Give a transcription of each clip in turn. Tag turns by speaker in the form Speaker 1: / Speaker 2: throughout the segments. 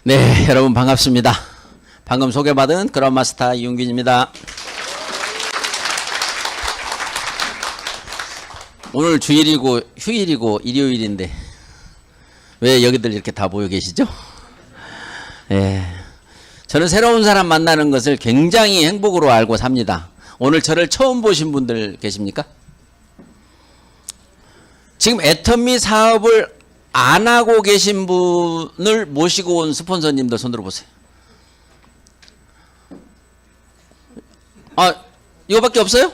Speaker 1: 네, 여러분 반갑습니다. 방금 소개받은 그라마스터 이용균입니다. 오늘 주일이고 휴일이고 일요일인데 왜 여기들 이렇게 다 모여 계시죠? 저는 새로운 사람 만나는 것을 굉장히 행복으로 알고 삽니다. 오늘 저를 처음 보신 분들 계십니까? 지금 애터미 사업을 안 하고 계신 분을 모시고 온 스폰서님들 손 들어보세요. 이거밖에 없어요?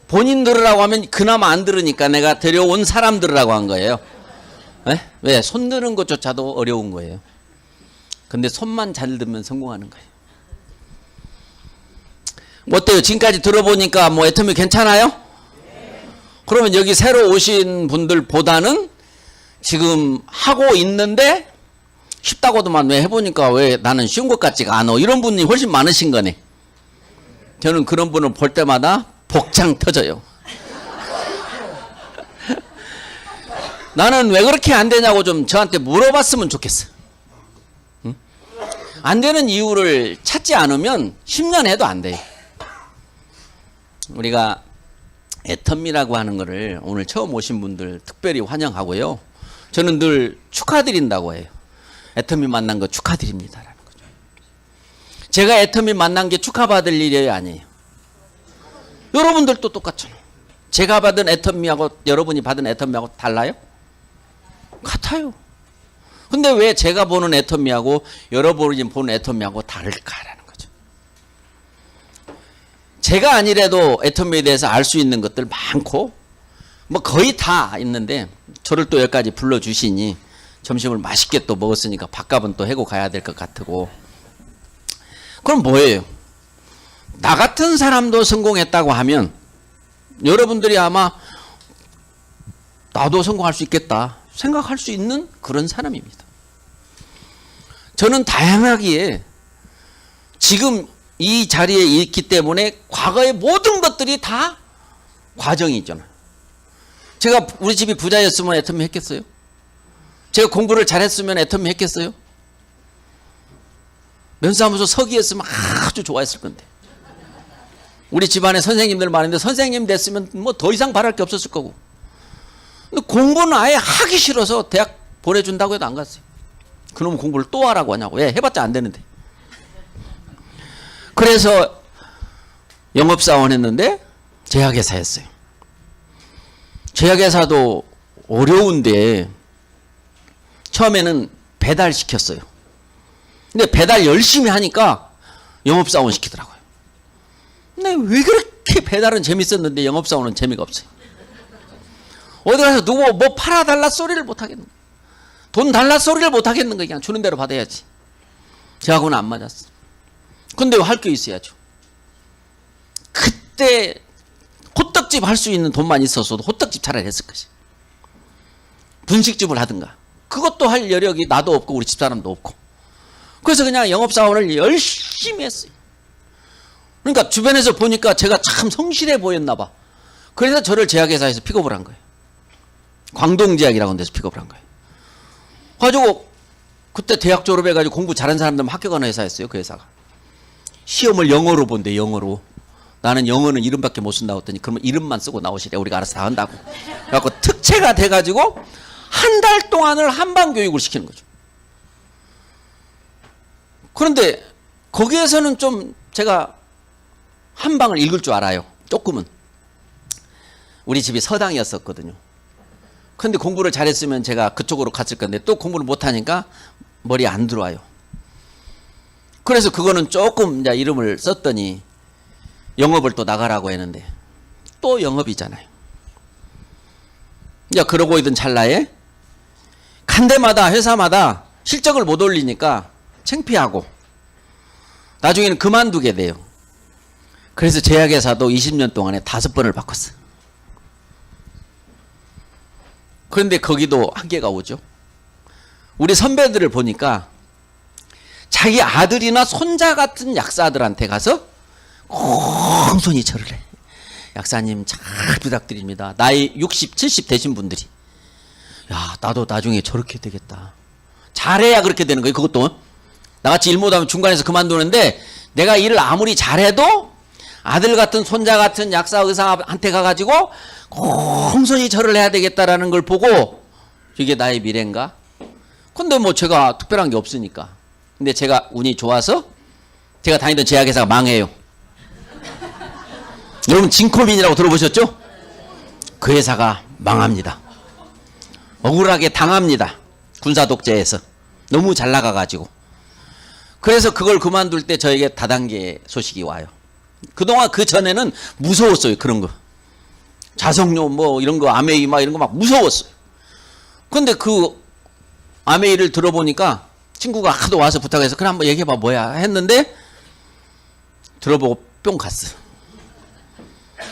Speaker 1: 본인 들으라고 하면 그나마 안 들으니까 내가 데려온 사람 들으라고 한 거예요. 네? 왜? 손 드는 것조차도 어려운 거예요. 근데 손만 잘 들면 성공하는 거예요. 어때요? 지금까지 들어보니까 뭐 애터미 괜찮아요? 그러면 여기 새로 오신 분들보다는 지금 하고 있는데 쉽다고도만 왜 해보니까 왜 나는 쉬운 것 같지가 않아, 이런 분이 훨씬 많으신 거네. 저는 그런 분을 볼 때마다 복장 터져요. 나는 왜 그렇게 안 되냐고 좀 저한테 물어봤으면 좋겠어. 응? 안 되는 이유를 찾지 않으면 10년 해도 안 돼요. 우리가 애터미라고 하는 거를 오늘 처음 오신 분들 특별히 환영하고요. 저는 늘 축하드린다고 해요. 애터미 만난 거 축하드립니다라는 거죠. 제가 애터미 만난 게 축하받을 일이 아니에요. 여러분들도 똑같잖아요. 제가 받은 애터미하고 여러분이 받은 애터미하고 달라요? 같아요. 근데 왜 제가 보는 애터미하고 여러분이 보는 애터미하고 다를까라는 거죠. 제가 아니래도 애터미에 대해서 알 수 있는 것들 많고 뭐 거의 다 있는데 저를 또 여기까지 불러주시니 점심을 맛있게 또 먹었으니까 밥값은 또 해고 가야 될 것 같고, 그럼 뭐예요? 나 같은 사람도 성공했다고 하면 여러분들이 아마 나도 성공할 수 있겠다 생각할 수 있는 그런 사람입니다. 저는 다양하기에 지금 이 자리에 있기 때문에 과거의 모든 것들이 다 과정이 있잖아요. 제가 우리 집이 부자였으면 애터미 했겠어요? 제가 공부를 잘했으면 애터미 했겠어요? 면사무소 서기였으면 아주 좋아했을 건데. 우리 집안에 선생님들 많은데 선생님 됐으면 뭐 더 이상 바랄 게 없었을 거고. 근데 공부는 아예 하기 싫어서 대학 보내준다고 해도 안 갔어요. 그놈 공부를 또 하라고 하냐고. 왜? 해봤자 안 되는데. 그래서 영업사원 했는데 제약회사였어요. 제약회사도 어려운데 처음에는 배달시켰어요. 근데 배달 열심히 하니까 영업사원 시키더라고요. 근데 왜 그렇게 배달은 재밌었는데 영업사원은 재미가 없어요. 어디 가서 누구 뭐 팔아달라 소리를 못하겠는 거예요. 돈 달라 소리를 못하겠는 거예요. 그냥 주는 대로 받아야지. 저하고는 안 맞았어. 근데 할 게 있어야죠. 그때 호떡집 할 수 있는 돈만 있었어도 호떡집 차라리 했을 것이. 분식집을 하든가. 그것도 할 여력이 나도 없고 우리 집사람도 없고. 그래서 그냥 영업사원을 열심히 했어요. 그러니까 주변에서 보니까 제가 참 성실해 보였나 봐. 그래서 저를 제약회사에서 픽업을 한 거예요. 광동제약이라고 하는 데서 픽업을 한 거예요. 가지고 그때 대학 졸업해가지고 공부 잘하는 사람들만 합격하는 회사였어요. 그 회사가. 시험을 영어로 본대. 영어로. 나는 영어는 이름밖에 못 쓴다고 했더니 그러면 이름만 쓰고 나오시래. 우리가 알아서 다 한다고. 그래갖고 특채가 돼가지고 한 달 동안을 한방교육을 시키는 거죠. 그런데 거기에서는 좀 제가 한방을 읽을 줄 알아요. 조금은. 우리 집이 서당이었었거든요. 그런데 공부를 잘했으면 제가 그쪽으로 갔을 건데 또 공부를 못하니까 머리에 안 들어와요. 그래서 그거는 조금 이제 이름을 썼더니 영업을 또 나가라고 했는데 또 영업이잖아요. 이제 그러고 있던 찰나에 간 데마다 회사마다 실적을 못 올리니까 창피하고 나중에는 그만두게 돼요. 그래서 제약회사도 20년 동안에 5번을 바꿨어요. 그런데 거기도 한계가 오죠. 우리 선배들을 보니까 자기 아들이나 손자 같은 약사들한테 가서 공손히 절을 해. 약사님 잘 부탁드립니다. 나이 60, 70 되신 분들이 야 나도 나중에 저렇게 되겠다. 잘해야 그렇게 되는 거예요. 그것도 나같이 일 못하면 중간에서 그만두는데, 내가 일을 아무리 잘해도 아들 같은 손자 같은 약사 의사한테 가가지고 공손히 절을 해야 되겠다라는 걸 보고 이게 나의 미래인가? 근데 뭐 제가 특별한 게 없으니까. 근데 제가 운이 좋아서 제가 다니던 제약회사가 망해요. 여러분 진코민이라고 들어보셨죠? 그 회사가 망합니다. 억울하게 당합니다. 군사 독재에서 너무 잘 나가가지고. 그래서 그걸 그만둘 때 저에게 다단계 소식이 와요. 그동안 그 전에는 무서웠어요. 그런 거 자석료 뭐 이런 거 아메이 막 이런 거 막 무서웠어요. 근데 그 아메이를 들어보니까 친구가 하도 와서 부탁해서 그래 한번 얘기해봐 뭐야 했는데 들어보고 뿅 갔어요.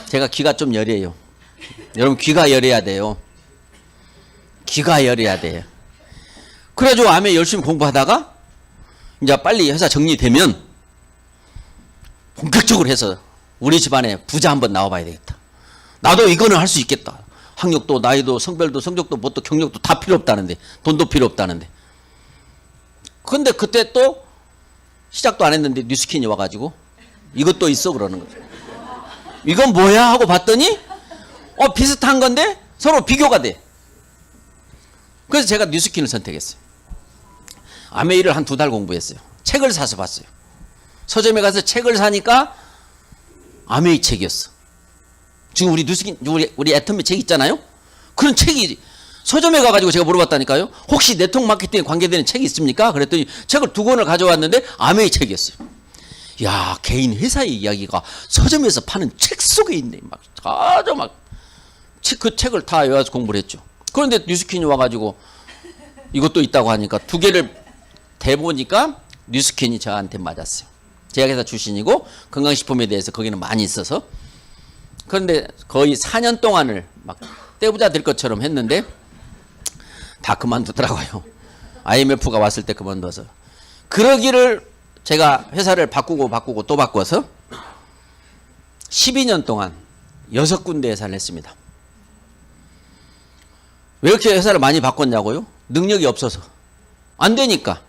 Speaker 1: 제가 귀가 좀 여려요. 여러분 귀가 여려야 돼요. 귀가 여려야 돼요. 그래가지고 아메이 열심히 공부하다가 이제 빨리 회사 정리되면 본격적으로 해서 우리 집안에 부자 한번 나와봐야 되겠다. 나도 이거는 할 수 있겠다. 학력도 나이도 성별도 성적도 뭣도 경력도 다 필요 없다는데, 돈도 필요 없다는데. 근데 그때 또 시작도 안 했는데 뉴스킨이 와가지고 이것도 있어 그러는 거죠. 이건 뭐야 하고 봤더니 비슷한 건데 서로 비교가 돼. 그래서 제가 뉴스킨을 선택했어요. 아메이를 한 2달 공부했어요. 책을 사서 봤어요. 서점에 가서 책을 사니까 아메이 책이었어. 지금 우리 뉴스킨, 우리 애터미 책 있잖아요. 그런 책이 서점에 가가지고 제가 물어봤다니까요. 혹시 네트워크 마케팅에 관계되는 책이 있습니까? 그랬더니 책을 2권을 가져왔는데 아메이 책이었어요. 야, 개인 회사의 이야기가 서점에서 파는 책 속에 있네. 막 아주 막 그 책을 다 외워서 공부를 했죠. 그런데 뉴스킨이 와가지고 이것도 있다고 하니까 2개를 대보니까 뉴스킨이 저한테 맞았어요. 제약회사 출신이고 건강식품에 대해서 거기는 많이 있어서. 그런데 거의 4년 동안을 막 떼부자 될 것처럼 했는데 다 그만두더라고요. IMF가 왔을 때 그만둬서. 그러기를 제가 회사를 바꾸고 또 바꿔서 12년 동안 6군데 회사를 했습니다. 왜 이렇게 회사를 많이 바꿨냐고요? 능력이 없어서. 안 되니까.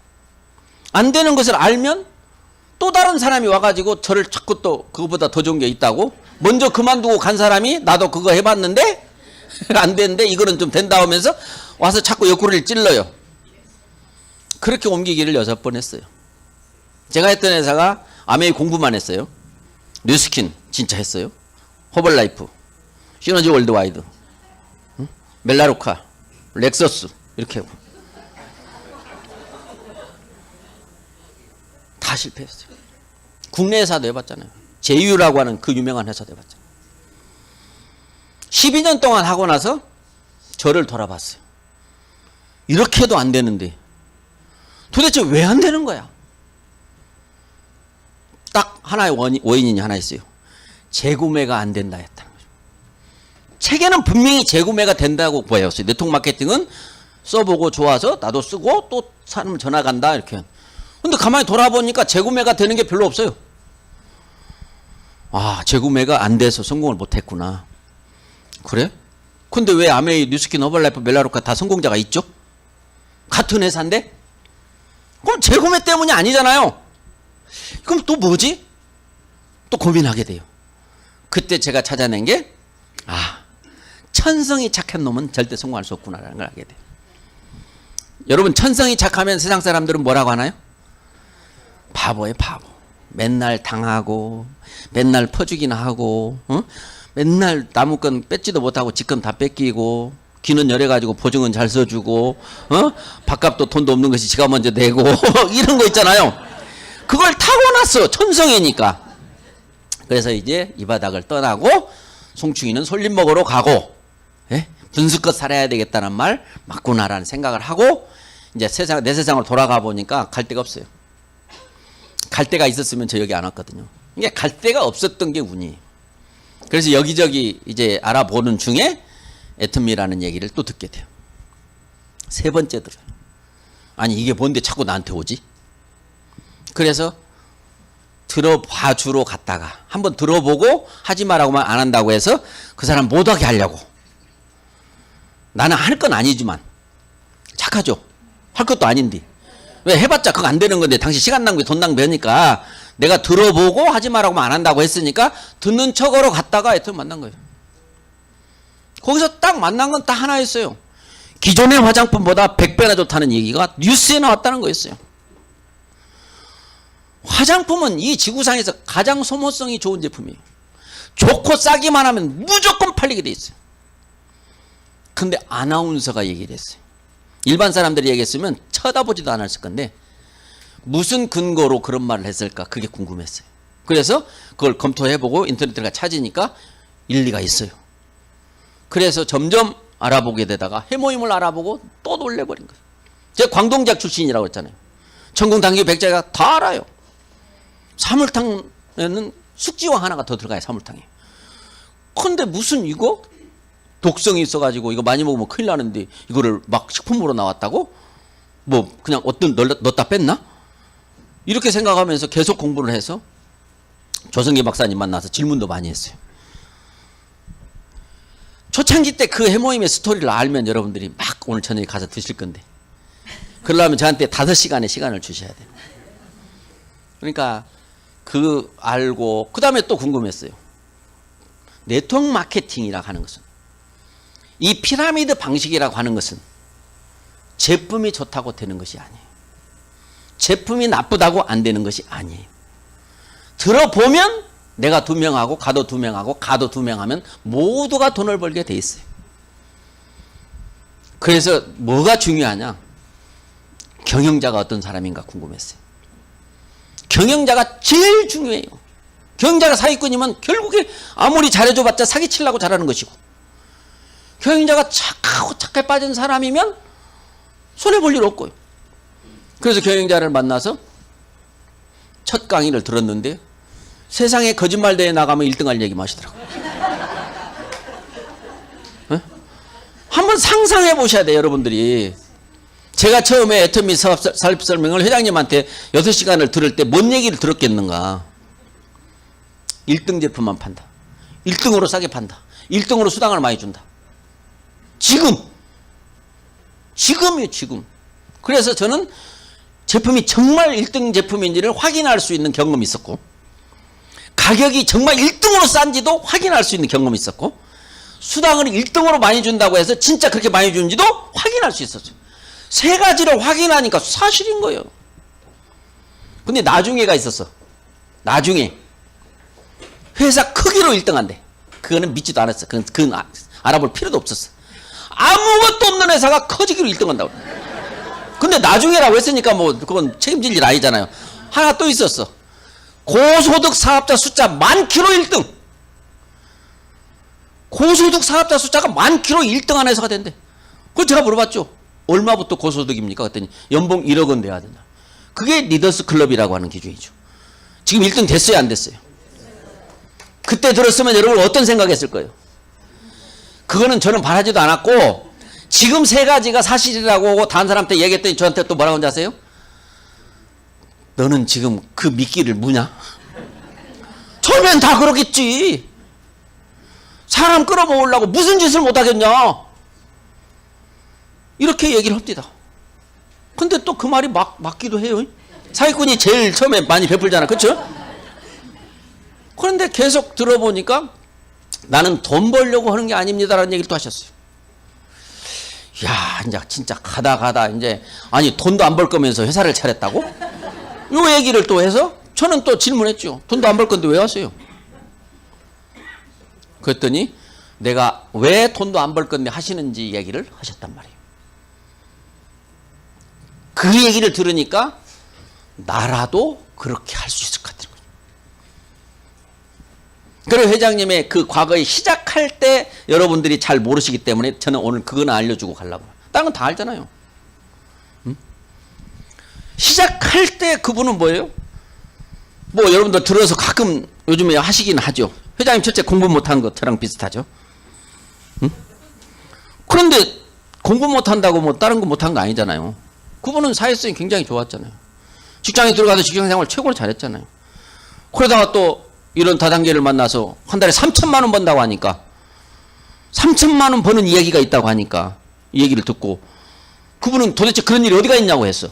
Speaker 1: 안 되는 것을 알면 또 다른 사람이 와가지고 저를 자꾸 또 그거보다 더 좋은 게 있다고 먼저 그만두고 간 사람이 나도 그거 해봤는데 안 되는데 이거는 좀 된다 하면서 와서 자꾸 옆구리를 찔러요. 그렇게 옮기기를 6번 했어요. 제가 했던 회사가 아메이 공부만 했어요. 뉴스킨 진짜 했어요. 허벌라이프, 시너지 월드와이드, 멜라루카, 렉서스 이렇게 하고 다 실패했어요. 국내 회사도 해봤잖아요. 제휴라고 하는 그 유명한 회사도 해봤잖아요. 12년 동안 하고 나서 저를 돌아봤어요. 이렇게 해도 안 되는데 도대체 왜 안 되는 거야? 딱 하나의 원인이 하나 있어요. 재구매가 안 된다 했다는 거죠. 책에는 분명히 재구매가 된다고 보였어요. 네트워크 마케팅은 써보고 좋아서 나도 쓰고 또 사람 전화 간다 이렇게. 근데 가만히 돌아보니까 재구매가 되는 게 별로 없어요. 아, 재구매가 안 돼서 성공을 못했구나. 그래? 근데 왜 아메이, 뉴스킨, 허벌라이프, 멜라루카 다 성공자가 있죠? 같은 회사인데? 그럼 재구매 때문이 아니잖아요. 그럼 또 뭐지? 또 고민하게 돼요. 그때 제가 찾아낸 게 천성이 착한 놈은 절대 성공할 수 없구나라는 걸 알게 돼요. 여러분 천성이 착하면 세상 사람들은 뭐라고 하나요? 바보예요, 바보. 맨날 당하고 맨날 퍼주기나 하고 맨날 남의 건 뺏지도 못하고 지 건 다 뺏기고 귀는 열해가지고 보증은 잘 써주고 밥값도 돈도 없는 것이 지가 먼저 내고 이런 거 있잖아요. 그걸 타고났어. 천성이니까. 그래서 이제 이 바닥을 떠나고 송충이는 솔잎 먹으러 가고 분수껏 살아야 되겠다는 말 맞구나라는 생각을 하고 이제 내 세상으로 돌아가 보니까 갈 데가 없어요. 갈 데가 있었으면 저 여기 안 왔거든요. 이게 갈 데가 없었던 게 운이에요. 그래서 여기저기 이제 알아보는 중에 애터미라는 얘기를 또 듣게 돼요. 3번째 들어요. 아니 이게 뭔데 자꾸 나한테 오지? 그래서 들어봐 주러 갔다가 한번 들어보고 하지 마라고만 안 한다고 해서 그 사람 못 하게 하려고. 나는 할 건 아니지만 착하죠. 할 것도 아닌데. 왜 해봤자 그거 안 되는 건데 당신 시간 낭비 돈 낭비하니까 내가 들어보고 하지 말라고 안 한다고 했으니까 듣는 척으로 갔다가 하여튼 만난 거예요. 거기서 딱 만난 건 딱 하나였어요. 기존의 화장품보다 100배나 좋다는 얘기가 뉴스에 나왔다는 거였어요. 화장품은 이 지구상에서 가장 소모성이 좋은 제품이에요. 좋고 싸기만 하면 무조건 팔리게 돼 있어요. 근데 아나운서가 얘기를 했어요. 일반 사람들이 얘기했으면 쳐다보지도 않았을 건데 무슨 근거로 그런 말을 했을까 그게 궁금했어요. 그래서 그걸 검토해보고 인터넷에 가 찾으니까 일리가 있어요. 그래서 점점 알아보게 되다가 해모임을 알아보고 또 놀래버린 거예요. 제가 광동대학 출신이라고 했잖아요. 천궁, 당귀, 백자가 다 알아요. 사물탕에는 숙지와 하나가 더 들어가요. 사물탕에. 근데 무슨 이거 독성이 있어가지고 이거 많이 먹으면 큰일 나는데 이거를 막 식품으로 나왔다고? 뭐 그냥 어떤 넣었다 뺐나? 이렇게 생각하면서 계속 공부를 해서 조성기 박사님 만나서 질문도 많이 했어요. 초창기 때 그 해모임의 스토리를 알면 여러분들이 막 오늘 저녁에 가서 드실 건데 그러려면 저한테 5시간의 시간을 주셔야 돼요. 그러니까 그 알고 그 다음에 또 궁금했어요. 네트워크 마케팅이라고 하는 것은 이 피라미드 방식이라고 하는 것은 제품이 좋다고 되는 것이 아니에요. 제품이 나쁘다고 안 되는 것이 아니에요. 들어보면 내가 2명하고 가도 2명하고 가도 2명하면 모두가 돈을 벌게 돼 있어요. 그래서 뭐가 중요하냐? 경영자가 어떤 사람인가 궁금했어요. 경영자가 제일 중요해요. 경영자가 사기꾼이면 결국에 아무리 잘해줘봤자 사기치려고 잘하는 것이고 경영자가 착하고 착해 빠진 사람이면 손해볼 일 없고요. 그래서 경영자를 만나서 첫 강의를 들었는데 세상에 거짓말대회 나가면 1등할 얘기만 하시더라고요. 한번 상상해 보셔야 돼요. 여러분들이. 제가 처음에 애터미 사업 설명을 회장님한테 6시간을 들을 때 뭔 얘기를 들었겠는가. 1등 제품만 판다. 1등으로 싸게 판다. 1등으로 수당을 많이 준다. 지금이요, 지금. 그래서 저는 제품이 정말 1등 제품인지를 확인할 수 있는 경험이 있었고 가격이 정말 1등으로 싼지도 확인할 수 있는 경험이 있었고 수당을 1등으로 많이 준다고 해서 진짜 그렇게 많이 주는지도 확인할 수 있었어요. 세 가지를 확인하니까 사실인 거예요. 근데 나중에가 있었어. 나중에 회사 크기로 1등한대. 그거는 믿지도 않았어. 그건 알아볼 필요도 없었어. 아무것도 없는 회사가 커지기로 1등한다고. 근데 나중에라고 했으니까 뭐 그건 책임질 일 아니잖아요. 하나 또 있었어. 고소득 사업자 숫자 많기로 1등. 고소득 사업자 숫자가 많기로 1등한 회사가 된대. 그래서 제가 물어봤죠. 얼마부터 고소득입니까? 그랬더니 연봉 1억 원 내야 된다. 그게 리더스 클럽이라고 하는 기준이죠. 지금 1등 됐어요, 안 됐어요? 그때 들었으면 여러분 어떤 생각했을 거예요? 그거는 저는 바라지도 않았고 지금 세 가지가 사실이라고 다른 사람한테 얘기했더니 저한테 또 뭐라고 하는지 아세요? 너는 지금 그 미끼를 무냐? 처음엔 다 그러겠지. 사람 끌어모으려고 무슨 짓을 못하겠냐? 이렇게 얘기를 합니다. 근데 또 그 말이 맞기도 해요. 사기꾼이 제일 처음에 많이 베풀잖아. 그렇죠? 그런데 계속 들어보니까 나는 돈 벌려고 하는 게 아닙니다라는 얘기를 또 하셨어요. 야, 이제 진짜 가다 이제 아니 돈도 안 벌 거면서 회사를 차렸다고? 요 얘기를 또 해서 저는 또 질문했죠. 돈도 안 벌 건데 왜 왔어요? 그랬더니 내가 왜 돈도 안 벌 건데 하시는지 얘기를 하셨단 말이에요. 그 얘기를 들으니까 나라도 그렇게 할 수 있을 것 같아요. 그리고 회장님의 그 과거에 시작할 때 여러분들이 잘 모르시기 때문에 저는 오늘 그거는 알려주고 가려고. 다른 건 다 알잖아요. 응? 시작할 때 그분은 뭐예요? 뭐 여러분들 들어서 가끔 요즘에 하시긴 하죠. 회장님 첫째 공부 못한 것처럼 비슷하죠. 응? 그런데 공부 못한다고 뭐 다른 거 못한 거 아니잖아요. 그분은 사회성이 굉장히 좋았잖아요. 직장에 들어가서 직장생활 최고로 잘했잖아요. 그러다가 또 이런 다단계를 만나서 한 달에 3천만 원 번다고 하니까 3천만 원 버는 이야기가 있다고 하니까 이 얘기를 듣고 그분은 도대체 그런 일이 어디가 있냐고 했어.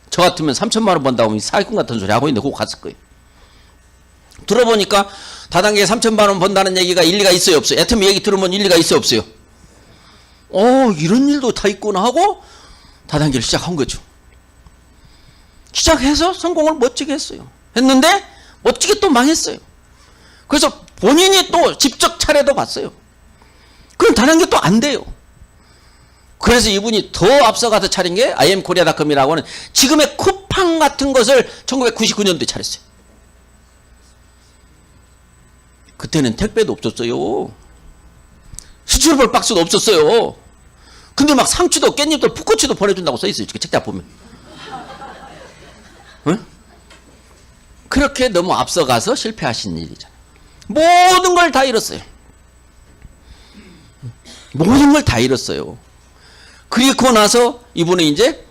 Speaker 1: 저 같으면 3천만 원 번다고 사기꾼 같은 소리 하고 있는데 그거 갔을 거예요. 들어보니까 다단계에 3천만 원 번다는 얘기가 일리가 있어요, 없어요? 애터미 얘기 들으면 일리가 있어요, 없어요? 이런 일도 다 있구나 하고 다단계를 시작한 거죠. 시작해서 성공을 멋지게 했어요. 했는데 멋지게 또 망했어요. 그래서 본인이 또 직접 차례도 봤어요. 그럼 다단계 또 안 돼요. 그래서 이분이 더 앞서가서 차린 게 IM코리아닷컴이라고 하는 지금의 쿠팡 같은 것을 1999년도에 차렸어요. 그때는 택배도 없었어요. 수출볼 박스도 없었어요. 근데 막 상추도 깻잎도 푸고추도 보내준다고 써있어요. 책자 보면. 응? 그렇게 너무 앞서가서 실패하신 일이잖아요. 모든 걸 다 잃었어요. 모든 걸 다 잃었어요. 그리고 나서 이분은 이제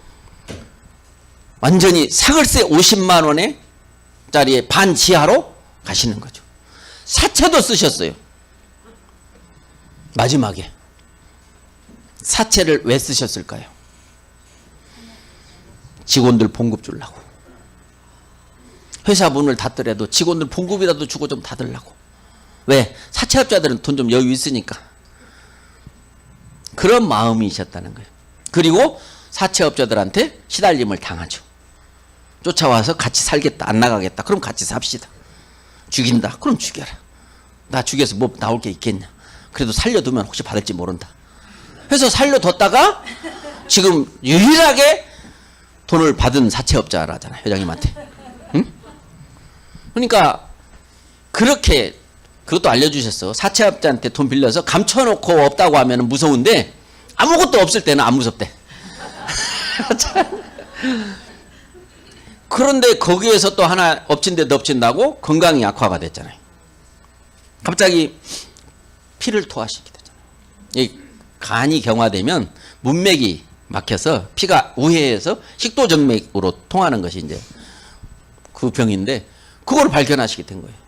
Speaker 1: 완전히 사글세 50만 원에 짜리의 반 지하로 가시는 거죠. 사채도 쓰셨어요. 마지막에. 사채를 왜 쓰셨을까요? 직원들 봉급 주려고. 회사 문을 닫더라도 직원들 봉급이라도 주고 좀 닫으려고. 왜? 사채업자들은 돈 좀 여유 있으니까. 그런 마음이셨다는 거예요. 그리고 사채업자들한테 시달림을 당하죠. 쫓아와서 같이 살겠다. 안 나가겠다. 그럼 같이 삽시다. 죽인다. 그럼 죽여라. 나 죽여서 뭐 나올 게 있겠냐. 그래도 살려두면 혹시 받을지 모른다. 해서 살려뒀다가 지금 유일하게 돈을 받은 사채업자라잖아요. 회장님한테. 응? 그러니까 그렇게 그것도 알려주셨어. 사채업자한테 돈 빌려서 감춰놓고 없다고 하면 무서운데 아무것도 없을 때는 안 무섭대. 그런데 거기에서 또 하나 엎친 데 덮친다고 건강이 악화가 됐잖아요. 갑자기 피를 토하시게 되잖아요. 이 간이 경화되면 문맥이 막혀서 피가 우회해서 식도정맥으로 통하는 것이 이제 그 병인데 그걸 발견하시게 된 거예요.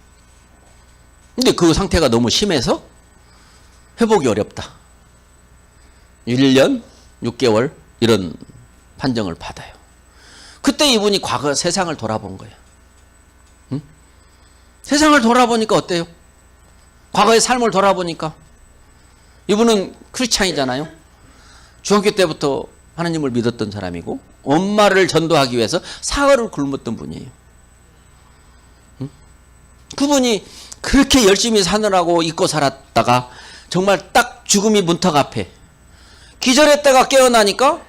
Speaker 1: 근데 그 상태가 너무 심해서 회복이 어렵다. 1년 6개월 이런 판정을 받아요. 그때 이분이 과거 세상을 돌아본 거예요. 응? 세상을 돌아보니까 어때요? 과거의 삶을 돌아보니까 이분은 크리스찬이잖아요. 중학교 때부터 하나님을 믿었던 사람이고 엄마를 전도하기 위해서 사흘을 굶었던 분이에요. 응? 그분이 그렇게 열심히 사느라고 잊고 살았다가 정말 딱 죽음이 문턱 앞에 기절했다가 깨어나니까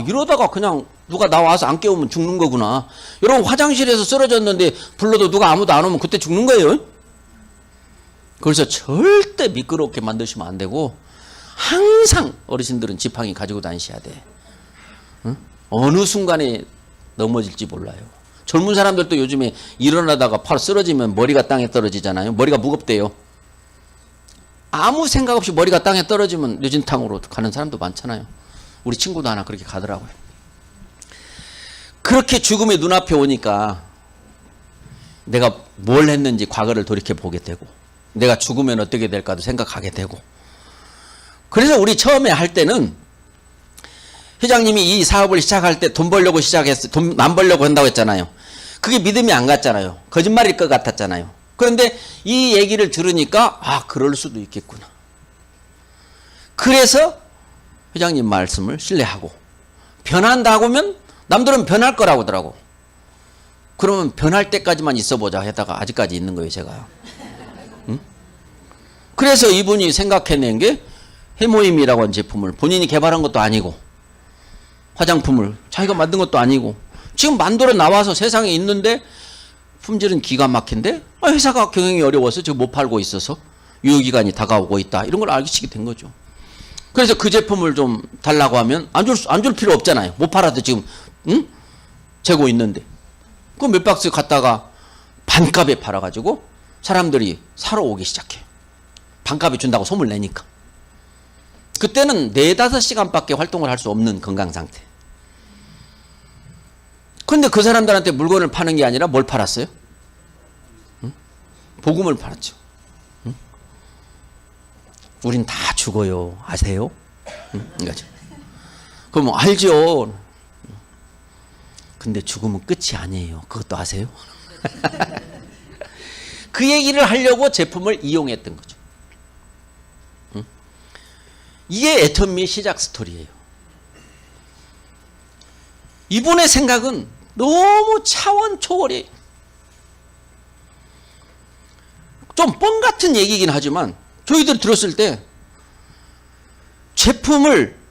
Speaker 1: 이러다가 그냥 누가 나와서 안 깨우면 죽는 거구나. 여러분 화장실에서 쓰러졌는데 불러도 누가 아무도 안 오면 그때 죽는 거예요. 그래서 절대 미끄럽게 만드시면 안 되고 항상 어르신들은 지팡이 가지고 다니셔야 돼. 응? 어느 순간에 넘어질지 몰라요. 젊은 사람들도 요즘에 일어나다가 팔 쓰러지면 머리가 땅에 떨어지잖아요. 머리가 무겁대요. 아무 생각 없이 머리가 땅에 떨어지면 뇌진탕으로 가는 사람도 많잖아요. 우리 친구도 하나 그렇게 가더라고요. 그렇게 죽음이 눈앞에 오니까 내가 뭘 했는지 과거를 돌이켜보게 되고 내가 죽으면 어떻게 될까도 생각하게 되고 그래서 우리 처음에 할 때는 회장님이 이 사업을 시작할 때 돈 벌려고 시작했어요. 돈 안 벌려고 한다고 했잖아요. 그게 믿음이 안 갔잖아요. 거짓말일 것 같았잖아요. 그런데 이 얘기를 들으니까 그럴 수도 있겠구나. 그래서 회장님 말씀을 신뢰하고 변한다고 하면 남들은 변할 거라고 하더라고. 그러면 변할 때까지만 있어보자 하다가 아직까지 있는 거예요, 제가. 응? 그래서 이분이 생각해낸 게 해모임이라고 하는 제품을 본인이 개발한 것도 아니고 화장품을 자기가 만든 것도 아니고 지금 만들어 나와서 세상에 있는데 품질은 기가 막힌데 회사가 경영이 어려워서 지금 못 팔고 있어서 유효기간이 다가오고 있다. 이런 걸 알게 된 거죠. 그래서 그 제품을 좀 달라고 하면 안 줄 필요 없잖아요. 못 팔아도 지금 재고 있는데. 그 몇 박스 갖다가 반값에 팔아가지고 사람들이 사러 오기 시작해요. 반값에 준다고 소문 내니까. 그때는 4-5시간밖에 활동을 할 수 없는 건강 상태. 근데 그 사람들한테 물건을 파는 게 아니라 뭘 팔았어요? 응? 복음을 팔았죠. 응? 우린 다 죽어요. 아세요? 응? 이거죠. 그러면 알죠. 근데 죽으면 끝이 아니에요. 그것도 아세요? 그 얘기를 하려고 제품을 이용했던 거죠. 이게 애터미의 시작 스토리예요. 이분의 생각은 너무 차원 초월이에요. 좀 뻥 같은 얘기긴 하지만 저희들 들었을 때 제품을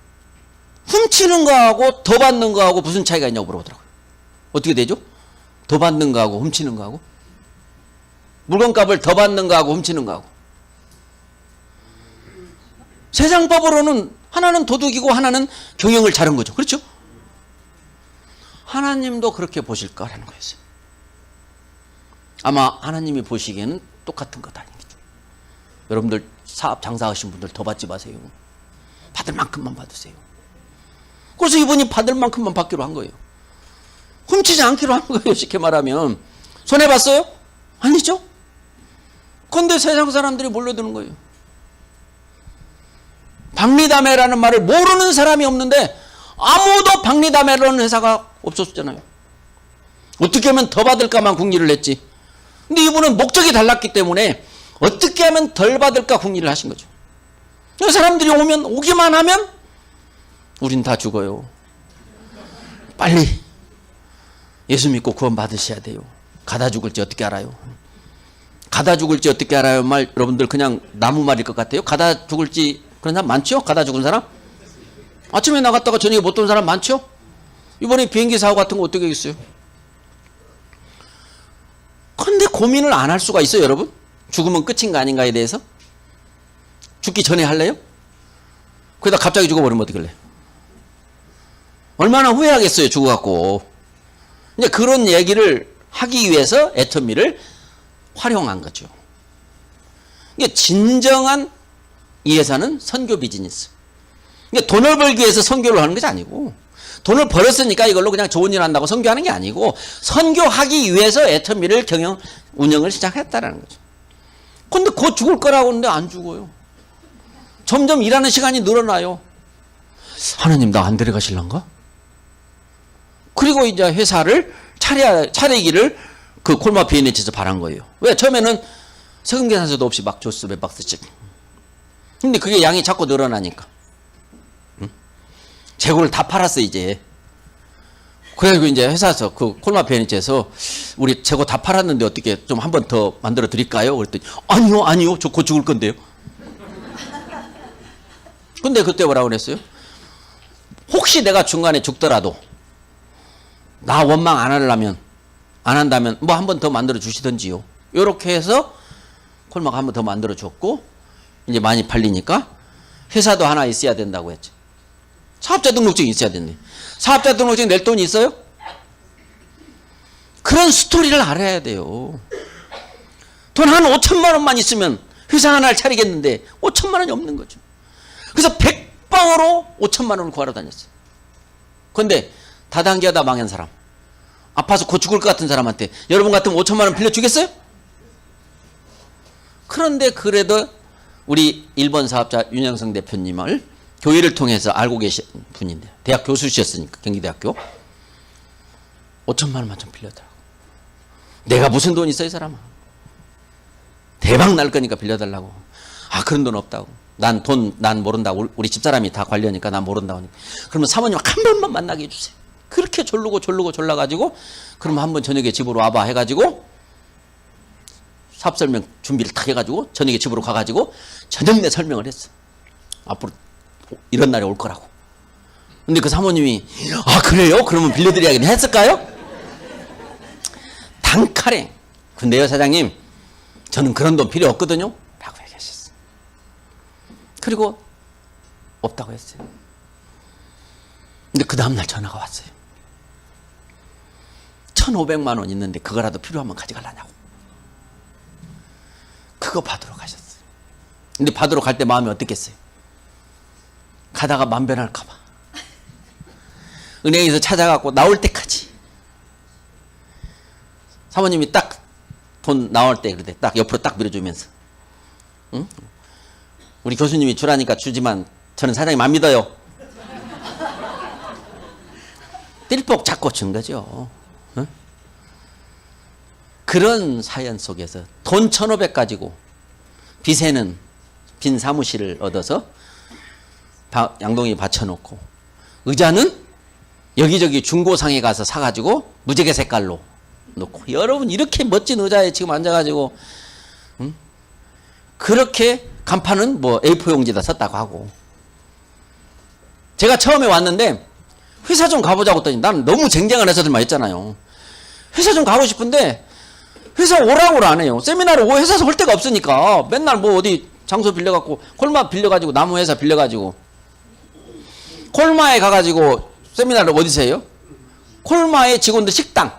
Speaker 1: 훔치는 거하고 더 받는 거하고 무슨 차이가 있냐고 물어보더라고요. 어떻게 되죠? 더 받는 거하고 훔치는 거하고? 물건값을 더 받는 거하고 훔치는 거하고. 세상법으로는 하나는 도둑이고 하나는 경영을 잘한 거죠. 그렇죠? 하나님도 그렇게 보실 거라는 거였어요. 아마 하나님이 보시기에는 똑같은 것 아니겠죠. 여러분들 사업 장사하신 분들 더 받지 마세요. 받을 만큼만 받으세요. 그래서 이분이 받을 만큼만 받기로 한 거예요. 훔치지 않기로 한 거예요. 쉽게 말하면. 손해봤어요? 아니죠. 그런데 세상 사람들이 몰려드는 거예요. 박리다매라는 말을 모르는 사람이 없는데 아무도 박리다매라는 회사가 없었잖아요. 어떻게 하면 더 받을까만 궁리를 했지. 근데 이분은 목적이 달랐기 때문에 어떻게 하면 덜 받을까 궁리를 하신 거죠. 사람들이 오기만 하면 우린 다 죽어요. 빨리 예수 믿고 구원 받으셔야 돼요. 가다 죽을지 어떻게 알아요? 가다 죽을지 어떻게 알아요? 말 여러분들 그냥 나무 말일 것 같아요. 가다 죽을지 그런 사람 많죠? 가다 죽은 사람? 아침에 나갔다가 저녁에 못 온 사람 많죠? 이번에 비행기 사고 같은 거 어떻게 하겠어요? 근데 고민을 안 할 수가 있어요, 여러분? 죽으면 끝인가 아닌가에 대해서? 죽기 전에 할래요? 그러다 갑자기 죽어버리면 어떻게 할래요? 얼마나 후회하겠어요, 죽어갖고. 이제 그런 얘기를 하기 위해서 애터미를 활용한 거죠. 이게 진정한 이 회사는 선교 비즈니스. 이게 돈을 벌기 위해서 선교를 하는 것이 아니고, 돈을 벌었으니까 이걸로 그냥 좋은 일 한다고 선교하는 게 아니고, 선교하기 위해서 애터미를 운영을 시작했다라는 거죠. 근데 곧 죽을 거라고 하는데 안 죽어요. 점점 일하는 시간이 늘어나요. 하나님, 나 안 데려가실란가? 그리고 이제 회사를 차리기를 그 콜마 비엔에치에서 바란 거예요. 왜? 처음에는 세금 계산서도 없이 막 줬어, 몇 박스씩. 근데 그게 양이 자꾸 늘어나니까. 재고를 다 팔았어, 이제. 그래가지고 이제 회사에서 그 콜마 비엔에치에서 우리 재고 다 팔았는데 어떻게 좀 한 번 더 만들어 드릴까요? 그랬더니 아니요, 저 곧 죽을 건데요. 근데 그때 뭐라고 그랬어요? 혹시 내가 중간에 죽더라도 나 원망 안 한다면 뭐 한 번 더 만들어 주시던지요. 요렇게 해서 콜마가 한 번 더 만들어 줬고, 이제 많이 팔리니까 회사도 하나 있어야 된다고 했죠. 사업자 등록증이 있어야 된대. 사업자 등록증 낼 돈이 있어요? 그런 스토리를 알아야 돼요. 돈 한 5천만 원만 있으면 회사 하나를 차리겠는데 5천만 원이 없는 거죠. 그래서 백방으로 5천만 원을 구하러 다녔어요. 그런데 다단계하다 망한 사람, 아파서 곧 죽을 것 같은 사람한테 여러분 같으면 5천만 원 빌려주겠어요? 그런데 그래도 우리 일본 사업자 윤영성 대표님을 교회를 통해서 알고 계신 분인데, 대학 교수셨으니까, 경기대학교. 5천만 원만 좀 빌려달라고. 내가 무슨 돈 있어, 이 사람아. 대박 날 거니까 빌려달라고. 아, 그런 돈 없다고. 난 모른다고. 우리 집사람이 다 관리하니까 난 모른다고. 그러면 사모님 한 번만 만나게 해주세요. 그렇게 졸라가지고, 그러면 한번 저녁에 집으로 와봐 해가지고, 사업 설명 준비를 다 해가지고, 저녁에 집으로 가가지고, 저녁 내 설명을 했어. 앞으로 이런 날이 올 거라고. 근데 그 사모님이, 아, 그래요? 그러면 빌려드려야겠네 했을까요? 단칼에, 근데요, 사장님, 저는 그런 돈 필요 없거든요? 라고 얘기하셨어요. 그리고 없다고 했어요. 근데 그 다음날 전화가 왔어요. 1,500만 원 있는데 그거라도 필요하면 가져가려냐고. 그거 받으러 가셨어요. 근데 받으러 갈 때 마음이 어떻겠어요? 가다가 만변할까봐. 은행에서 찾아갖고 나올 때까지. 사모님이 딱 돈 나올 때 그때 딱 옆으로 딱 밀어주면서, 응? 우리 교수님이 주라니까 주지만 저는 사장님 안 믿어요. 띨뻑 잡고 준 거죠. 어? 그런 사연 속에서 돈 1,500 가지고 빚에는 빈 사무실을 얻어서 양동이 받쳐놓고 의자는 여기저기 중고상에 가서 사가지고 무지개 색깔로 놓고 여러분 이렇게 멋진 의자에 지금 앉아가지고 그렇게 간판은 뭐 A4 용지다 썼다고 하고 제가 처음에 왔는데 회사 좀 가보자고 했더니 나는 너무 쟁쟁한 회사들만 있잖아요. 회사 좀 가고 싶은데 회사 오라고 안 해요. 세미나를 회사에서 할 데가 없으니까 맨날 뭐 어디 장소 빌려갖고 콜마 빌려가지고 나무 회사 빌려가지고 콜마에 가가지고 세미나를 어디서 해요? 콜마의 직원들 식당.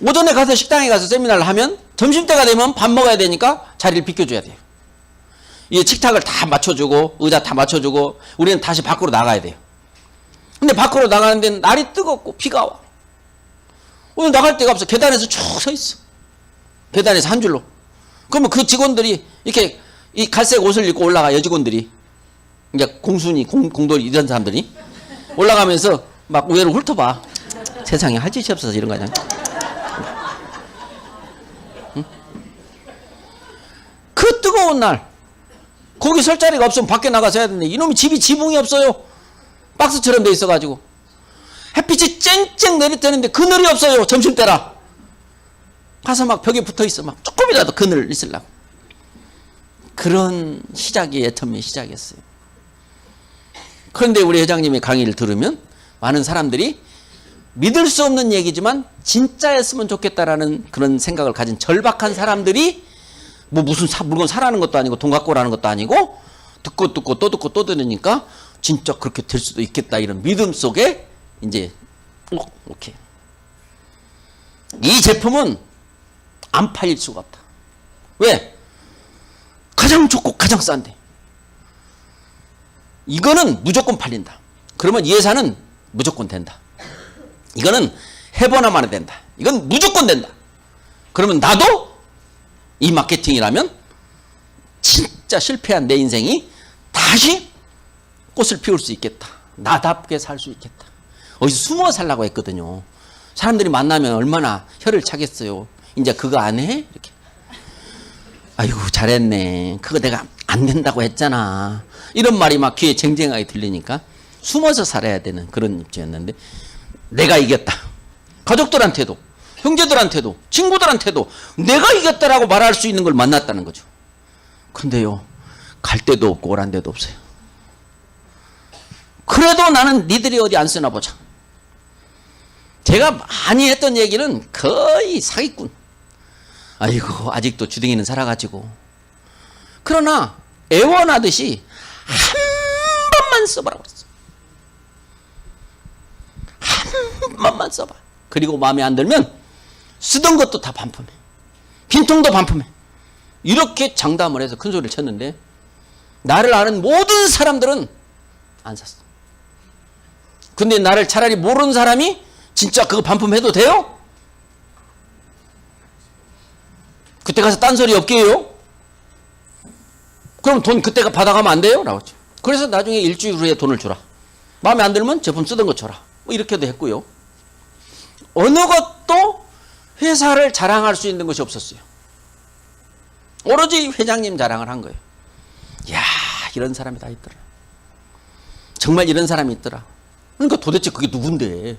Speaker 1: 오전에 가서 식당에 가서 세미나를 하면 점심때가 되면 밥 먹어야 되니까 자리를 비켜줘야 돼요. 이 식탁을 다 맞춰주고 의자 다 맞춰주고 우리는 다시 밖으로 나가야 돼요. 근데 밖으로 나가는데 날이 뜨겁고 비가 와. 오늘 나갈 데가 없어. 계단에서 쭉 서 있어. 계단에서 한 줄로. 그러면 그 직원들이 이렇게 이 갈색 옷을 입고 올라가 여직원들이 이제 공순이 공돌이 이런 사람들이 올라가면서 막 우회로 훑어봐. 세상에 할 짓이 없어서 이런 거 아니야. 응? 그 뜨거운 날 거기 설 자리가 없으면 밖에 나가서 해야 되는데 이놈이 집이 지붕이 없어요. 박스처럼 돼 있어가지고 햇빛이 쨍쨍 내리쬐는데 그늘이 없어요. 점심때라. 가서 막 벽에 붙어있어. 막 조금이라도 그늘 있으려고. 그런 시작이 애터미의 시작이었어요. 그런데 우리 회장님의 강의를 들으면 많은 사람들이 믿을 수 없는 얘기지만 진짜였으면 좋겠다라는 그런 생각을 가진 절박한 사람들이 뭐 무슨 물건 사라는 것도 아니고 돈 갖고 오라는 것도 아니고 듣고 또 듣고 또 들으니까 진짜 그렇게 될 수도 있겠다 이런 믿음 속에 이제 오케이. 이 제품은 안 팔릴 수가 없다. 왜? 가장 좋고 가장 싼데. 이거는 무조건 팔린다. 그러면 이 회사는 무조건 된다. 이거는 해보나 마나 된다. 이건 무조건 된다. 그러면 나도 이 마케팅이라면 진짜 실패한 내 인생이 다시 꽃을 피울 수 있겠다. 나답게 살 수 있겠다. 어디서 숨어 살라고 했거든요. 사람들이 만나면 얼마나 혀를 차겠어요. 이제 그거 안 해? 이렇게. 아이고 잘했네. 그거 내가 안 된다고 했잖아. 이런 말이 막 귀에 쟁쟁하게 들리니까 숨어서 살아야 되는 그런 입장이었는데 내가 이겼다. 가족들한테도 형제들한테도 친구들한테도 내가 이겼다라고 말할 수 있는 걸 만났다는 거죠. 근데요 갈 데도 없고 오란 데도 없어요. 그래도 나는 니들이 어디 안 쓰나 보자. 제가 많이 했던 얘기는 거의 사기꾼. 아이고 아직도 주둥이는 살아가지고. 그러나 애원하듯이 한 번만 써보라고 그랬어. 한 번만 써봐. 그리고 마음에 안 들면 쓰던 것도 다 반품해. 빈통도 반품해. 이렇게 장담을 해서 큰 소리를 쳤는데 나를 아는 모든 사람들은 안 샀어. 근데 나를 차라리 모르는 사람이 진짜 그거 반품해도 돼요? 그때 가서 딴소리 없게 해요? 그럼 돈 그때가 받아가면 안 돼요? 라고 했죠. 그래서 나중에 일주일 후에 돈을 주라. 마음에 안 들면 제품 쓰던 거 줘라. 뭐 이렇게도 했고요. 어느 것도 회사를 자랑할 수 있는 것이 없었어요. 오로지 회장님 자랑을 한 거예요. 이야 이런 사람이 다 있더라. 정말 이런 사람이 있더라. 그러니까 도대체 그게 누군데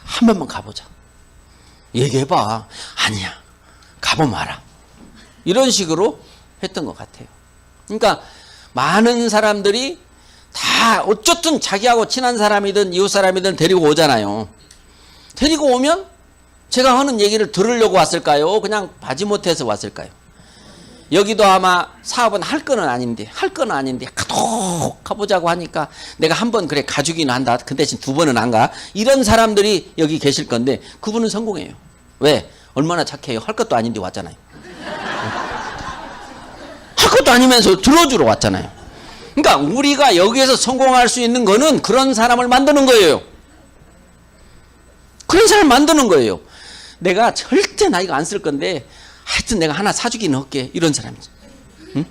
Speaker 1: 한 번만 가보자. 얘기해봐. 아니야 가보면 알아. 이런 식으로 했던 것 같아요. 그러니까 많은 사람들이 다 어쨌든 자기하고 친한 사람이든 이웃 사람이든 데리고 오잖아요. 데리고 오면 제가 하는 얘기를 들으려고 왔을까요? 그냥 마지못해서 왔을까요? 여기도 아마 사업은 할 거는 아닌데 가도 가보자고 하니까 내가 한 번 그래 가주기는 한다. 그 대신 두 번은 안 가. 이런 사람들이 여기 계실 건데 그분은 성공해요. 왜? 얼마나 착해요. 할 것도 아닌데 왔잖아요. 할 것도 아니면서 들어주러 왔잖아요. 그러니까 우리가 여기에서 성공할 수 있는 거는 그런 사람을 만드는 거예요. 그런 사람을 만드는 거예요. 내가 절대 나 이거 안 쓸 건데 하여튼 내가 하나 사주기는 할게. 이런 사람이죠. 응?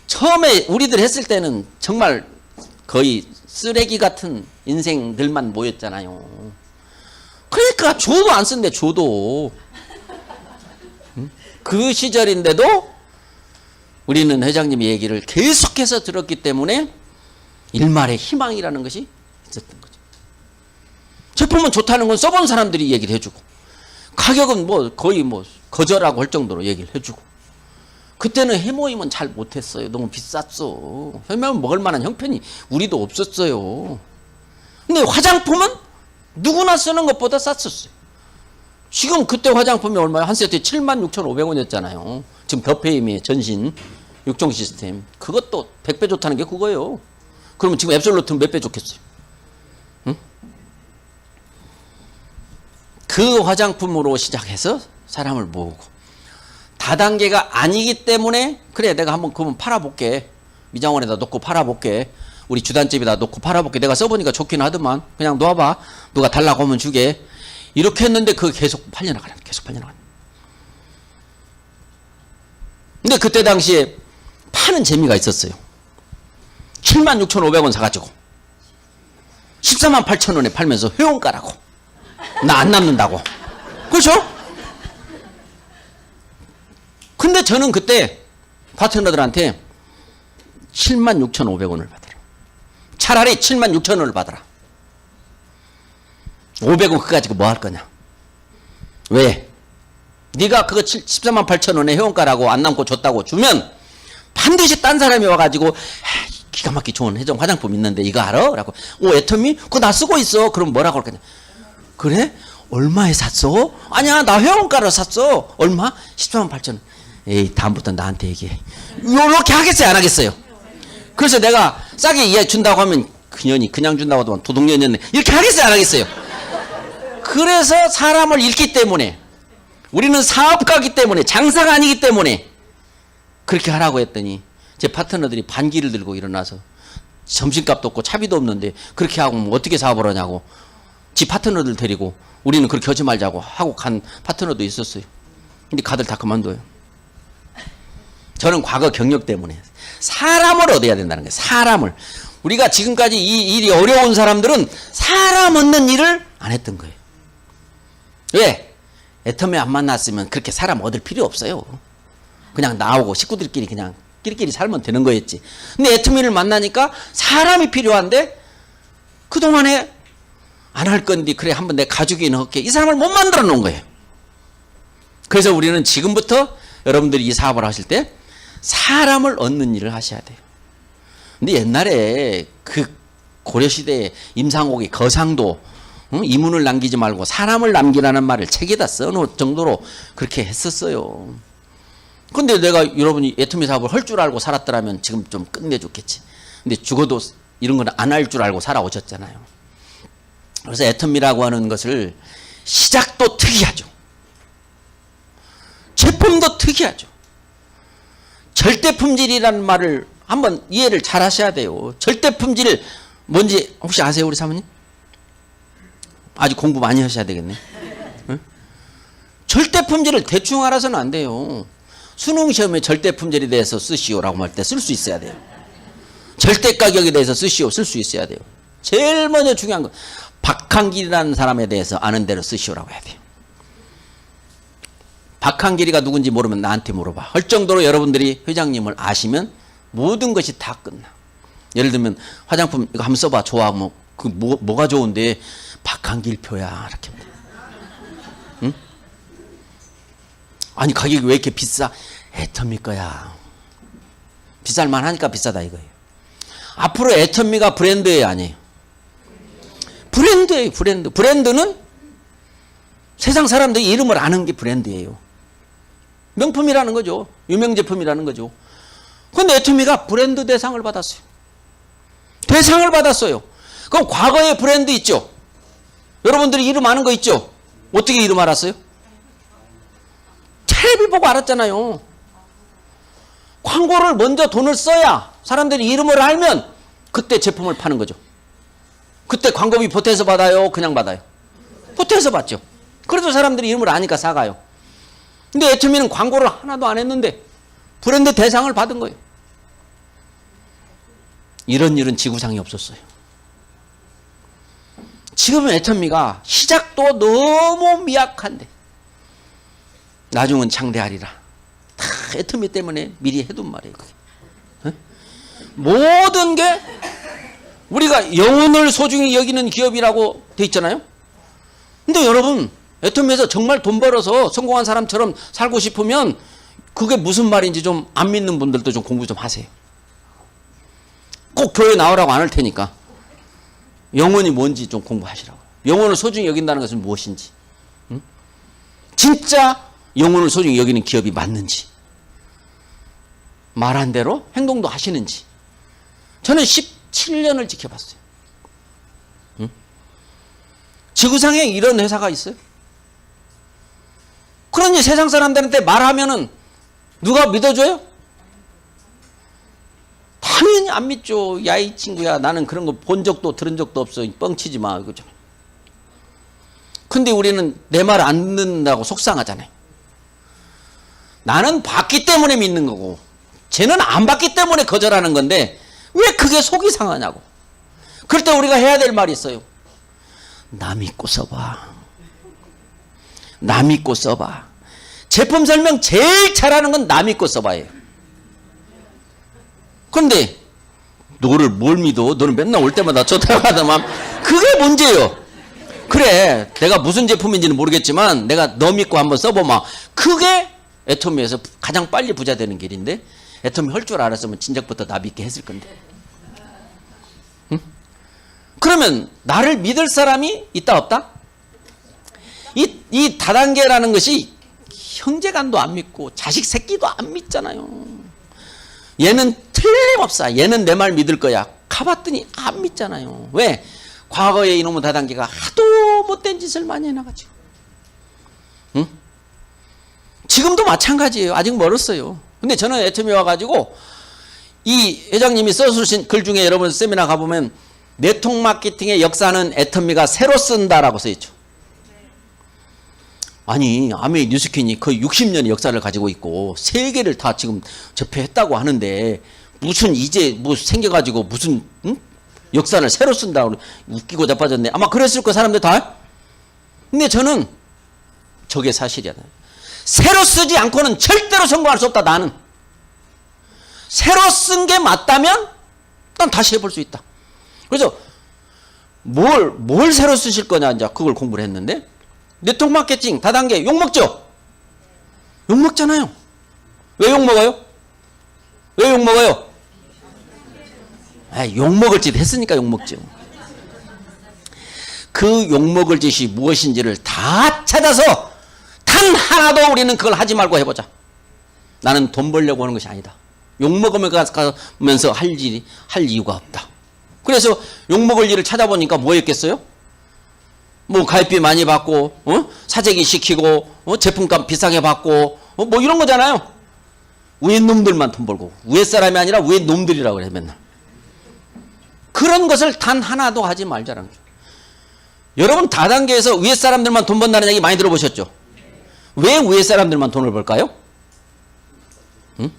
Speaker 1: 처음에 우리들 했을 때는 정말 거의 쓰레기 같은 인생들만 모였잖아요. 그러니까 조도 안 쓴대, 조도. 그 시절인데도 우리는 회장님 얘기를 계속해서 들었기 때문에 일말의 희망이라는 것이 있었던 거죠. 제품은 좋다는 건 써본 사람들이 얘기를 해주고, 가격은 뭐 거의 뭐 거절하고 할 정도로 얘기를 해주고, 그때는 해모임은 잘 못했어요. 너무 비쌌어. 해모임 먹을 만한 형편이 우리도 없었어요. 근데 화장품은 누구나 쓰는 것보다 쌌었어요. 지금 그때 화장품이 얼마예요? 한 세트에 76,500원이었잖아요. 지금 더페임의 전신 6종 시스템. 그것도 100배 좋다는 게 그거예요. 그러면 지금 앱솔루트는 몇 배 좋겠어요? 응? 그 화장품으로 시작해서 사람을 모으고, 다단계가 아니기 때문에 그래 내가 한번 그러면 팔아볼게. 미장원에다 놓고 팔아볼게. 우리 주단집에다 놓고 팔아볼게. 내가 써보니까 좋긴 하더만. 그냥 놓아봐. 누가 달라고 하면 주게. 이렇게 했는데 그게 계속 팔려나가는, 계속 팔려나가는. 근데 그때 당시에 파는 재미가 있었어요. 76,500원 사가지고 148,000원에 팔면서 회원가라고. 나 안 남는다고. 그렇죠? 근데 저는 그때 파트너들한테 76,500원을 받아라. 차라리 76,000원을 받아라. 500원 그거 가지고 뭐 할 거냐? 왜? 네가 그거 148,000원에 회원가라고 안 남고 줬다고 주면 반드시 딴 사람이 와가지고 기가 막히게 좋은 해적 화장품 있는데 이거 알아? 라고. 애터미? 그거 나 쓰고 있어. 그럼 뭐라고 할 거냐? 그래? 얼마에 샀어? 아니야, 나 회원가로 샀어. 얼마? 148,000원. 에이, 다음부터 나한테 얘기해. 이렇게 하겠어요, 안 하겠어요? 그래서 내가 싸게 얘 준다고 하면 그년이 그냥 준다고 하더만 도둑년이었네. 이렇게 하겠어요, 안 하겠어요? 그래서 사람을 잃기 때문에, 우리는 사업가기 때문에, 장사가 아니기 때문에 그렇게 하라고 했더니 제 파트너들이 반기를 들고 일어나서 점심값도 없고 차비도 없는데 그렇게 하고 뭐 어떻게 사업을 하냐고, 지 파트너들 데리고 우리는 그렇게 하지 말자고 하고 간 파트너도 있었어요. 근데 가들 다 그만둬요. 저는 과거 경력 때문에 사람을 얻어야 된다는 거예요. 사람을. 우리가 지금까지 이 일이 어려운 사람들은 사람 얻는 일을 안 했던 거예요. 왜? 애터미 안 만났으면 그렇게 사람 얻을 필요 없어요. 그냥 나오고 식구들끼리 그냥 끼리끼리 살면 되는 거였지. 근데 애터미를 만나니까 사람이 필요한데 그동안에 안 할 건데 그래 한번 내 가족이 넣을게. 이 사람을 못 만들어 놓은 거예요. 그래서 우리는 지금부터 여러분들이 이 사업을 하실 때 사람을 얻는 일을 하셔야 돼요. 근데 옛날에 그 고려시대에 임상옥이 거상도 이문을 남기지 말고 사람을 남기라는 말을 책에다 써놓을 정도로 그렇게 했었어요. 근데 내가 여러분이 애터미 사업을 할 줄 알고 살았더라면 지금 좀 끝내줬겠지. 근데 죽어도 이런 건 안 할 줄 알고 살아오셨잖아요. 그래서 애터미라고 하는 것을 시작도 특이하죠. 제품도 특이하죠. 절대 품질이라는 말을 한번 이해를 잘 하셔야 돼요. 절대 품질 뭔지 혹시 아세요, 우리 사모님? 아직 공부 많이 하셔야 되겠네. 응? 절대 품질을 대충 알아서는 안 돼요. 수능 시험에 절대 품질에 대해서 쓰시오라고 할 때 쓸 수 있어야 돼요. 절대 가격에 대해서 쓰시오 쓸 수 있어야 돼요. 제일 먼저 중요한 건 박한길이라는 사람에 대해서 아는 대로 쓰시오라고 해야 돼요. 박한길이가 누군지 모르면 나한테 물어봐. 할 정도로 여러분들이 회장님을 아시면 모든 것이 다 끝나. 예를 들면 화장품 이거 한번 써봐. 좋아. 뭐가 좋은데 박한길 표야. 이렇게. 응? 아니 가격이 왜 이렇게 비싸? 애터미 거야. 비쌀만 하니까 비싸다 이거예요. 앞으로 애터미가 브랜드예요, 아니에요? 브랜드예요, 브랜드. 브랜드는 세상 사람들이 이름을 아는 게 브랜드예요. 명품이라는 거죠. 유명 제품이라는 거죠. 그런데 애터미가 브랜드 대상을 받았어요. 대상을 받았어요. 그럼 과거에 브랜드 있죠? 여러분들이 이름 아는 거 있죠? 어떻게 이름 알았어요? 텔레비 보고 알았잖아요. 광고를 먼저 돈을 써야 사람들이 이름을 알면 그때 제품을 파는 거죠. 그때 광고비 보태서 받아요? 그냥 받아요? 보태서 받죠. 그래도 사람들이 이름을 아니까 사가요. 근데 애터미는 광고를 하나도 안 했는데 브랜드 대상을 받은 거예요. 이런 일은 지구상에 없었어요. 지금은 애터미가 시작도 너무 미약한데 나중은 장대하리라. 다 애터미 때문에 미리 해둔 말이에요. 그게. 어? 모든 게 우리가 영혼을 소중히 여기는 기업이라고 돼 있잖아요. 근데 여러분, 애터미에서 정말 돈 벌어서 성공한 사람처럼 살고 싶으면 그게 무슨 말인지 좀 안 믿는 분들도 좀 공부 좀 하세요. 꼭 교회 나오라고 안 할 테니까 영혼이 뭔지 좀 공부하시라고. 영혼을 소중히 여긴다는 것은 무엇인지, 응? 진짜 영혼을 소중히 여기는 기업이 맞는지, 말한 대로 행동도 하시는지. 저는 17년을 지켜봤어요. 응? 지구상에 이런 회사가 있어요? 그러니 세상 사람들한테 말하면은 누가 믿어줘요? 당연히 안 믿죠. 야, 이 친구야, 나는 그런 거 본 적도 들은 적도 없어. 뻥치지 마. 그죠? 근데 우리는 내 말 안 듣는다고 속상하잖아요. 나는 봤기 때문에 믿는 거고, 쟤는 안 봤기 때문에 거절하는 건데, 왜 그게 속이 상하냐고. 그럴 때 우리가 해야 될 말이 있어요. 나 믿고 써봐. 나 믿고 써봐. 제품 설명 제일 잘하는 건 나 믿고 써봐예요. 그런데 너를 뭘 믿어? 너는 맨날 올 때마다 쳐다가다만 그게 문제예요. 그래, 내가 무슨 제품인지는 모르겠지만 내가 너 믿고 한번 써보마. 그게 애터미에서 가장 빨리 부자 되는 길인데, 애터미 할 줄 알았으면 진작부터 나 믿게 했을 건데. 응? 그러면 나를 믿을 사람이 있다 없다? 이 다단계라는 것이 형제간도 안 믿고 자식 새끼도 안 믿잖아요. 얘는 틀림없어. 얘는 내 말 믿을 거야. 가봤더니 안 믿잖아요. 왜? 과거에 이놈의 다단계가 하도 못된 짓을 많이 해놔가지고. 응? 지금도 마찬가지예요. 아직 멀었어요. 근데 저는 애터미 와가지고 이 회장님이 써주신 글 중에 여러분 세미나 가보면 네트워크 마케팅의 역사는 애터미가 새로 쓴다라고 써있죠. 아니, 아메이 뉴스킨이 거의 60년의 역사를 가지고 있고 세계를 다 지금 접해했다고 하는데 무슨 이제 뭐 생겨가지고 무슨 응? 역사를 새로 쓴다고. 웃기고 자빠졌네. 아마 그랬을 거 사람들 다. 근데 저는 저게 사실이야. 새로 쓰지 않고는 절대로 성공할 수 없다. 나는 새로 쓴 게 맞다면 난 다시 해볼 수 있다. 그래서 뭘 새로 쓰실 거냐 이제 그걸 공부를 했는데, 네트워크 마케팅 다단계 욕먹죠? 욕먹잖아요. 왜 욕먹어요? 왜 욕먹어요? 욕먹을 짓 했으니까 욕먹죠. 그 욕먹을 짓이 무엇인지를 다 찾아서 단 하나도 우리는 그걸 하지 말고 해보자. 나는 돈 벌려고 하는 것이 아니다. 욕먹으면서 할 이유가 없다. 그래서 욕먹을 일을 찾아보니까 뭐였겠어요? 뭐 가입비 많이 받고, 사재기 시키고, 제품값 비싸게 받고, 뭐 이런 거잖아요. 위에 놈들만 돈 벌고, 위에 사람이 아니라 위에 놈들이라고 그래 맨날. 그런 것을 단 하나도 하지 말자라는 거죠. 여러분 다단계에서 위에 사람들만 돈 번다는 얘기 많이 들어보셨죠? 왜 위에 사람들만 돈을 벌까요? 응?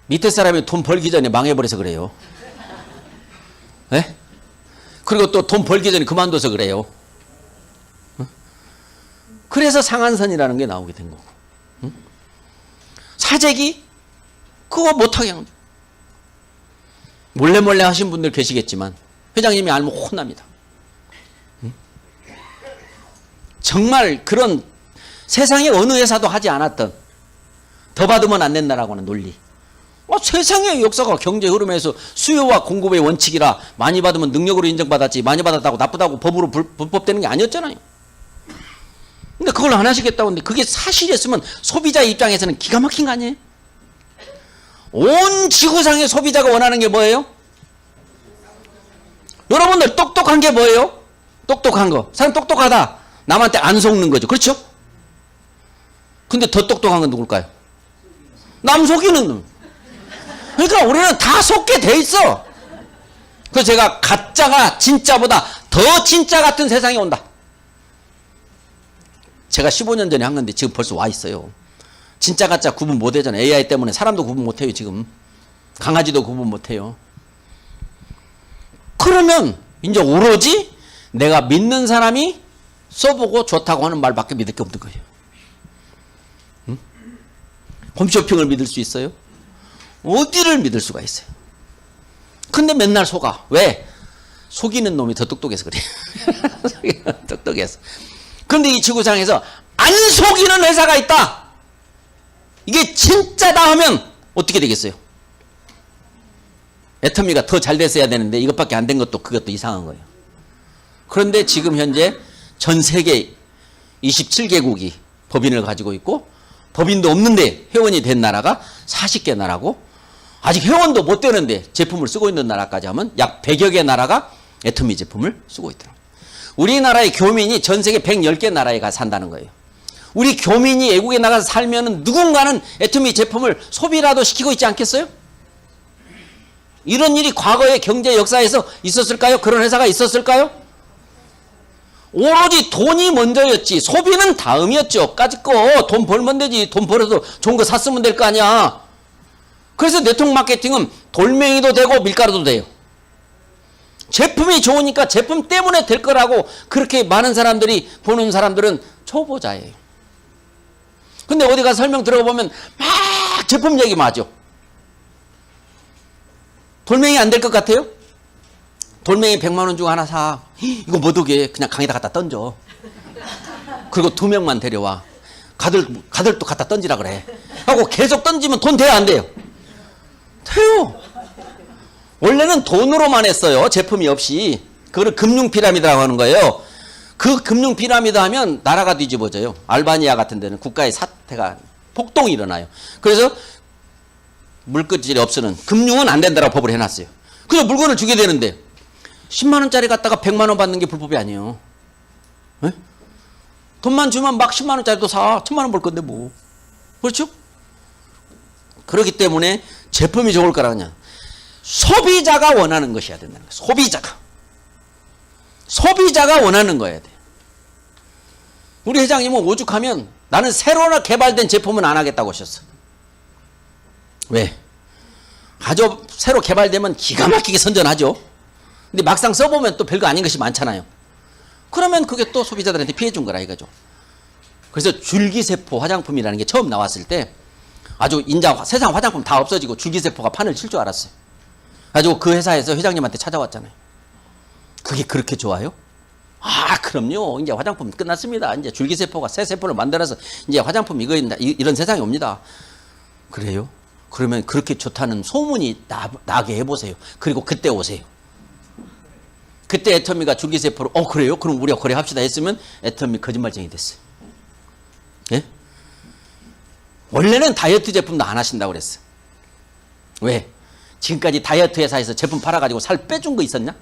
Speaker 1: 밑에 사람이 돈 벌기 전에 망해버려서 그래요. 네? 그리고 또 돈 벌기 전에 그만둬서 그래요. 응? 그래서 상한선이라는 게 나오게 된 거고. 응? 사재기? 그거 못하게 한 거죠. 몰래 하신 분들 계시겠지만 회장님이 알면 혼납니다. 응? 정말 그런 세상에 어느 회사도 하지 않았던 더 받으면 안 된다라고 하는 논리. 세상의 역사가 경제 흐름에서 수요와 공급의 원칙이라 많이 받으면 능력으로 인정받았지, 많이 받았다고 나쁘다고 법으로 불법되는 게 아니었잖아요. 근데 그걸 안 하시겠다고 하는데 그게 사실이었으면 소비자 입장에서는 기가 막힌 거 아니에요? 온 지구상의 소비자가 원하는 게 뭐예요? 여러분들 똑똑한 게 뭐예요? 똑똑한 거. 사람 똑똑하다. 남한테 안 속는 거죠. 그렇죠? 근데 더 똑똑한 건 누굴까요? 남 속이는 놈. 그러니까 우리는 다 속게 돼 있어. 그래서 제가 가짜가 진짜보다 더 진짜 같은 세상이 온다. 제가 15년 전에 한 건데 지금 벌써 와 있어요. 진짜 가짜 구분 못 하잖아요. AI 때문에 사람도 구분 못 해요 지금. 강아지도 구분 못해요. 그러면 이제 오로지 내가 믿는 사람이 써보고 좋다고 하는 말밖에 믿을 게 없는 거예요. 응? 홈쇼핑을 믿을 수 있어요? 어디를 믿을 수가 있어요? 근데 맨날 속아. 왜? 속이는 놈이 더 똑똑해서 그래. 똑똑해서. 그런데 이 지구상에서 안 속이는 회사가 있다. 이게 진짜다 하면 어떻게 되겠어요? 애터미가 더 잘 됐어야 되는데 이것밖에 안 된 것도 그것도 이상한 거예요. 그런데 지금 현재 전 세계 27개국이 법인을 가지고 있고 법인도 없는데 회원이 된 나라가 40개 나라고 아직 회원도 못 되는데 제품을 쓰고 있는 나라까지 하면 약 100여 개 나라가 애터미 제품을 쓰고 있더라고요. 우리나라의 교민이 전 세계 110개 나라에 가 산다는 거예요. 우리 교민이 외국에 나가서 살면은 누군가는 애터미 제품을 소비라도 시키고 있지 않겠어요? 이런 일이 과거의 경제 역사에서 있었을까요? 그런 회사가 있었을까요? 오로지 돈이 먼저였지 소비는 다음이었죠. 까짓 거 돈 벌면 되지. 돈 벌어서 좋은 거 샀으면 될 거 아니야. 그래서 네트워크 마케팅은 돌멩이도 되고 밀가루도 돼요. 제품이 좋으니까 제품 때문에 될 거라고 그렇게 많은 사람들이 보는 사람들은 초보자예요. 근데 어디 가서 설명 들어보면 막 제품 얘기만 하죠. 돌멩이 안 될 것 같아요? 돌멩이 100만 원 주고 하나 사. 이거 못 오게 그냥 강에다 갖다 던져. 그리고 2명만 데려와. 가들도 갖다 던지라 그래. 하고 계속 던지면 돈 돼야 안 돼요? 돼요. 원래는 돈으로만 했어요. 제품이 없이. 그걸 금융 피라미드라고 하는 거예요. 그 금융 피라미드 하면 나라가 뒤집어져요. 알바니아 같은 데는 국가의 사태가 폭동이 일어나요. 그래서 물끝질이 없으는 금융은 안 된다라고 법을 해놨어요. 그래서 물건을 주게 되는데 10만 원짜리 갖다가 100만 원 받는 게 불법이 아니에요. 에? 돈만 주면 막 10만 원짜리도 사. 1000만 원 벌 건데 뭐. 그렇죠? 그렇기 때문에 제품이 좋을 거라 그냥 소비자가 원하는 것이어야 된다는 거예요. 소비자가 원하는 거여야 돼. 우리 회장님은 오죽하면 나는 새로 개발된 제품은 안 하겠다고 하셨어. 왜? 아주 새로 개발되면 기가 막히게 선전하죠. 근데 막상 써보면 또 별거 아닌 것이 많잖아요. 그러면 그게 또 소비자들한테 피해 준 거라 이거죠. 그래서 줄기세포 화장품이라는 게 처음 나왔을 때 아주 세상 화장품 다 없어지고 줄기세포가 판을 칠 줄 알았어요. 가지고 그 회사에서 회장님한테 찾아왔잖아요. 그게 그렇게 좋아요? 아, 그럼요. 이제 화장품 끝났습니다. 이제 줄기세포가 새 세포를 만들어서 이제 화장품 이런 세상이 옵니다. 그래요? 그러면 그렇게 좋다는 소문이 나게 해보세요. 그리고 그때 오세요. 그때 애터미가 줄기세포로 그래요? 그럼 우리가 거래합시다 했으면 애터미 거짓말쟁이 됐어요. 예? 원래는 다이어트 제품도 안 하신다고 그랬어. 왜? 지금까지 다이어트 회사에서 제품 팔아가지고 살 빼준 거 있었냐?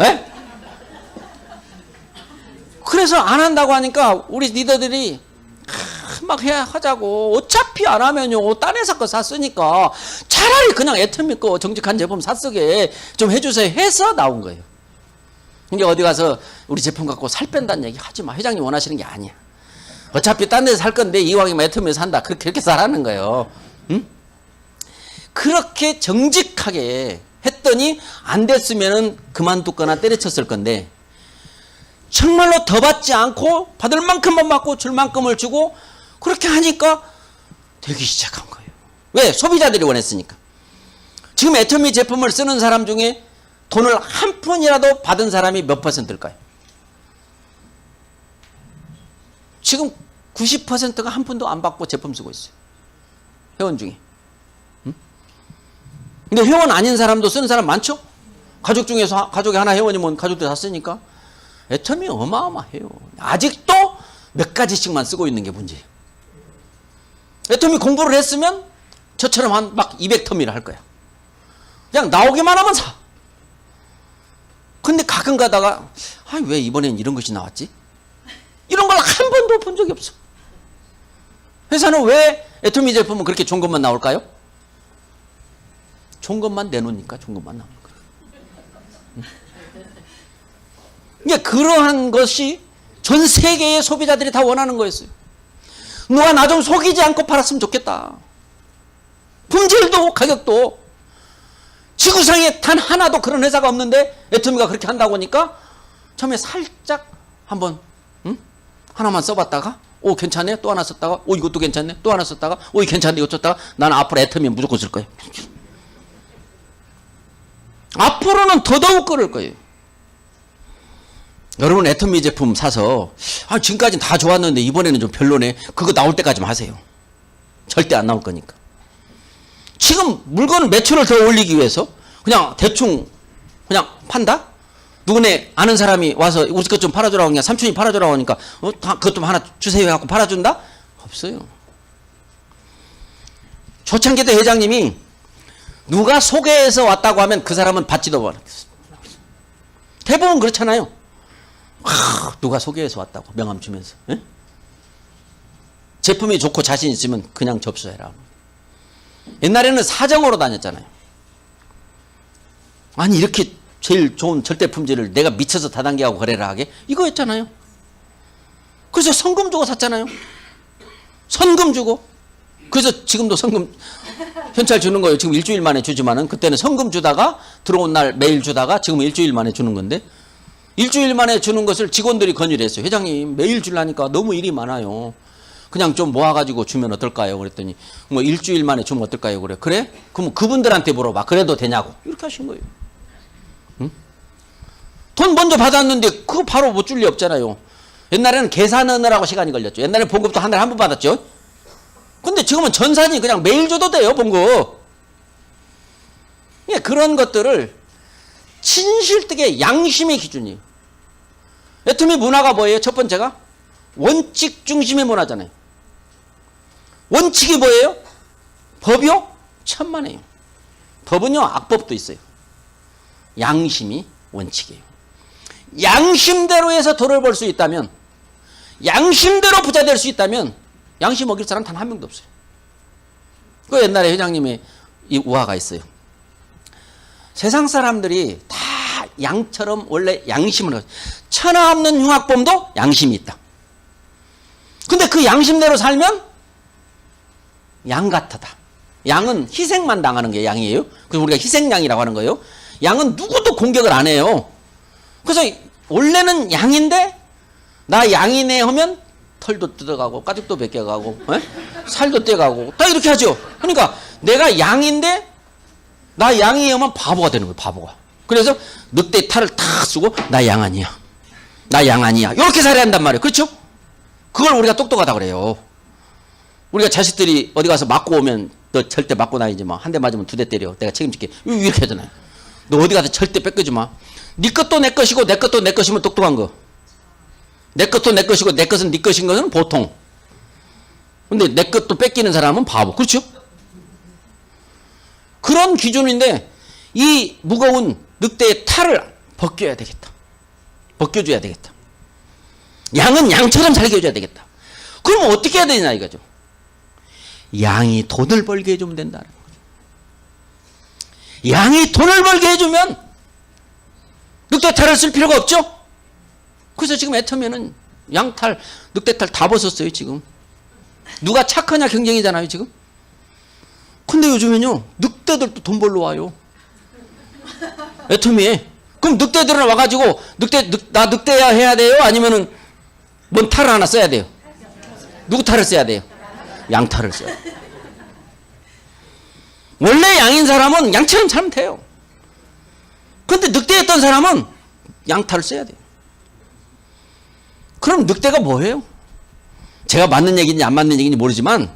Speaker 1: 예? 그래서 안 한다고 하니까 우리 리더들이 막 하자고. 어차피 안 하면요 딴 회사 거 샀으니까 차라리 그냥 애터미 거 정직한 제품 샀으게 좀 해주세요 해서 나온 거예요. 이제 어디 가서 우리 제품 갖고 살 뺀다는 얘기 하지 마. 회장님 원하시는 게 아니야. 어차피 딴 데서 살 건데 이왕이면 애터미에서 산다. 그렇게 살라는 거예요. 응? 그렇게 정직하게 했더니 안 됐으면은 그만두거나 때려쳤을 건데 정말로 더 받지 않고 받을 만큼만 받고 줄 만큼을 주고 그렇게 하니까 되기 시작한 거예요. 왜? 소비자들이 원했으니까. 지금 애터미 제품을 쓰는 사람 중에 돈을 한 푼이라도 받은 사람이 몇 %일까요? 지금 90%가 한 푼도 안 받고 제품 쓰고 있어요. 회원 중에. 응? 근데 회원 아닌 사람도 쓰는 사람 많죠? 가족 중에서 가족이 하나 회원이면 가족들 다 쓰니까 애터미 어마어마해요. 아직도 몇 가지씩만 쓰고 있는 게 문제예요. 애터미 공부를 했으면 저처럼 한 막 200터미를 할 거야. 그냥 나오기만 하면 사. 근데 가끔 가다가 왜 이번엔 이런 것이 나왔지? 이런 걸 한 번도 본 적이 없어. 회사는 왜 애터미 제품은 그렇게 좋은 것만 나올까요? 좋은 것만 내놓으니까 좋은 것만 나오는 거예요. 그러니까 그러한 것이 전 세계의 소비자들이 다 원하는 거였어요. 누가 나 좀 속이지 않고 팔았으면 좋겠다. 품질도 가격도. 지구상에 단 하나도 그런 회사가 없는데 애터미가 그렇게 한다고 하니까 처음에 살짝 한번 하나만 써봤다가 오 괜찮네 또 하나 썼다가 오 이것도 괜찮네 또 하나 썼다가 오 이거 괜찮네 이거 썼다가 나는 앞으로 애터미 무조건 쓸 거예요. 앞으로는 더더욱 그럴 거예요. 여러분 애터미 제품 사서 지금까지는 다 좋았는데 이번에는 좀 별로네. 그거 나올 때까지만 하세요. 절대 안 나올 거니까. 지금 물건 매출을 더 올리기 위해서 그냥 대충 그냥 판다? 누구네 아는 사람이 와서 우리 것 좀 팔아주라고 그냥 삼촌이 팔아주라고 하니까 그것 좀 하나 주세요 해갖고 팔아준다? 없어요. 조창기 대 회장님이 누가 소개해서 왔다고 하면 그 사람은 받지도 않아요. 대부분 그렇잖아요. 누가 소개해서 왔다고 명함 주면서. 에? 제품이 좋고 자신 있으면 그냥 접수해라. 옛날에는 사정으로 다녔잖아요. 아니 이렇게 제일 좋은 절대 품질을 내가 미쳐서 다단계하고 거래를 하게 이거였잖아요. 그래서 선금 주고 샀잖아요. 선금 주고. 그래서 지금도 선금 현찰 주는 거예요. 지금 일주일 만에 주지만은 그때는 선금 주다가 들어온 날 매일 주다가 지금은 일주일 만에 주는 건데 일주일 만에 주는 것을 직원들이 건의를 했어요. 회장님 매일 주려니까 너무 일이 많아요. 그냥 좀 모아가지고 주면 어떨까요? 그랬더니 뭐 일주일 만에 주면 어떨까요? 그래? 그럼 그분들한테 물어봐. 그래도 되냐고. 이렇게 하신 거예요. 응? 돈 먼저 받았는데 그거 바로 못 줄 리 없잖아요. 옛날에는 계산하느라고 시간이 걸렸죠. 옛날에 봉급도 한 달에 한 번 받았죠. 근데 지금은 전산이 그냥 매일 줘도 돼요. 봉급. 그런 것들을 진실되게 양심의 기준이에요. 애터미 문화가 뭐예요? 첫 번째가 원칙 중심의 문화잖아요. 원칙이 뭐예요? 법이요? 천만에요. 법은요 악법도 있어요. 양심이 원칙이에요. 양심대로 해서 돈을 벌 수 있다면, 양심대로 부자 될 수 있다면 양심 어길 사람 단 한 명도 없어요. 그 옛날에 회장님의 이 우화가 있어요. 세상 사람들이 다 양처럼 원래 양심을 천하 없는 흉악범도 양심이 있다. 근데 그 양심대로 살면 양 같다. 양은 희생만 당하는 게 양이에요. 그래서 우리가 희생양이라고 하는 거예요. 양은 누구도 공격을 안 해요. 그래서 원래는 양인데 나 양이네 하면 털도 뜯어가고 가죽도 벗겨가고 살도 떼가고 다 이렇게 하죠. 그러니까 내가 양인데 나 양이 하면 바보가 되는 거예요. 바보가. 그래서 늑대 탈을 탁 쓰고 나 양 아니야. 나 양 아니야. 이렇게 살아야 한단 말이에요. 그렇죠? 그걸 우리가 똑똑하다 그래요. 우리가 자식들이 어디 가서 맞고 오면 너 절대 맞고 다니지 마. 한 대 맞으면 두 대 때려. 내가 책임질게. 이렇게 하잖아요. 너 어디 가서 절대 뺏기지 마. 네 것도 내 것이고 내 것도 내 것이면 똑똑한 거. 내 것도 내 것이고 내 것은 네 것인 것은 보통. 근데 내 것도 뺏기는 사람은 바보. 그렇죠? 그런 기준인데 이 무거운 늑대의 탈을 벗겨야 되겠다. 벗겨줘야 되겠다. 양은 양처럼 살게 해줘야 되겠다. 그러면 어떻게 해야 되냐 이거죠. 양이 돈을 벌게 해주면 된다는 거죠. 양이 돈을 벌게 해주면 늑대탈을 쓸 필요가 없죠. 그래서 지금 애터미는 양탈, 늑대탈 다 벗었어요 지금. 누가 착하냐 경쟁이잖아요 지금. 근데 요즘에는요 늑대들도 돈 벌러 와요. 애터미에. 그럼 늑대들은 와가지고 나 늑대야 해야 돼요? 아니면은 뭔 탈을 하나 써야 돼요? 누구 탈을 써야 돼요? 양 탈을 써요. 원래 양인 사람은 양처럼 살면 돼요. 근데 늑대였던 사람은 양 탈을 써야 돼요. 그럼 늑대가 뭐예요? 제가 맞는 얘기인지 안 맞는 얘기인지 모르지만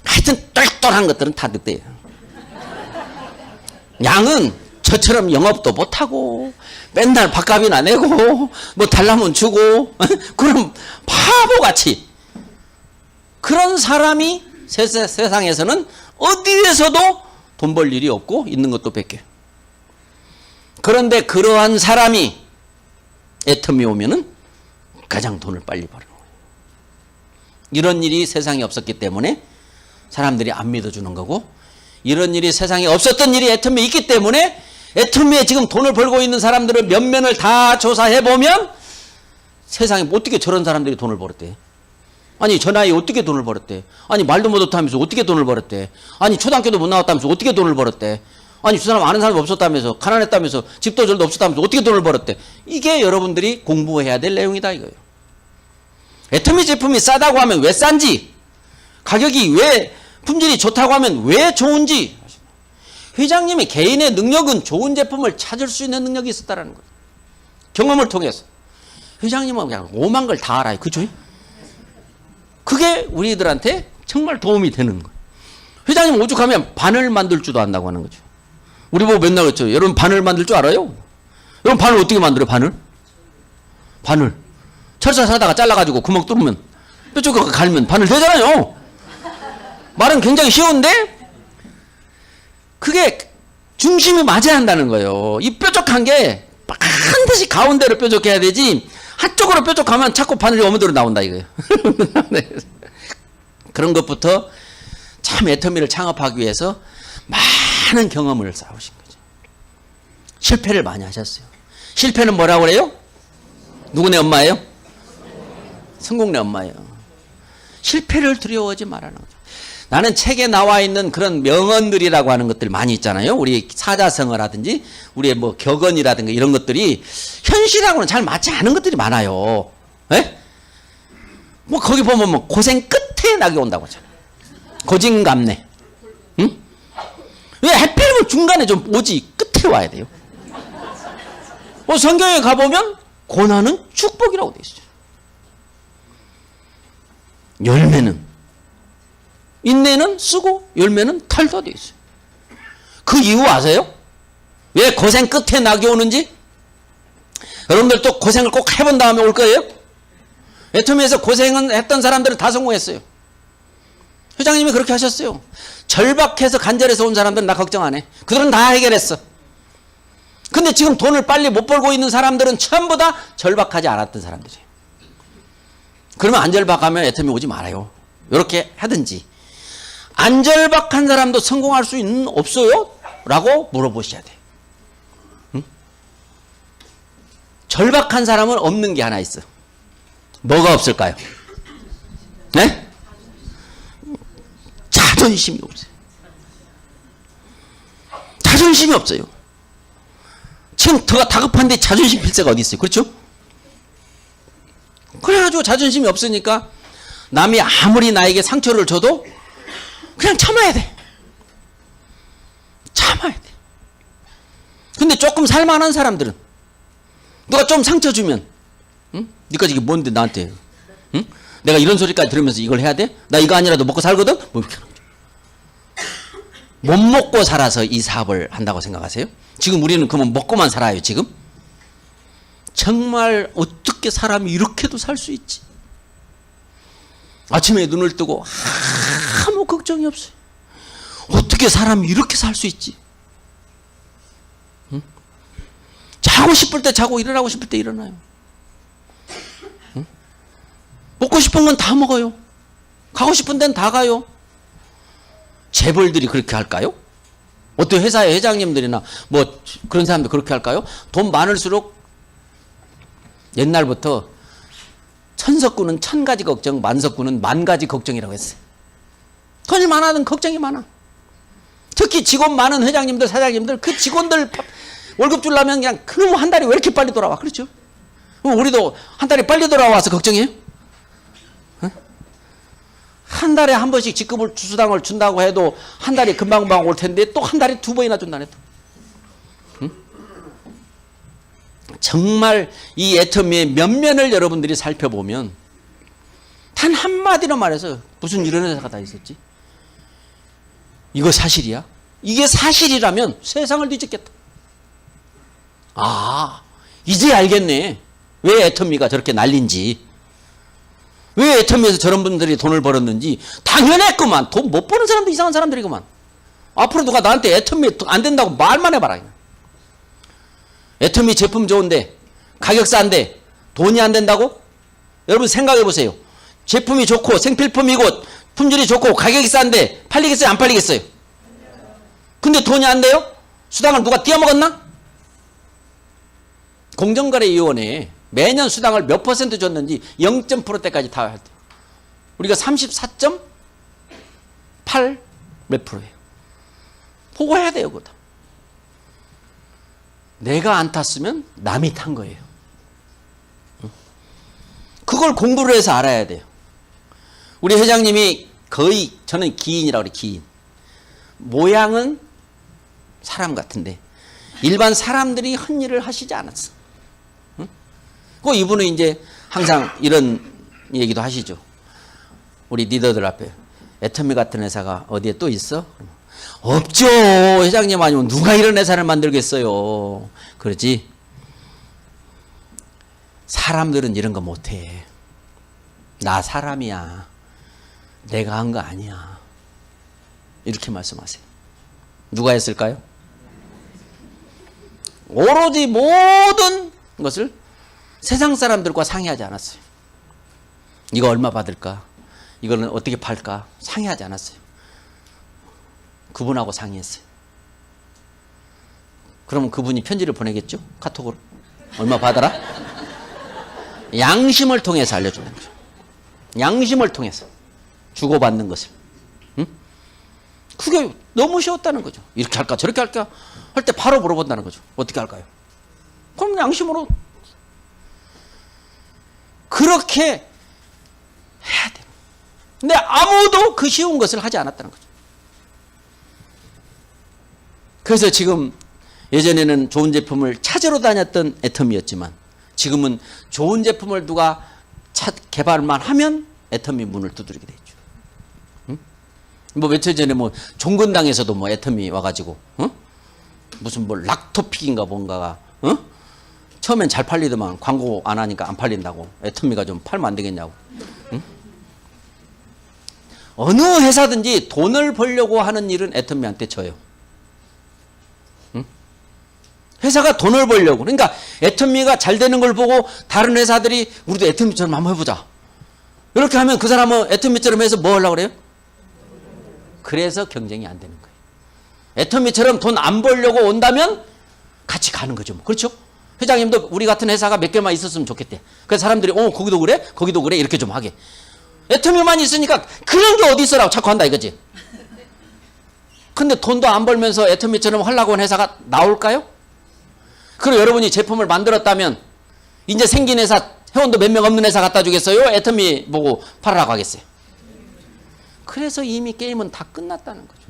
Speaker 1: 하여튼 똘똘한 것들은 다 늑대예요. 양은 저처럼 영업도 못하고 맨날 밥값이나 내고 뭐 달라면 주고 그럼 바보같이 그런 사람이 세상에서는 어디에서도 돈 벌 일이 없고 있는 것도 뺏겨요. 그런데 그러한 사람이 애터미 오면은 가장 돈을 빨리 버는 거예요. 이런 일이 세상에 없었기 때문에 사람들이 안 믿어주는 거고, 이런 일이 세상에 없었던 일이 애터미에 있기 때문에 애터미에 지금 돈을 벌고 있는 사람들을 면면을 다 조사해보면 세상에 어떻게 저런 사람들이 돈을 벌었대. 아니 저 나이에 어떻게 돈을 벌었대? 아니 말도 못하면서 어떻게 돈을 벌었대? 아니 초등학교도 못 나왔다면서 어떻게 돈을 벌었대? 아니 저 사람 아는 사람이 없었다면서 가난했다면서 집도 절도 없었다면서 어떻게 돈을 벌었대? 이게 여러분들이 공부해야 될 내용이다 이거예요. 애터미 제품이 싸다고 하면 왜 싼지, 가격이 왜 품질이 좋다고 하면 왜 좋은지, 회장님이 개인의 능력은 좋은 제품을 찾을 수 있는 능력이 있었다는 거예요. 경험을 통해서. 회장님은 그냥 오만 걸 다 알아요. 그죠? 그게 우리들한테 정말 도움이 되는 거예요. 회장님 오죽하면 바늘 만들 줄도 안다고 하는 거죠. 우리 보고 맨날 그랬죠. 여러분 바늘 만들 줄 알아요? 여러분 바늘 어떻게 만들어요? 바늘. 철사 사다가 잘라가지고 구멍 뚫으면 뾰족하게 갈면 바늘 되잖아요. 말은 굉장히 쉬운데 그게 중심이 맞아야 한다는 거예요. 이 뾰족한 게 반드시 가운데로 뾰족해야 되지 한쪽으로 뾰족하면 자꾸 바늘이 어머니로 나온다 이거예요. 네. 그런 것부터 참 애터미를 창업하기 위해서 많은 경험을 쌓으신 거죠. 실패를 많이 하셨어요. 실패는 뭐라고 그래요? 누구네 엄마예요? 성공네 엄마예요. 실패를 두려워하지 말라는 거죠. 나는 책에 나와 있는 그런 명언들이라고 하는 것들 많이 있잖아요. 우리 사자성어라든지 우리의 뭐 격언이라든가 이런 것들이 현실하고는 잘 맞지 않은 것들이 많아요. 에? 뭐 거기 보면 뭐 고생 끝에 낙이 온다고 하잖아요. 고진감래. 응? 왜 하필이면 중간에 좀 오지 끝에 와야 돼요. 성경에 가보면 고난은 축복이라고 돼 있어요. 열매는 인내는 쓰고 열매는 탈도 돼 있어요. 그 이유 아세요? 왜 고생 끝에 낙이 오는지? 여러분들도 고생을 꼭 해본 다음에 올 거예요? 애터미에서 고생은 했던 사람들은 다 성공했어요. 회장님이 그렇게 하셨어요. 절박해서 간절해서 온 사람들은 나 걱정 안 해. 그들은 다 해결했어. 근데 지금 돈을 빨리 못 벌고 있는 사람들은 전부 다 절박하지 않았던 사람들이에요. 그러면 안 절박하면 애터미 오지 말아요. 이렇게 하든지. 안 절박한 사람도 성공할 수 있는 없어요? 라고 물어보셔야 돼요. 응? 절박한 사람은 없는 게 하나 있어. 뭐가 없을까요? 네? 자존심이 없어요. 자존심이 없어요. 지금 더 다급한데 자존심 필세가 어디 있어요? 그렇죠? 그래가지고 자존심이 없으니까 남이 아무리 나에게 상처를 줘도 그냥 참아야 돼. 참아야 돼. 근데 조금 살만한 사람들은 누가 좀 상처 주면 응? 니까지 이게 뭔데 나한테 응? 내가 이런 소리까지 들으면서 이걸 해야 돼? 나 이거 아니라도 먹고 살거든? 뭐 이렇게 하는 거죠. 못 먹고 살아서 이 사업을 한다고 생각하세요? 지금 우리는 그러면 먹고만 살아요 지금? 정말 어떻게 사람이 이렇게도 살 수 있지? 아침에 눈을 뜨고 아무 걱정이 없어요. 어떻게 사람이 이렇게 살 수 있지? 응? 자고 싶을 때 자고 일어나고 싶을 때 일어나요. 응? 먹고 싶은 건 다 먹어요. 가고 싶은 데는 다 가요. 재벌들이 그렇게 할까요? 어떤 회사의 회장님들이나 뭐 그런 사람들 그렇게 할까요? 돈 많을수록 옛날부터 천석구는 1000가지 걱정, 만석구는 10,000가지 걱정이라고 했어요. 돈이 많아든 걱정이 많아. 특히 직원 많은 회장님들, 사장님들 그 직원들 월급 주려면 그냥 그놈 한 달이 왜 이렇게 빨리 돌아와? 그렇죠? 우리도 한 달이 빨리 돌아와서 걱정해요? 어? 한 달에 한 번씩 직급을 주수당을 준다고 해도 한 달이 금방금방 올 텐데 또 한 달에 2번이나 준다네. 정말 이 애터미의 면면을 여러분들이 살펴보면 단 한마디로 말해서 무슨 이런 회사가 다 있었지? 이거 사실이야? 이게 사실이라면 세상을 뒤집겠다. 아, 이제 알겠네. 왜 애터미가 저렇게 난린지. 왜 애터미에서 저런 분들이 돈을 벌었는지. 당연했구만. 돈 못 버는 사람도 이상한 사람들이구만. 앞으로 누가 나한테 애터미 안 된다고 말만 해봐라. 애터미 제품 좋은데 가격 싼데 돈이 안 된다고? 여러분 생각해 보세요. 제품이 좋고 생필품이고 품질이 좋고 가격이 싼데 팔리겠어요? 안 팔리겠어요? 근데 돈이 안 돼요? 수당을 누가 띄어먹었나? 공정거래위원회에 매년 수당을 몇 퍼센트 줬는지 0.%대까지 다 할 때. 우리가 34.8 몇 프로예요. 보고해야 돼요. 그거 다. 내가 안 탔으면 남이 탄 거예요. 그걸 공부를 해서 알아야 돼요. 우리 회장님이 거의, 저는 기인이라고 그래요. 기인. 모양은 사람 같은데 일반 사람들이 한 일을 하시지 않았어. 응? 그 이분은 이제 항상 이런 얘기도 하시죠. 우리 리더들 앞에 애터미 같은 회사가 어디에 또 있어? 없죠. 회장님 아니면 누가 이런 회사를 만들겠어요. 그러지. 사람들은 이런 거 못해. 나 사람이야. 내가 한 거 아니야. 이렇게 말씀하세요. 누가 했을까요? 오로지 모든 것을 세상 사람들과 상의하지 않았어요. 이거 얼마 받을까? 이거는 어떻게 팔까? 상의하지 않았어요. 그분하고 상의했어요. 그러면 그분이 편지를 보내겠죠? 카톡으로. 얼마 받아라? 양심을 통해서 알려주는 거죠. 양심을 통해서 주고받는 것을. 응? 그게 너무 쉬웠다는 거죠. 이렇게 할까 저렇게 할까 할 때 바로 물어본다는 거죠. 어떻게 할까요? 그럼 양심으로 그렇게 해야 돼요. 근데 아무도 그 쉬운 것을 하지 않았다는 거죠. 그래서 지금 예전에는 좋은 제품을 찾으러 다녔던 애터미였지만 지금은 좋은 제품을 누가 개발만 하면 애터미 문을 두드리게 되죠. 응? 뭐 며칠 전에 뭐 종근당에서도 뭐 애터미 와가지고 무슨 뭐 락토픽인가 뭔가가 처음엔 잘 팔리더만 광고 안 하니까 안 팔린다고 애터미가 좀 팔면 안 되겠냐고. 응? 어느 회사든지 돈을 벌려고 하는 일은 애터미한테 져요. 응? 회사가 돈을 벌려고. 그러니까 애터미가 잘 되는 걸 보고 다른 회사들이 우리도 애터미처럼 한번 해보자. 이렇게 하면 그 사람은 애터미처럼 해서 뭐 하려고 그래요? 그래서 경쟁이 안 되는 거예요. 애터미처럼 돈 안 벌려고 온다면 같이 가는 거죠. 그렇죠? 회장님도 우리 같은 회사가 몇 개만 있었으면 좋겠대. 그래서 사람들이 거기도 그래? 거기도 그래? 이렇게 좀 하게. 애터미만 있으니까 그런 게 어디 있어라고 자꾸 한다 이거지. 근데 돈도 안 벌면서 애터미처럼 하려고 한 회사가 나올까요? 그리고 여러분이 제품을 만들었다면 이제 생긴 회사 회원도 몇 명 없는 회사 갖다 주겠어요? 애터미 보고 팔으라고 하겠어요? 그래서 이미 게임은 다 끝났다는 거죠.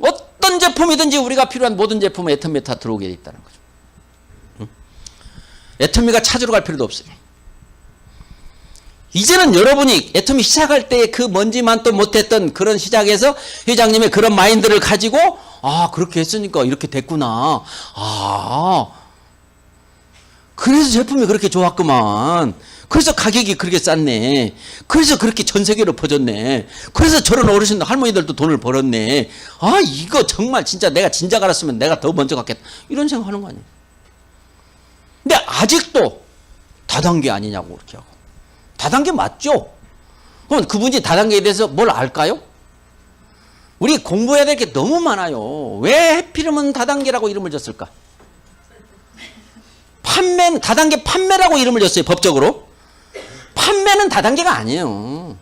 Speaker 1: 어떤 제품이든지 우리가 필요한 모든 제품은 애터미에 다 들어오게 돼 있다는 거죠. 응? 애터미가 찾으러 갈 필요도 없어요. 이제는 여러분이 애터미 시작할 때 그 먼지만도 못했던 그런 시작에서 회장님의 그런 마인드를 가지고 그렇게 했으니까 이렇게 됐구나. 그래서 제품이 그렇게 좋았구만. 그래서 가격이 그렇게 쌌네. 그래서 그렇게 전 세계로 퍼졌네. 그래서 저런 어르신 할머니들도 돈을 벌었네. 이거 정말 진짜 내가 진작 알았으면 내가 더 먼저 갔겠다. 이런 생각하는 거 아니에요. 근데 아직도 다단계 아니냐고 그렇게 하고. 다단계 맞죠? 그럼 그분이 다단계에 대해서 뭘 알까요? 우리 공부해야 될 게 너무 많아요. 왜 해피름은 다단계라고 이름을 줬을까? 다단계 판매라고 이름을 줬어요. 법적으로. 판매는 다단계가 아니에요.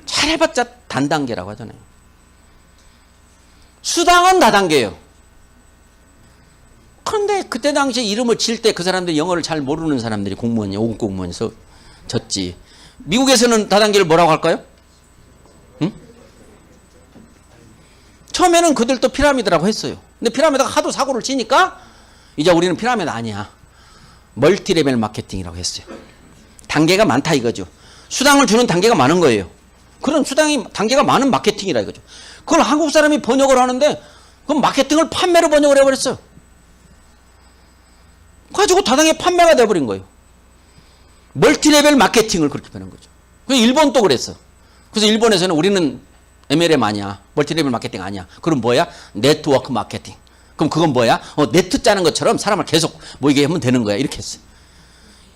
Speaker 1: 잘해봤자 단단계라고 하잖아요. 수당은 다단계예요. 그런데 그때 당시에 이름을 질 때 그 사람들이 영어를 잘 모르는 사람들이 공무원이 5급 공무원에서 졌지. 미국에서는 다단계를 뭐라고 할까요? 응? 처음에는 그들도 피라미드라고 했어요. 근데 피라미드가 하도 사고를 치니까 이제 우리는 피라미드 아니야. 멀티레벨 마케팅이라고 했어요. 단계가 많다 이거죠. 수당을 주는 단계가 많은 거예요. 그런 단계가 많은 마케팅이라 이거죠. 그걸 한국 사람이 번역을 하는데 그 마케팅을 판매로 번역을 해버렸어요. 가지고 다단계 판매가 돼버린 거예요. 멀티레벨 마케팅을 그렇게 변한 거죠. 그래서 일본도 그랬어. 그래서 일본에서는 우리는 MLM 아니야. 멀티레벨 마케팅 아니야. 그럼 뭐야? 네트워크 마케팅. 그럼 그건 뭐야? 네트 짜는 것처럼 사람을 계속 모이게 하면 되는 거야. 이렇게 했어요.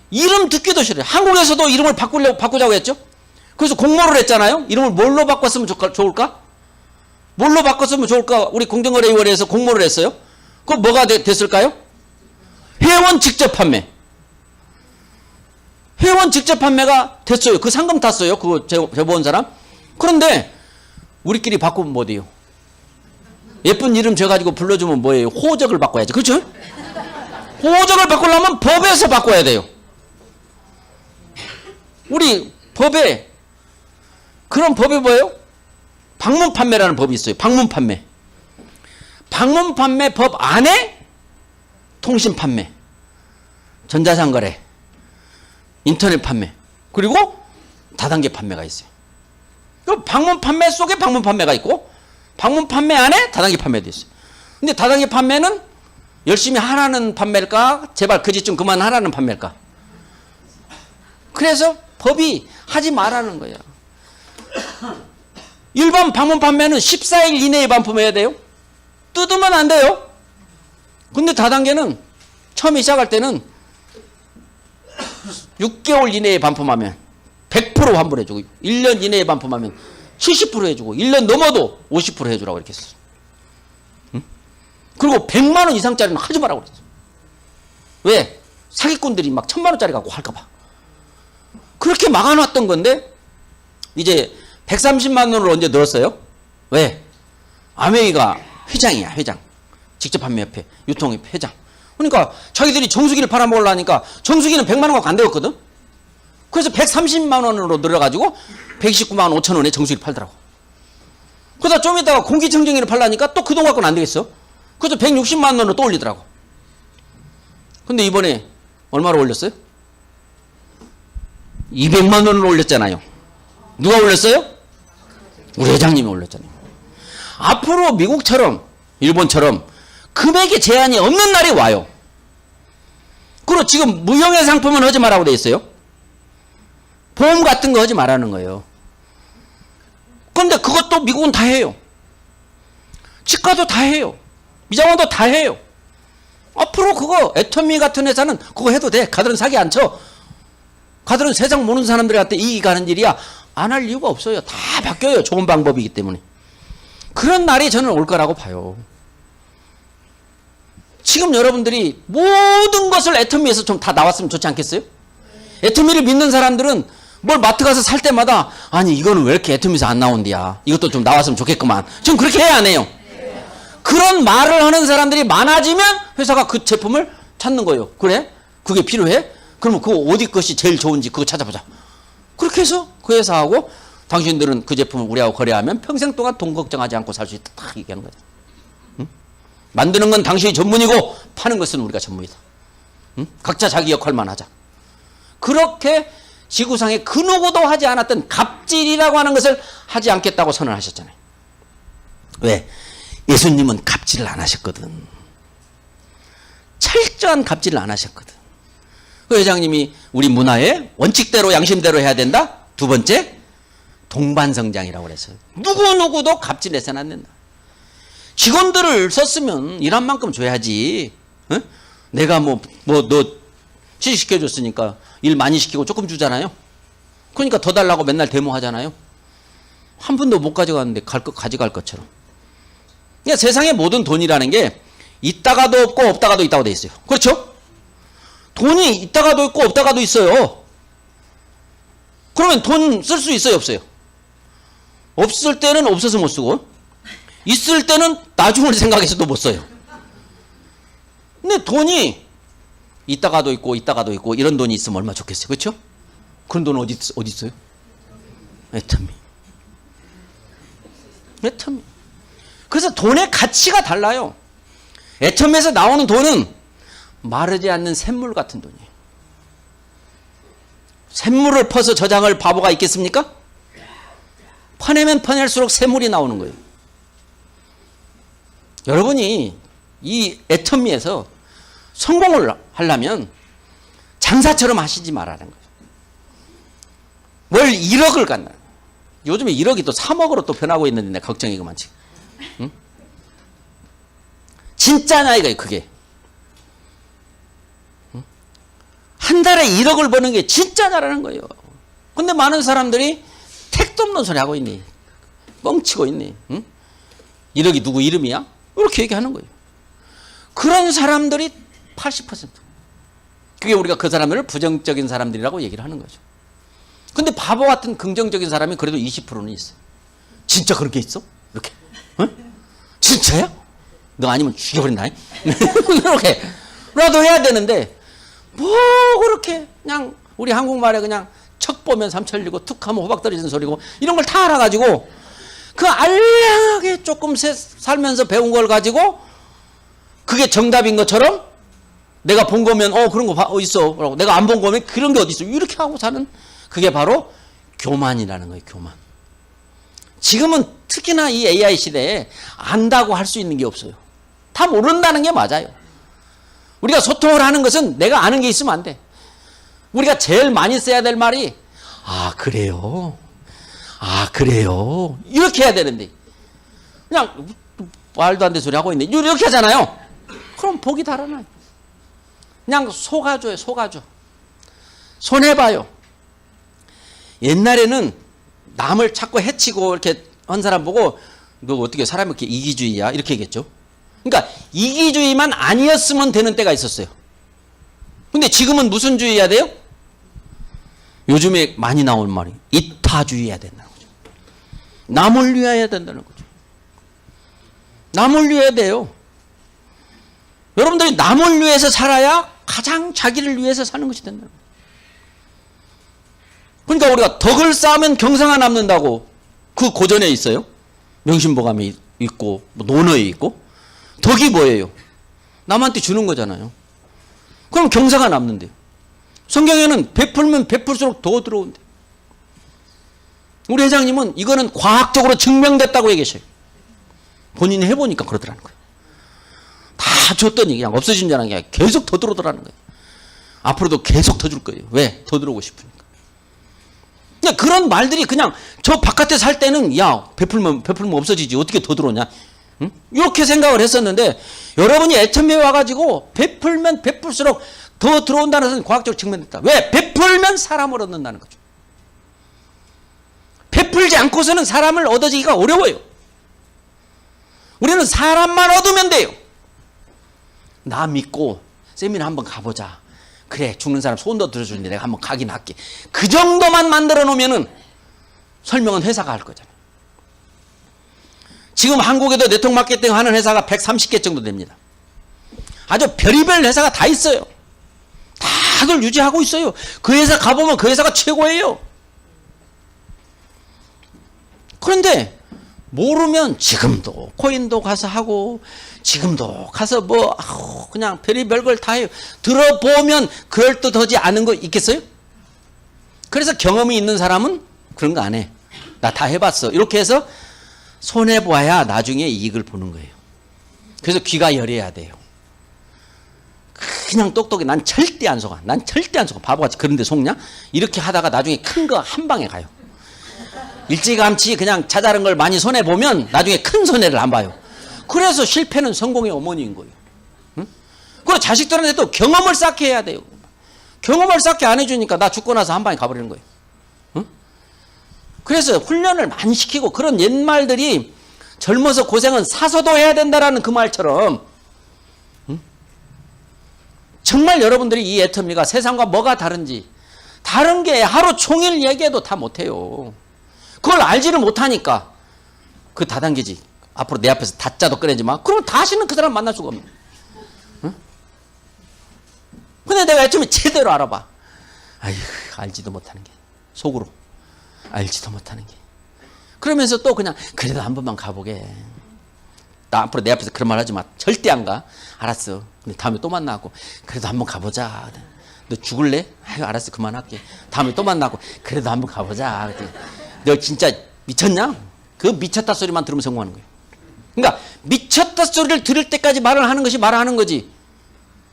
Speaker 1: 이름 듣기도 싫어요. 한국에서도 이름을 바꾸자고 했죠. 그래서 공모를 했잖아요. 이름을 뭘로 바꿨으면 좋을까? 뭘로 바꿨으면 좋을까? 우리 공정거래위원회에서 공모를 했어요. 그럼 뭐가 됐을까요? 회원 직접 판매. 회원 직접 판매가 됐어요. 그 상금 탔어요. 그거 제보한 사람. 그런데 우리끼리 바꾸면 뭐 돼요? 예쁜 이름 줘가지고 불러주면 뭐예요? 호적을 바꿔야지. 그렇죠? 호적을 바꾸려면 법에서 바꿔야 돼요. 우리 법에 그런 법이 뭐예요? 방문 판매라는 법이 있어요. 방문 판매. 방문 판매 법 안에 통신 판매, 전자상거래, 인터넷 판매, 그리고 다단계 판매가 있어요. 방문 판매 속에 방문 판매가 있고 방문 판매 안에 다단계 판매도 있어요. 근데 다단계 판매는 열심히 하라는 판매일까? 제발 그 짓 좀 그만하라는 판매일까? 그래서 법이 하지 말라는 거야. 일반 방문 판매는 14일 이내에 반품해야 돼요. 뜯으면 안 돼요. 근데 다단계는 처음에 시작할 때는 6개월 이내에 반품하면 100% 환불해주고 1년 이내에 반품하면 70% 해주고 1년 넘어도 50% 해주라고 이렇게 했어. 응? 그리고 100만 원 이상짜리는 하지 말라고 그랬어. 왜? 사기꾼들이 막 1000만 원짜리 갖고 할까봐. 그렇게 막아놨던 건데 이제 130만 원을 언제 늘었어요? 왜? 아메이가 회장이야, 회장. 직접판매협회, 유통협회 회장. 그러니까 자기들이 정수기를 팔아먹으려니까 정수기는 100만 원 갖고 안 되었거든? 그래서 130만 원으로 늘어가지고 129만 5천 원에 정수기를 팔더라고. 그러다 좀 이따가 공기청정기를 팔라니까 또 그 돈 갖고는 안 되겠어. 그래서 160만 원으로 또 올리더라고. 근데 이번에 얼마로 올렸어요? 200만 원으로 올렸잖아요. 누가 올렸어요? 우리 회장님이 올렸잖아요. 앞으로 미국처럼 일본처럼 금액의 제한이 없는 날이 와요. 그리고 지금 무형의 상품은 하지 말라고 돼 있어요. 보험 같은 거 하지 말라는 거예요. 그런데 그것도 미국은 다 해요. 치과도 다 해요. 미장원도 다 해요. 앞으로 그거 애터미 같은 회사는 그거 해도 돼. 가들은 사기 안 쳐. 가들은 세상 모르는 사람들한테 이익이 가는 일이야. 안 할 이유가 없어요. 다 바뀌어요. 좋은 방법이기 때문에. 그런 날이 저는 올 거라고 봐요. 지금 여러분들이 모든 것을 애터미에서 좀 다 나왔으면 좋지 않겠어요? 애터미를 믿는 사람들은 뭘 마트 가서 살 때마다 아니 이거는 왜 이렇게 애터미에서 안 나온디야. 이것도 좀 나왔으면 좋겠구만. 지금 그렇게 해야 안 해요? 그런 말을 하는 사람들이 많아지면 회사가 그 제품을 찾는 거예요. 그래? 그게 필요해? 그러면 그거 어디 것이 제일 좋은지 그거 찾아보자. 그렇게 해서 그 회사하고 당신들은 그 제품을 우리하고 거래하면 평생 동안 돈 걱정하지 않고 살 수 있다. 딱 얘기하는 거죠. 응? 만드는 건 당신이 전문이고 파는 것은 우리가 전문이다. 응? 각자 자기 역할만 하자. 그렇게 지구상에 그 누구도 하지 않았던 갑질이라고 하는 것을 하지 않겠다고 선언하셨잖아요. 왜? 예수님은 갑질을 안 하셨거든. 철저한 갑질을 안 하셨거든. 그 회장님이 우리 문화의 원칙대로 양심대로 해야 된다. 두 번째, 동반성장이라고 그랬어요. 누구누구도 갑질해서는 안 된다. 직원들을 썼으면 일한 만큼 줘야지. 어? 내가 너 취직시켜줬으니까 일 많이 시키고 조금 주잖아요. 그러니까 더 달라고 맨날 데모하잖아요. 한 푼도 못 가져갔는데 가져갈 것처럼. 그러니까 세상의 모든 돈이라는 게 있다가도 없고 없다가도 있다고 돼 있어요. 그렇죠? 돈이 있다가도 있고 없다가도 있어요. 그러면 돈 쓸 수 있어요, 없어요? 없을 때는 없어서 못 쓰고 있을 때는 나중을 생각해서도 못 써요. 근데 돈이 있다가도 있고 있다가도 있고 이런 돈이 있으면 얼마나 좋겠어요. 그렇죠? 그런 돈 어디 있어요? 애터미. 애터미. 그래서 돈의 가치가 달라요. 애터미에서 나오는 돈은 마르지 않는 샘물 같은 돈이에요. 샘물을 퍼서 저장할 바보가 있겠습니까? 퍼내면 퍼낼수록 샘물이 나오는 거예요. 여러분이 이 애터미에서 성공을 하려면 장사처럼 하시지 말라는 거예요. 월 1억을 갖나. 요즘에 1억이 또 3억으로 또 변하고 있는데 걱정이 그만치. 응? 진짜냐 이거예요, 그게. 응? 한 달에 1억을 버는 게 진짜냐라는 거예요. 근데 많은 사람들이 택도 없는 소리 하고 있니? 뻥치고 있니? 응? 1억이 누구 이름이야? 이렇게 얘기하는 거예요. 그런 사람들이 80%. 그게 우리가 그 사람들을 부정적인 사람들이라고 얘기를 하는 거죠. 근데 바보 같은 긍정적인 사람이 그래도 20%는 있어요. 진짜 그런 게 있어? 이렇게. 어? 진짜야? 너 아니면 죽여버린다. 이렇게. 라도 해야 되는데, 뭐, 그렇게, 그냥, 우리 한국말에 그냥 척 보면 삼천리고 툭 하면 호박 떨어지는 소리고, 이런 걸 다 알아가지고, 그 알량하게 조금 살면서 배운 걸 가지고, 그게 정답인 것처럼, 내가 본 거면, 그런 거 있어. 내가 안 본 거면 그런 게 어디 있어. 이렇게 하고 사는, 그게 바로 교만이라는 거예요, 교만. 지금은 특히나 이 AI 시대에 안다고 할 수 있는 게 없어요. 다 모른다는 게 맞아요. 우리가 소통을 하는 것은 내가 아는 게 있으면 안 돼. 우리가 제일 많이 써야 될 말이 아 그래요? 아 그래요? 이렇게 해야 되는데 그냥 말도 안 되는 소리 하고 있네. 이렇게 하잖아요. 그럼 복이 달아나요. 그냥 속아줘요. 속아줘. 손해봐요. 옛날에는 남을 자꾸 해치고 이렇게 한 사람 보고 너 어떻게 사람이 이렇게 이기주의야? 이렇게 얘기했죠. 그러니까 이기주의만 아니었으면 되는 때가 있었어요. 근데 지금은 무슨 주의해야 돼요? 요즘에 많이 나오는 말이 이타주의해야 된다는 거죠. 남을 위해야 된다는 거죠. 남을 위해야 돼요. 여러분들이 남을 위해서 살아야 가장 자기를 위해서 사는 것이 된다는 거예요. 그러니까 우리가 덕을 쌓으면 경사가 남는다고 그 고전에 있어요. 명심보감에 있고 뭐 논어에 있고. 덕이 뭐예요? 남한테 주는 거잖아요. 그럼 경사가 남는데요. 성경에는 베풀면 베풀수록 더 들어온대. 우리 회장님은 이거는 과학적으로 증명됐다고 얘기하셔요. 본인이 해보니까 그러더라는 거예요. 다 줬더니 그냥 없어진 줄 아는 게 아니라 계속 더 들어오더라는 거예요. 앞으로도 계속 더 줄 거예요. 왜? 더 들어오고 싶으니까. 그냥 그런 말들이 그냥 저 바깥에 살 때는 야 베풀면 없어지지 어떻게 더 들어오냐. 응? 이렇게 생각을 했었는데 여러분이 애터미에 와가지고 베풀면 베풀수록 더 들어온다는 것은 과학적으로 증명됐다. 왜? 베풀면 사람을 얻는다는 거죠. 베풀지 않고서는 사람을 얻어지기가 어려워요. 우리는 사람만 얻으면 돼요. 나 믿고 세미나 한번 가보자. 그래 죽는 사람 손도 들어주는데 내가 한번 가긴 할게. 그 정도만 만들어 놓으면은 설명은 회사가 할 거잖아요. 지금 한국에도 네트워크 마케팅 하는 회사가 130개 정도 됩니다. 아주 별의별 회사가 다 있어요. 다들 유지하고 있어요. 그 회사 가보면 그 회사가 최고예요. 그런데 모르면 지금도 코인도 가서 하고 지금도 가서 뭐 그냥 별의별 걸 다 해요. 들어보면 그럴듯하지 않은 거 있겠어요? 그래서 경험이 있는 사람은 그런 거 안 해. 나 다 해봤어. 이렇게 해서 손해봐야 나중에 이익을 보는 거예요. 그래서 귀가 열려야 돼요. 그냥 똑똑해. 난 절대 안 속아. 난 절대 안 속아. 바보같이 그런데 속냐? 이렇게 하다가 나중에 큰 거 한 방에 가요. 일찌감치 그냥 자잘한 걸 많이 손해보면 나중에 큰 손해를 안 봐요. 그래서 실패는 성공의 어머니인 거예요. 응? 그리고 자식들한테 또 경험을 쌓게 해야 돼요. 경험을 쌓게 안 해주니까 나 죽고 나서 한 방에 가버리는 거예요. 응? 그래서 훈련을 많이 시키고 그런 옛말들이 젊어서 고생은 사서도 해야 된다라는 그 말처럼 응? 정말 여러분들이 이 애터미가 세상과 뭐가 다른지 다른 게 하루 종일 얘기해도 다 못해요. 그걸 알지를 못하니까 그 다단계지. 앞으로 내 앞에서 다짜도 꺼내지 마. 그러면 다시는 그 사람 만날 수가 없네. 응? 근데 내가 처음에 제대로 알아봐. 아휴, 알지도 못하는 게. 속으로. 알지도 못하는 게. 그러면서 또 그냥 그래도 한 번만 가보게. 나 앞으로 내 앞에서 그런 말 하지 마. 절대 안 가. 알았어. 근데 다음에 또 만나고 그래도 한번 가보자. 너 죽을래? 아유, 알았어. 그만할게. 다음에 또 만나고 그래도 한번 가보자. 너 진짜 미쳤냐? 그 미쳤다 소리만 들으면 성공하는 거예요. 그러니까 미쳤다 소리를 들을 때까지 말을 하는 것이 말하는 거지.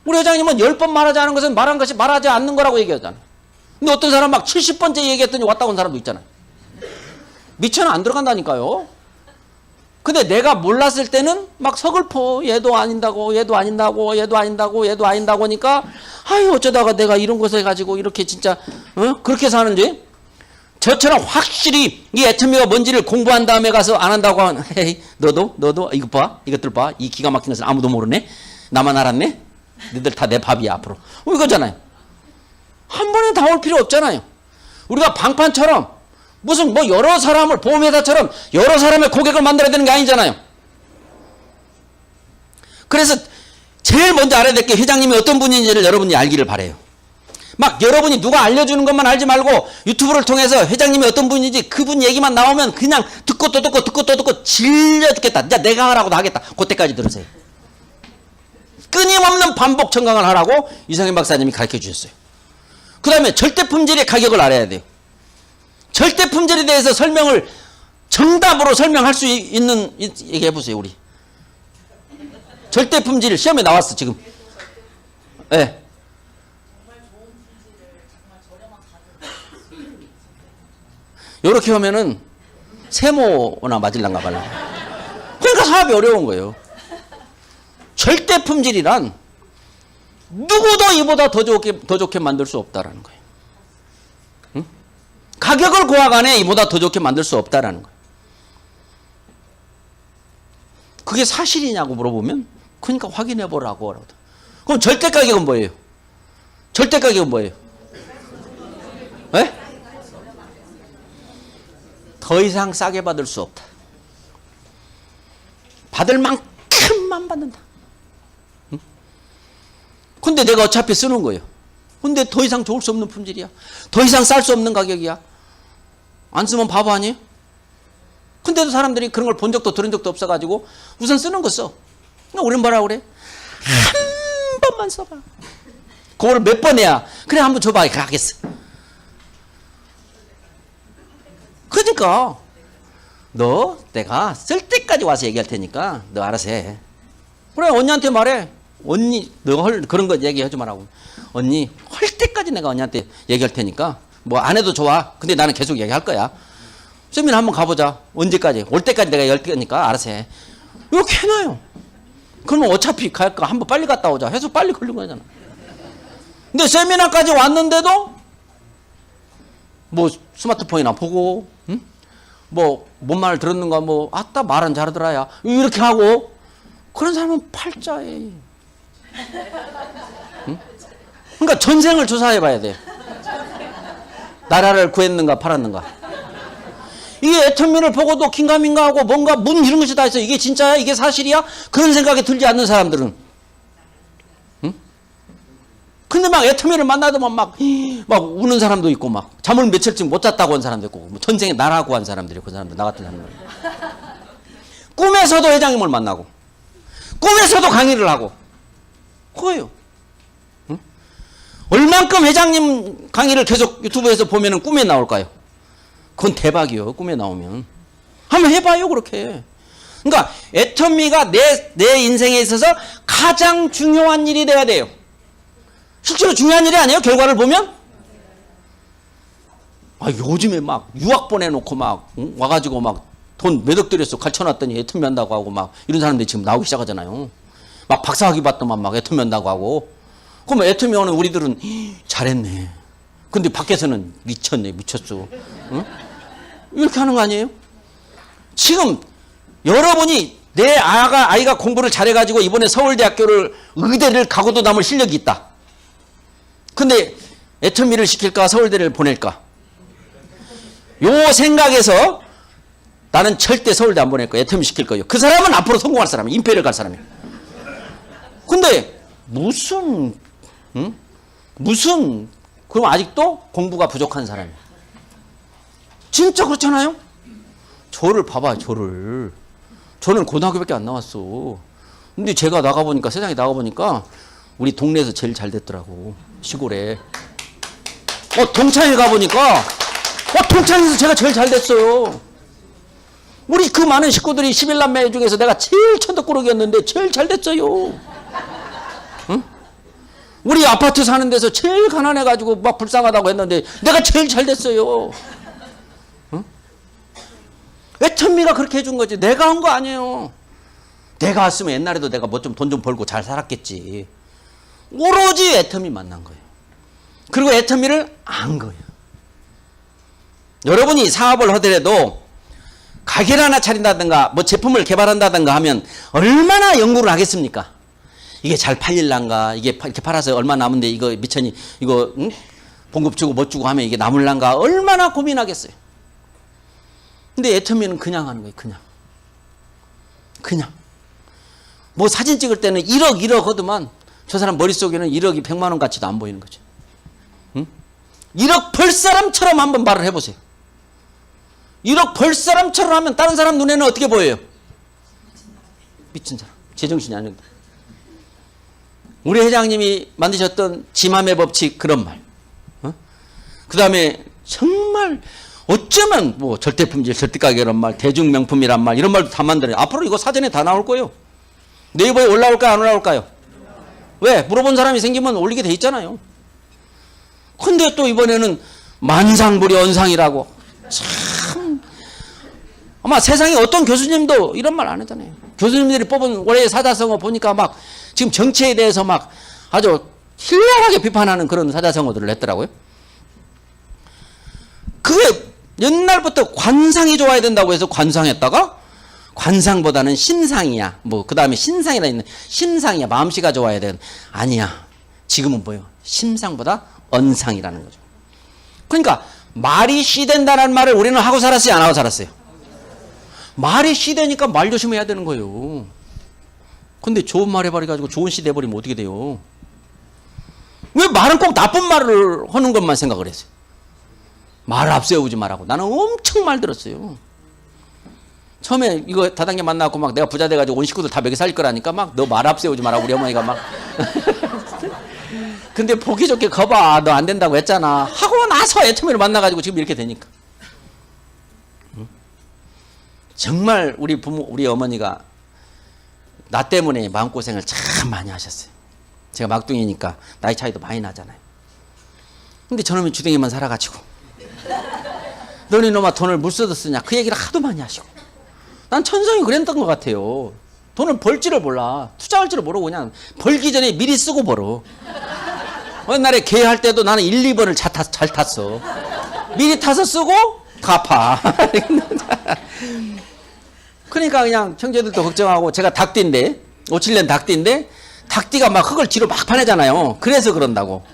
Speaker 1: 우리 회장님은 10번 말하지 않은 것은 말한 것이 말하지 않는 거라고 얘기하잖아요. 근데 어떤 사람 막 70번째 얘기했더니 왔다 온 사람도 있잖아요. 미쳐는 안 들어간다니까요. 근데 내가 몰랐을 때는 막 서글퍼. 얘도 아닌다고 얘도 아닌다고 얘도 아닌다고 얘도 아닌다고 하니까 아유 어쩌다가 내가 이런 것을 가지고 이렇게 진짜 그렇게 사는지. 저처럼 확실히 이 애터미가 뭔지를 공부한 다음에 가서 안 한다고 하면 헤이 너도 이것 봐 이것들 봐 이 기가 막힌 것을 아무도 모르네 나만 알았네 너희들 다 내 밥이야 앞으로 이거잖아요. 한 번에 다 올 필요 없잖아요. 우리가 방판처럼 무슨 뭐 여러 사람을 보험회사처럼 여러 사람의 고객을 만들어야 되는 게 아니잖아요. 그래서 제일 먼저 알아야 될 게 회장님이 어떤 분인지를 여러분이 알기를 바라요. 막 여러분이 누가 알려주는 것만 알지 말고 유튜브를 통해서 회장님이 어떤 분인지 그분 얘기만 나오면 그냥 듣고 또 듣고 질려 죽겠다. 야, 내가 하라고도 하겠다. 그때까지 들으세요. 끊임없는 반복 청강을 하라고 이성현 박사님이 가르쳐 주셨어요. 그 다음에 절대품질의 가격을 알아야 돼요. 절대품질에 대해서 설명을 정답으로 설명할 수 있는 얘기해 보세요. 우리 절대품질 시험에 나왔어 지금. 예. 네. 요렇게 하면은 세모나 맞을란가 말라. 그러니까 사업이 어려운 거예요. 절대품질이란 누구도 이보다 더 좋게 만들 수 없다라는 거예요. 응? 가격을 고하간에 이보다 더 좋게 만들 수 없다라는 거예요. 그게 사실이냐고 물어보면 그러니까 확인해 보라고. 그럼 절대 가격은 뭐예요? 절대 가격은 뭐예요? 네? 더 이상 싸게 받을 수 없다. 받을 만큼만 받는다. 응? 근데 내가 어차피 쓰는 거예요. 근데 더 이상 좋을 수 없는 품질이야. 더 이상 쌀 수 없는 가격이야. 안 쓰면 바보 아니에요? 근데도 사람들이 그런 걸 본 적도 들은 적도 없어가지고 우선 쓰는 거 써. 우리는 뭐라고 그래? 한 번만 써봐. 그거를 몇 번 해야 그래 한번 줘봐. 하겠어. 그러니까 너 내가 쓸 때까지 와서 얘기할 테니까 너 알아서 해. 그래 언니한테 말해. 언니 너 그런 거 얘기하지 말라고. 언니 할 때까지 내가 언니한테 얘기할 테니까 뭐 안 해도 좋아. 근데 나는 계속 얘기할 거야. 세미나 한번 가보자. 언제까지? 올 때까지 내가 열 테니까 알아서 해. 이렇게 해놔요. 그러면 어차피 갈까 한번 빨리 갔다 오자 해서 빨리 걸린 거잖아. 근데 세미나까지 왔는데도 뭐 스마트폰이나 보고 응? 뭐 뭔 말 들었는가 뭐 아따 말은 잘하더라야 이렇게 하고 그런 사람은 팔자에 응? 그러니까 전생을 조사해 봐야 돼. 나라를 구했는가 팔았는가. 이게 애터미를 보고도 긴가민가 하고 뭔가 문 이런 것이 다 있어. 이게 진짜야? 이게 사실이야? 그런 생각이 들지 않는 사람들은 응? 근데 막 애터미를 만나더만 막 우는 사람도 있고 막 잠을 며칠쯤 못 잤다고 한 사람도 있고 뭐 전생에 나라고 한 사람들이 그 사람들 나 같은 사람들 꿈에서도 회장님을 만나고 꿈에서도 강의를 하고 그거예요. 응? 얼만큼 회장님 강의를 계속 유튜브에서 보면은 꿈에 나올까요? 그건 대박이요. 꿈에 나오면 한번 해봐요. 그렇게. 그러니까 애터미가 내 인생에 있어서 가장 중요한 일이 돼야 돼요. 실제로 중요한 일이 아니에요. 결과를 보면 요즘에 막 유학 보내놓고 막 와가지고 막 돈 몇억 들여서 갈쳐놨더니 애터미 한다고 하고 막 이런 사람들이 지금 나오기 시작하잖아요. 막 박사학위 받더만 막 애터미 한다고 하고. 그러면 애터미 오는 우리들은 잘했네. 근데 밖에서는 미쳤네. 미쳤어. 응? 이렇게 하는 거 아니에요? 지금 여러분이 내 아이가 공부를 잘해가지고 이번에 서울대학교를 의대를 가고도 남을 실력이 있다. 근데 애터미를 시킬까 서울대를 보낼까? 요 생각에서 나는 절대 서울대 안 보낼 거야. 애터미 시킬 거예요. 그 사람은 앞으로 성공할 사람이야. 임페리얼 갈 사람이야. 근데 무슨 그럼 아직도 공부가 부족한 사람이야. 진짜 그렇잖아요? 저를 봐봐. 저는 고등학교밖에 안 나왔어. 근데 제가 나가보니까 세상에 나가보니까 우리 동네에서 제일 잘 됐더라고. 시골에. 동창회 가보니까 동창회에서 제가 제일 잘 됐어요. 우리 그 많은 식구들이 11남매 중에서 내가 제일 천덕꾸러기였는데 제일 잘 됐어요. 응? 우리 아파트 사는 데서 제일 가난해가지고 막 불쌍하다고 했는데 내가 제일 잘 됐어요. 응? 애터미가 그렇게 해준 거지. 내가 한 거 아니에요. 내가 왔으면 옛날에도 내가 뭐 좀 돈 좀 벌고 잘 살았겠지. 오로지 애터미 만난 거예요. 그리고 애터미를 안 거예요. 여러분이 사업을 하더라도 가게를 하나 차린다든가 뭐 제품을 개발한다든가 하면 얼마나 연구를 하겠습니까? 이게 잘 팔릴란가? 이게 이렇게 팔아서 얼마 남은데 이거 미천이 이거 봉급 주고 못 주고 하면 이게 남을란가 얼마나 고민하겠어요. 근데 애터미는 그냥 하는 거예요. 그냥 뭐 사진 찍을 때는 1억 하더만 저 사람 머릿속에는 1억이 100만 원 가치도 안 보이는 거죠. 응? 1억 벌 사람처럼 한번 말을 해보세요. 1억 벌 사람처럼 하면 다른 사람 눈에는 어떻게 보여요? 미친 사람. 제정신이 아닙니다. 우리 회장님이 만드셨던 지맘의 법칙 그런 말. 그 다음에 정말 어쩌면 뭐 절대품질, 절대가격 이런 말, 대중명품이란 말 이런 말도 다 만들어요. 앞으로 이거 사전에 다 나올 거예요. 네이버에 올라올까요? 안 올라올까요? 왜? 물어본 사람이 생기면 올리게 돼 있잖아요. 근데 또 이번에는 만상불이 언상이라고. 참 아마 세상에 어떤 교수님도 이런 말 안 하잖아요. 교수님들이 뽑은 올해의 사자성어 보니까 막 지금 정치에 대해서 막 아주 hil라하게 비판하는 그런 사자성어들을 냈더라고요. 그게 옛날부터 관상이 좋아야 된다고 해서 관상했다가 관상보다는 신상이야. 뭐 그 다음에 신상이라 있는 심상이야. 마음씨가 좋아야 되는. 아니야. 지금은 뭐예요? 심상보다 언상이라는 거죠. 그러니까 말이 씨된다는 말을 우리는 하고 살았어요? 안 하고 살았어요? 말이 씨되니까 말 조심해야 되는 거예요. 근데 좋은 말 해버려가지고 좋은 씨 돼버리면 어떻게 돼요? 왜 말은 꼭 나쁜 말을 하는 것만 생각을 했어요? 말을 앞세우지 말라고. 나는 엄청 말 들었어요. 처음에 이거 다단계 만나고 막 내가 부자 돼가지고 온 식구들 다 먹여 살릴 거라니까 막 너 말 앞세우지 말라고 우리 어머니가 막. 근데 보기 좋게 거봐. 너 안 된다고 했잖아. 하고 나서 애터미를 만나가지고 지금 이렇게 되니까. 정말 우리 부모, 우리 어머니가 나 때문에 마음고생을 참 많이 하셨어요. 제가 막둥이니까 나이 차이도 많이 나잖아요. 근데 저놈이 주댕이만 살아가지고 너네 놈아 돈을 물 써서 쓰냐 그 얘기를 하도 많이 하시고 난 천성이 그랬던 것 같아요. 돈을 벌지를 몰라. 투자할 줄을 모르고 그냥 벌기 전에 미리 쓰고 벌어. 옛날에 계획할 때도 나는 1, 2번을 잘 탔어. 미리 타서 쓰고 갚아. 그러니까 그냥 형제들도 걱정하고 제가 닭띠인데 57년 닭띠인데 닭띠가 막 흙을 뒤로 막 파내잖아요. 그래서 그런다고.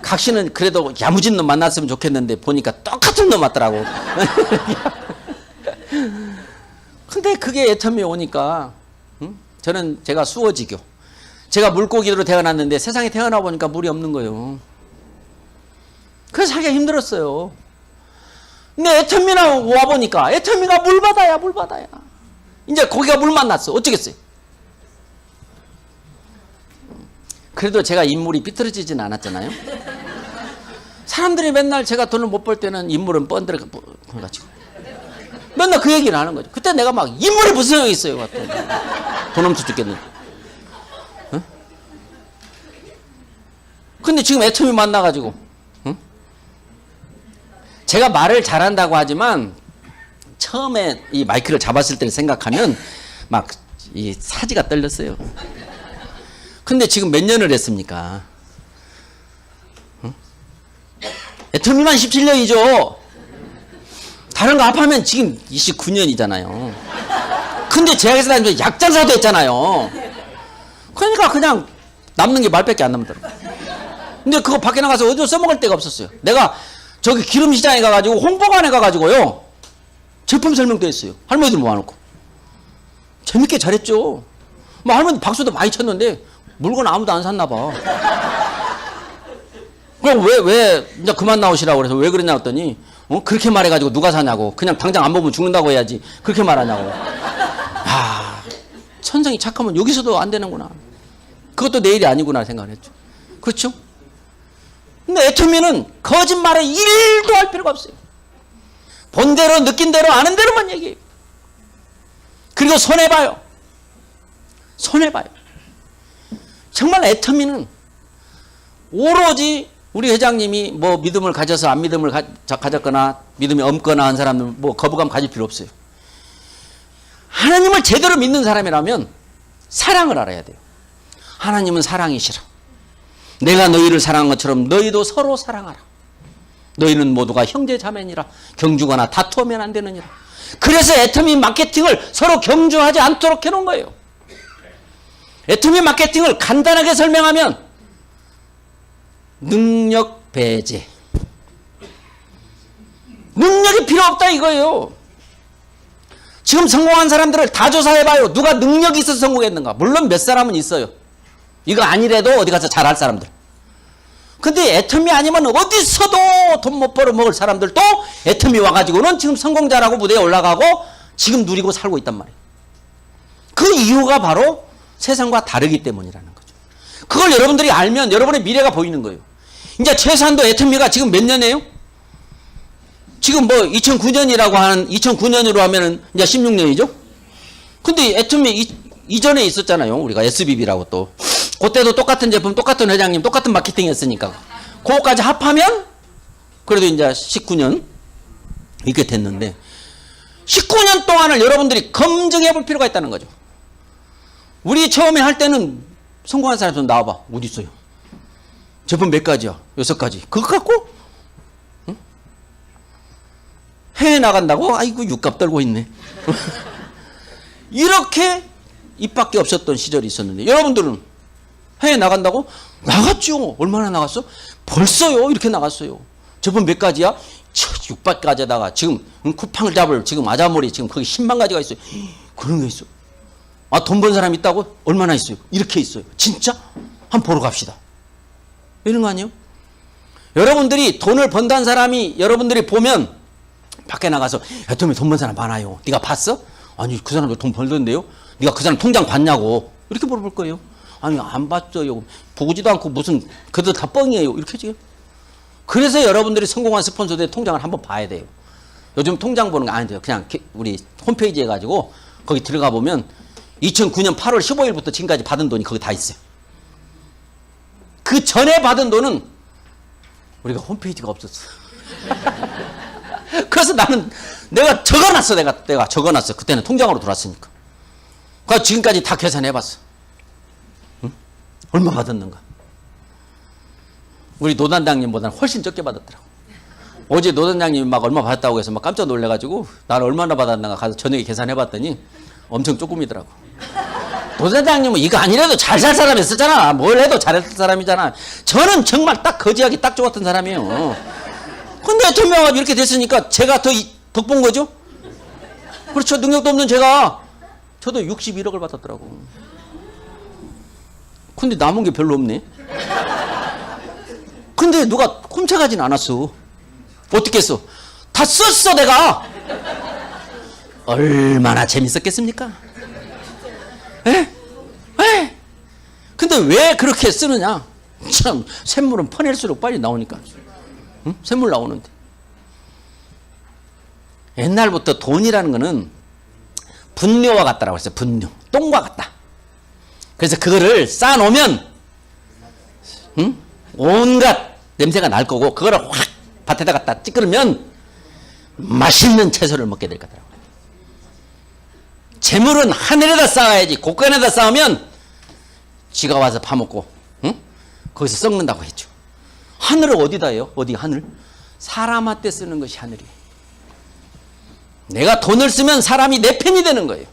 Speaker 1: 각시는 그래도 야무진 놈 만났으면 좋겠는데 보니까 똑같은 놈 맞더라고. 근데 그게 애터미 오니까 저는 제가 수어지교. 제가 물고기로 태어났는데 세상에 태어나 보니까 물이 없는 거예요. 그래서 살기가 힘들었어요. 근데 애터미나 와보니까 애터미가 물바다야. 이제 거기가 물 만났어. 어쩌겠어요. 그래도 제가 인물이 삐뚤어지진 않았잖아요. 사람들이 맨날 제가 돈을 못 벌 때는 인물은 뻔들어가지고 맨날 그 얘기를 하는 거죠. 그때 내가 막 인물이 무슨 소용이 있어요. 돈 없어 죽겠는데. 어? 근데 지금 애터미 만나가지고 제가 말을 잘한다고 하지만 처음에 이 마이크를 잡았을 때를 생각하면 막 이 사지가 떨렸어요. 근데 지금 몇 년을 했습니까? 애터미만 17년이죠. 다른 거 합하면 지금 29년이잖아요. 근데 제약회사 다니면서 약장사도 했잖아요. 그러니까 그냥 남는 게 말밖에 안 남더라고요. 근데 그거 밖에 나가서 어디서 써먹을 데가 없었어요. 내가 저기 기름시장에 가가지고 홍보관에 가가지고요 제품 설명도 했어요. 할머니들 모아놓고 재밌게 잘했죠. 뭐 할머니 박수도 많이 쳤는데 물건 아무도 안 샀나 봐. 그럼 왜 이제 그만 나오시라고 그래서 왜 그러냐 했더니 그렇게 말해가지고 누가 사냐고. 그냥 당장 안 보면 죽는다고 해야지 그렇게 말하냐고. 아, 천성이 착하면 여기서도 안 되는구나. 그것도 내일이 아니구나 생각을 했죠. 그렇죠? 근데 애터미는 거짓말에 1도 할 필요가 없어요. 본 대로 느낀 대로 아는 대로만 얘기해요. 그리고 손해봐요. 정말 애터미는 오로지 우리 회장님이 뭐 믿음을 가져서 안 믿음을 가졌거나 믿음이 없거나 한 사람은 뭐 거부감 가질 필요 없어요. 하나님을 제대로 믿는 사람이라면 사랑을 알아야 돼요. 하나님은 사랑이시라. 내가 너희를 사랑한 것처럼 너희도 서로 사랑하라. 너희는 모두가 형제 자매니라. 경주거나 다투면 안 되느니라. 그래서 애터미 마케팅을 서로 경주하지 않도록 해놓은 거예요. 애터미 마케팅을 간단하게 설명하면 능력, 배제. 능력이 필요 없다 이거예요. 지금 성공한 사람들을 다 조사해봐요. 누가 능력이 있어서 성공했는가? 물론 몇 사람은 있어요. 이거 아니래도 어디 가서 잘할 사람들. 근데 애터미 아니면 어디서도 돈 못 벌어 먹을 사람들도 애터미 와가지고는 지금 성공자라고 무대에 올라가고 지금 누리고 살고 있단 말이에요. 그 이유가 바로 세상과 다르기 때문이라는 거죠. 그걸 여러분들이 알면 여러분의 미래가 보이는 거예요. 이제 최소한도 애터미가 지금 몇 년이에요? 지금 뭐 2009년이라고 하는 2009년으로 하면은 이제 16년이죠. 근데 애터미 이전에 있었잖아요. 우리가 SBB라고 또 그때도 똑같은 제품, 똑같은 회장님, 똑같은 마케팅 했으니까 그거까지 합하면 그래도 이제 19년 이렇게 됐는데 19년 동안을 여러분들이 검증해 볼 필요가 있다는 거죠. 우리 처음에 할 때는 성공한 사람 좀 나와봐. 어디 있어요? 제품 몇 가지야? 6가지. 그거 갖고 응? 해외 나간다고? 아이고 육값 떨고 있네. 이렇게 입밖에 없었던 시절이 있었는데 여러분들은 해외 나간다고? 나갔죠. 얼마나 나갔어? 벌써요. 이렇게 나갔어요. 제품 몇 가지야? 600가지에다가 지금 쿠팡을 잡을 지금 아자몰이 지금 거기 10만 가지가 있어요. 그런 게 있어. 아, 돈 번 사람 있다고? 얼마나 있어요? 이렇게 있어요. 진짜? 한번 보러 갑시다. 이런 거 아니에요? 여러분들이 돈을 번다는 사람이 여러분들이 보면 밖에 나가서 야, 돈 번 사람 많아요. 네가 봤어? 아니, 그 사람도 돈 벌던데요? 네가 그 사람 통장 봤냐고. 이렇게 물어볼 거예요. 아니, 안 봤어요. 보지도 않고 무슨 그들 다 뻥이에요. 이렇게 지금. 그래서 여러분들이 성공한 스폰서들의 통장을 한번 봐야 돼요. 요즘 통장 보는 거 아니에요. 그냥 우리 홈페이지에 가지고 거기 들어가 보면 2009년 8월 15일부터 지금까지 받은 돈이 거기 다 있어요. 그 전에 받은 돈은 우리가 홈페이지가 없었어. 그래서 나는 내가 적어놨어. 내가 적어놨어. 그때는 통장으로 들어왔으니까. 그래서 지금까지 다 계산해봤어. 응? 얼마 받았는가? 우리 노단장님보다는 훨씬 적게 받았더라고. 어제 노단장님이 막 얼마 받았다고 해서 막 깜짝 놀래가지고 나는 얼마나 받았는가 가서 저녁에 계산해봤더니 엄청 조금이더라고. 노단장님은 이거 아니라도 잘 살 사람이었잖아. 뭘 해도 잘할 사람이잖아. 저는 정말 딱 거지하기 딱 좋았던 사람이에요. 근데 전명합이 이렇게 됐으니까 제가 더 덕본 거죠? 그렇죠. 능력도 없는 제가 저도 61억을 받았더라고. 근데 남은 게 별로 없네. 근데 누가 훔쳐가진 않았어. 어떻게 했어? 다 썼어 내가. 얼마나 재밌었겠습니까? 에? 근데 왜 그렇게 쓰느냐? 참 샘물은 퍼낼수록 빨리 나오니까. 응? 샘물 나오는데. 옛날부터 돈이라는 거는 분뇨와 같다라고 했어요. 분뇨. 똥과 같다. 그래서 그거를 쌓아놓으면 응? 온갖 냄새가 날 거고 그거를 확 밭에다 갖다 찌끄르면 맛있는 채소를 먹게 될 거더라고요. 재물은 하늘에다 쌓아야지. 곳간에다 쌓으면 쥐가 와서 파먹고 응? 거기서 썩는다고 했죠. 하늘을 어디다 해요? 어디 하늘? 사람한테 쓰는 것이 하늘이에요. 내가 돈을 쓰면 사람이 내 편이 되는 거예요.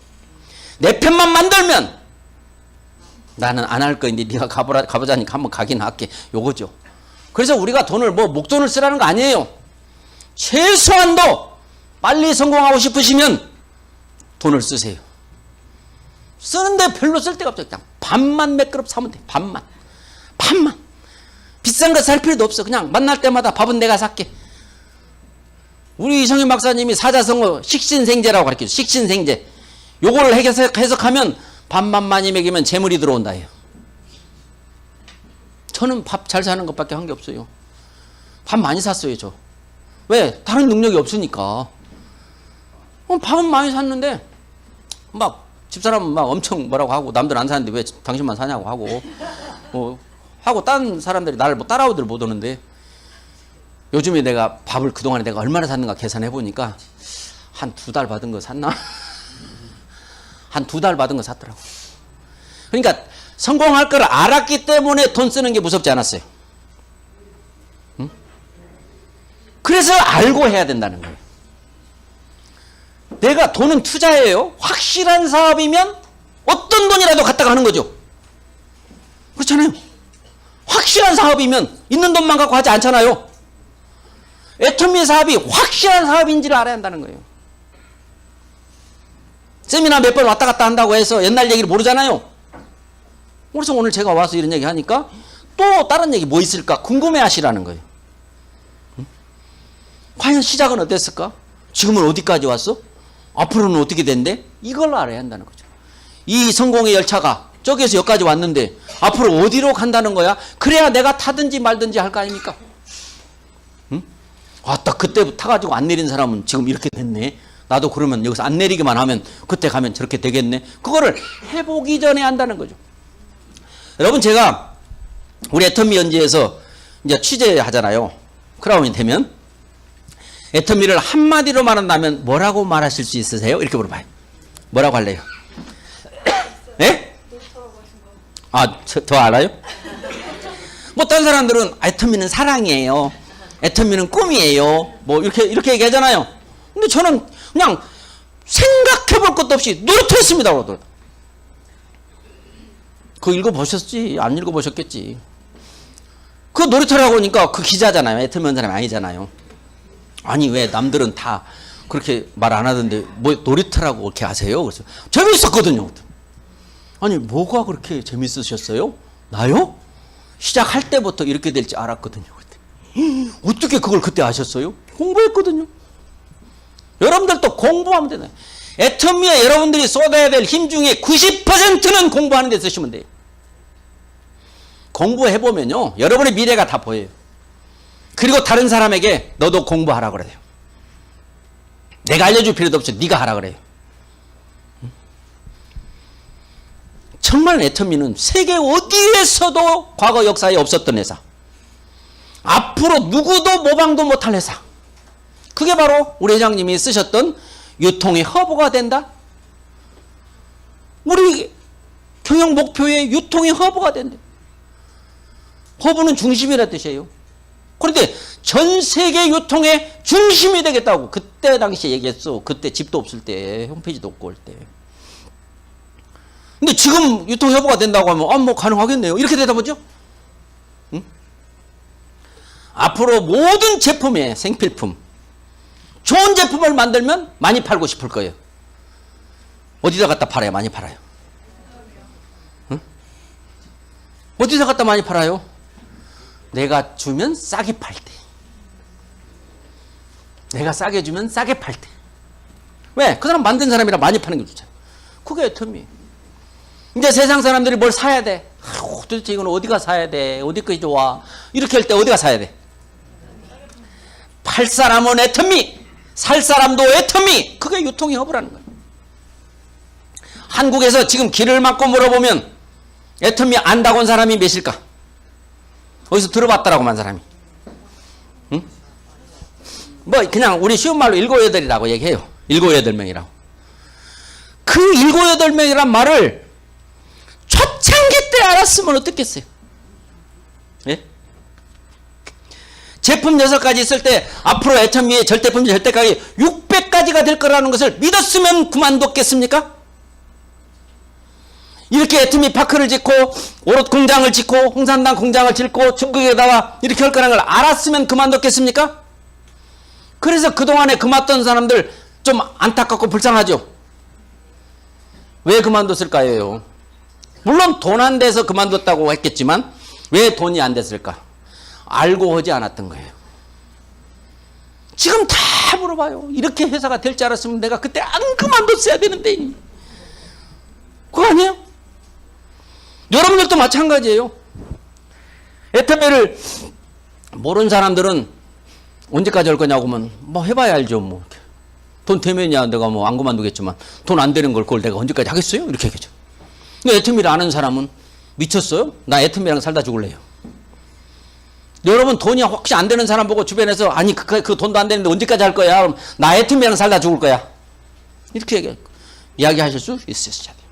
Speaker 1: 내 편만 만들면 나는 안 할 거인데 네가 가보자니까 한번 가긴 할게. 요거죠. 그래서 우리가 돈을 뭐 목돈을 쓰라는 거 아니에요. 최소한도 빨리 성공하고 싶으시면 돈을 쓰세요. 쓰는데 별로 쓸 데가 없어요. 그냥 밥만 몇 그릇 사면 돼. 밥만. 비싼 거 살 필요도 없어. 그냥 만날 때마다 밥은 내가 살게. 우리 이성윤 박사님이 사자성어 식신생재라고 가르쳐요. 식신생재. 요걸 해석하면 밥만 많이 먹이면 재물이 들어온다 해요. 저는 밥 잘 사는 것밖에 한 게 없어요. 밥 많이 샀어요, 저. 왜? 다른 능력이 없으니까. 밥은 많이 샀는데 막 집사람은 막 엄청 뭐라고 하고 남들 안 사는데 왜 당신만 사냐고 하고 하고 딴 사람들이 나를 뭐 따라오들 못 오는데 요즘에 내가 밥을 그동안에 내가 얼마나 샀는가 계산해 보니까 한 2달 받은 거 샀나? 한 2달 받은 거 샀더라고. 그러니까 성공할 걸 알았기 때문에 돈 쓰는 게 무섭지 않았어요. 응? 그래서 알고 해야 된다는 거예요. 내가 돈은 투자예요. 확실한 사업이면 어떤 돈이라도 갖다가 하는 거죠. 그렇잖아요. 확실한 사업이면 있는 돈만 갖고 하지 않잖아요. 애터미 사업이 확실한 사업인지를 알아야 한다는 거예요. 세미나 몇 번 왔다 갔다 한다고 해서 옛날 얘기를 모르잖아요. 그래서 오늘 제가 와서 이런 얘기 하니까 또 다른 얘기 뭐 있을까 궁금해 하시라는 거예요. 응? 과연 시작은 어땠을까? 지금은 어디까지 왔어? 앞으로는 어떻게 된대? 이걸 알아야 한다는 거죠. 이 성공의 열차가 저기에서 여기까지 왔는데 앞으로 어디로 간다는 거야? 그래야 내가 타든지 말든지 할 거 아닙니까? 응? 딱 그때 타가지고 안 내린 사람은 지금 이렇게 됐네. 나도 그러면 여기서 안 내리기만 하면 그때 가면 저렇게 되겠네. 그거를 해보기 전에 한다는 거죠. 여러분, 제가 우리 애터미 연지에서 이제 취재하잖아요. 크라운이 되면. 애터미를 한마디로 말한다면 뭐라고 말하실 수 있으세요? 이렇게 물어봐요. 뭐라고 할래요? 예? 더 알아요? 뭐 다른 사람들은 애터미는 사랑이에요. 애터미는 꿈이에요. 뭐 이렇게 얘기하잖아요. 근데 저는 그냥 생각해볼 것도 없이 노릇했습니다. 그거 읽어보셨지? 안 읽어보셨겠지. 그 놀이터라고 하니까 그 기자잖아요. 애터미 한 사람이 아니잖아요. 아니 왜 남들은 다 그렇게 말 안 하던데 뭐 놀이터라고 그렇게 하세요? 그래서 재밌었거든요. 아니 뭐가 그렇게 재밌으셨어요? 나요? 시작할 때부터 이렇게 될지 알았거든요. 그때. 어떻게 그걸 그때 아셨어요? 공부했거든요. 여러분들도 공부하면 되나요? 애터미에 여러분들이 쏟아야 될 힘 중에 90%는 공부하는 데 쓰시면 돼요. 공부해보면요 여러분의 미래가 다 보여요. 그리고 다른 사람에게 너도 공부하라 그래요. 내가 알려줄 필요도 없이 네가 하라 그래요. 정말 애터미는 세계 어디에서도 과거 역사에 없었던 회사, 앞으로 누구도 모방도 못할 회사, 그게 바로 우리 회장님이 쓰셨던 유통의 허브가 된다. 우리 경영 목표의 유통의 허브가 된다. 허브는 중심이라는 뜻이에요. 그런데 전 세계 유통의 중심이 되겠다고 그때 당시에 얘기했어. 그때 집도 없을 때, 홈페이지도 없고 할 때. 근데 지금 유통 허브가 된다고 하면 뭐 가능하겠네요. 이렇게 대답하죠? 응? 앞으로 모든 제품의 생필품, 좋은 제품을 만들면 많이 팔고 싶을 거예요. 어디다 갖다 팔아요? 많이 팔아요. 응? 어디다 갖다 많이 팔아요? 내가 주면 싸게 팔 때. 내가 싸게 주면 싸게 팔 때. 왜? 그 사람 만든 사람이라 많이 파는 게 좋잖아요. 그게 애터미. 이제 세상 사람들이 뭘 사야 돼. 도대체 이건 어디가 사야 돼? 어디 것이 좋아? 이렇게 할 때 어디가 사야 돼? 팔 사람은 애터미, 살 사람도 애터미. 그게 유통의 허브라는 거예요. 한국에서 지금 길을 막고 물어보면 애터미 안다고 한 사람이 몇일까? 어디서 들어봤다라고 한 사람이. 응? 뭐 그냥 우리 쉬운 말로 7, 8이라고 얘기해요. 7, 8명이라고. 그 7, 8명이란 말을 초창기 때 알았으면 어떻겠어요? 예? 제품 6가지 있을 때 앞으로 애터미의 절대품질 절대가격이 600가지가 될 거라는 것을 믿었으면 그만뒀겠습니까? 이렇게 애터미 파크를 짓고 오롯 공장을 짓고 홍산당 공장을 짓고 중국에다가 이렇게 할 거라는 걸 알았으면 그만뒀겠습니까? 그래서 그동안에 그만뒀던 사람들 좀 안타깝고 불쌍하죠? 왜 그만뒀을까요? 물론 돈 안 돼서 그만뒀다고 했겠지만 왜 돈이 안 됐을까? 알고 하지 않았던 거예요. 지금 다 물어봐요. 이렇게 회사가 될 줄 알았으면 내가 그때 안 그만뒀어야 되는데. 그거 아니에요? 여러분들도 마찬가지예요. 애터미를 모르는 사람들은 언제까지 할 거냐고 하면 뭐 해봐야 알죠. 뭐 돈 되면야 내가 뭐 안 그만두겠지만 돈 안 되는 걸 그걸 내가 언제까지 하겠어요? 이렇게 얘기하죠. 근데 애터미를 아는 사람은 미쳤어요? 나 애터미랑 살다 죽을래요. 여러분 돈이 혹시 안 되는 사람 보고 주변에서 아니 그 돈도 안 되는데 언제까지 할 거야? 그럼 나 애터미랑 살다 죽을 거야. 이렇게 이야기하실 수 있으셔야 돼요.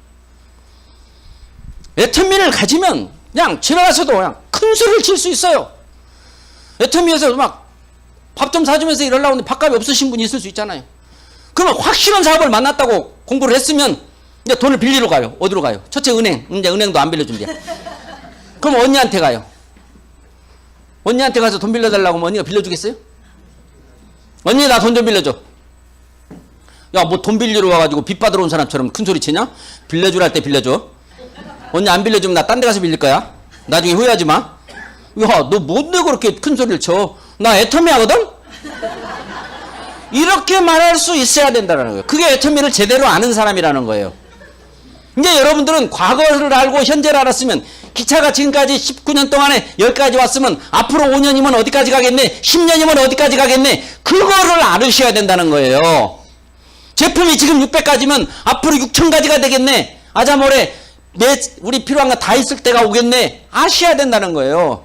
Speaker 1: 애터미를 가지면 그냥 집에 가서도 그냥 큰 소리를 칠 수 있어요. 애터미에서 막 밥 좀 사주면서 이러려고 하는데 밥값이 없으신 분이 있을 수 있잖아요. 그러면 확실한 사업을 만났다고 공부를 했으면 이제 돈을 빌리러 가요. 어디로 가요? 첫째 은행. 이제 은행도 안 빌려준대. 그럼 언니한테 가요. 언니한테 가서 돈 빌려달라고 하면 언니가 빌려주겠어요? 언니 나 돈 좀 빌려줘. 야, 뭐 돈 빌리러 와가지고 빚 받으러 온 사람처럼 큰 소리 치냐? 빌려주라 할 때 빌려줘. 언니 안 빌려주면 나 딴 데 가서 빌릴 거야. 나중에 후회하지 마. 야, 너 뭔데 그렇게 큰 소리를 쳐? 나 애터미 하거든? 이렇게 말할 수 있어야 된다는 거예요. 그게 애터미를 제대로 아는 사람이라는 거예요. 이제 여러분들은 과거를 알고 현재를 알았으면 기차가 지금까지 19년 동안에 여기까지 왔으면 앞으로 5년이면 어디까지 가겠네, 10년이면 어디까지 가겠네, 그거를 알으셔야 된다는 거예요. 제품이 지금 600가지면 앞으로 6000가지가 되겠네, 아자모레 우리 필요한 거 다 있을 때가 오겠네, 아셔야 된다는 거예요.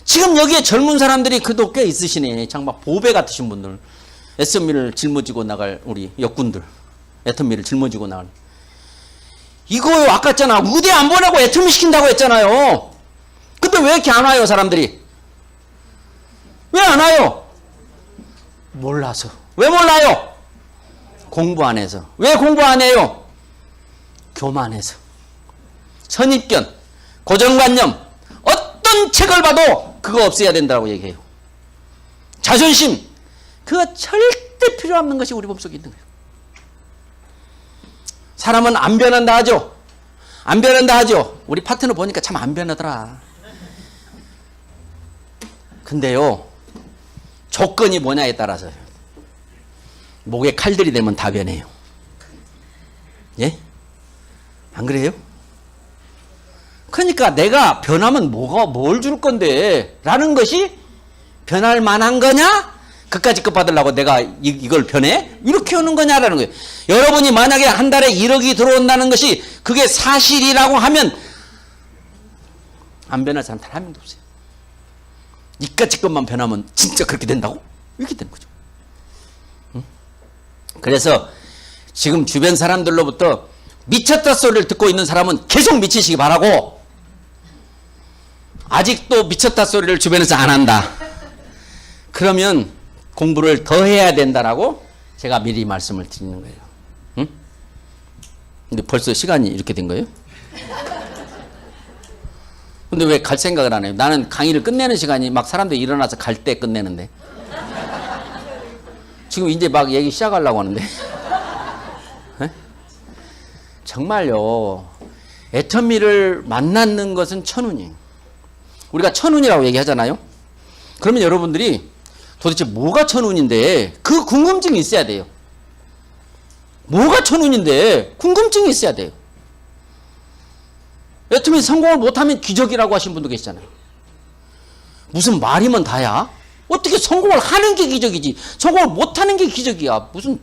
Speaker 1: 지금 여기에 젊은 사람들이 그도 꽤 있으시네. 정말 보배 같으신 분들, 애터미를 짊어지고 나갈 우리 역군들, 애터미를 짊어지고 나갈. 이거요, 아깝잖아. 우대 안 보내고 애터미 시킨다고 했잖아요. 근데 왜 이렇게 안 와요, 사람들이? 왜 안 와요? 몰라서. 왜 몰라요? 공부 안 해서. 왜 공부 안 해요? 교만해서. 선입견, 고정관념, 어떤 책을 봐도 그거 없애야 된다고 얘기해요. 자존심, 그거 절대 필요 없는 것이 우리 몸속에 있는 거예요. 사람은 안 변한다 하죠. 안 변한다 하죠. 우리 파트너 보니까 참 안 변하더라. 근데요, 조건이 뭐냐에 따라서요. 목에 칼들이 되면 다 변해요. 예? 안 그래요? 그러니까 내가 변하면 뭘 줄 건데 라는 것이 변할 만한 거냐? 그까짓 것 받으려고 내가 이걸 변해? 이렇게 오는 거냐라는 거예요. 여러분이 만약에 한 달에 1억이 들어온다는 것이 그게 사실이라고 하면 안 변할 사람 단 한 명도 없어요. 이까짓 것만 변하면 진짜 그렇게 된다고? 이렇게 되는 거죠. 응? 그래서 지금 주변 사람들로부터 미쳤다 소리를 듣고 있는 사람은 계속 미치시기 바라고, 아직도 미쳤다 소리를 주변에서 안 한다, 그러면 공부를 더 해야 된다라고 제가 미리 말씀을 드리는 거예요. 응? 근데 벌써 시간이 이렇게 된 거예요? 근데 왜 갈 생각을 안 해요? 나는 강의를 끝내는 시간이 막 사람들이 일어나서 갈 때 끝내는데. 지금 이제 막 얘기 시작하려고 하는데. 네? 정말요, 애터미를 만나는 것은 천운이에요. 우리가 천운이라고 얘기하잖아요. 그러면 여러분들이 도대체 뭐가 천운인데, 그 궁금증이 있어야 돼요. 뭐가 천운인데 궁금증이 있어야 돼요. 애터미 성공을 못하면 기적이라고 하신 분도 계시잖아요. 무슨 말이면 다야? 어떻게 성공을 하는 게 기적이지 성공을 못하는 게 기적이야? 무슨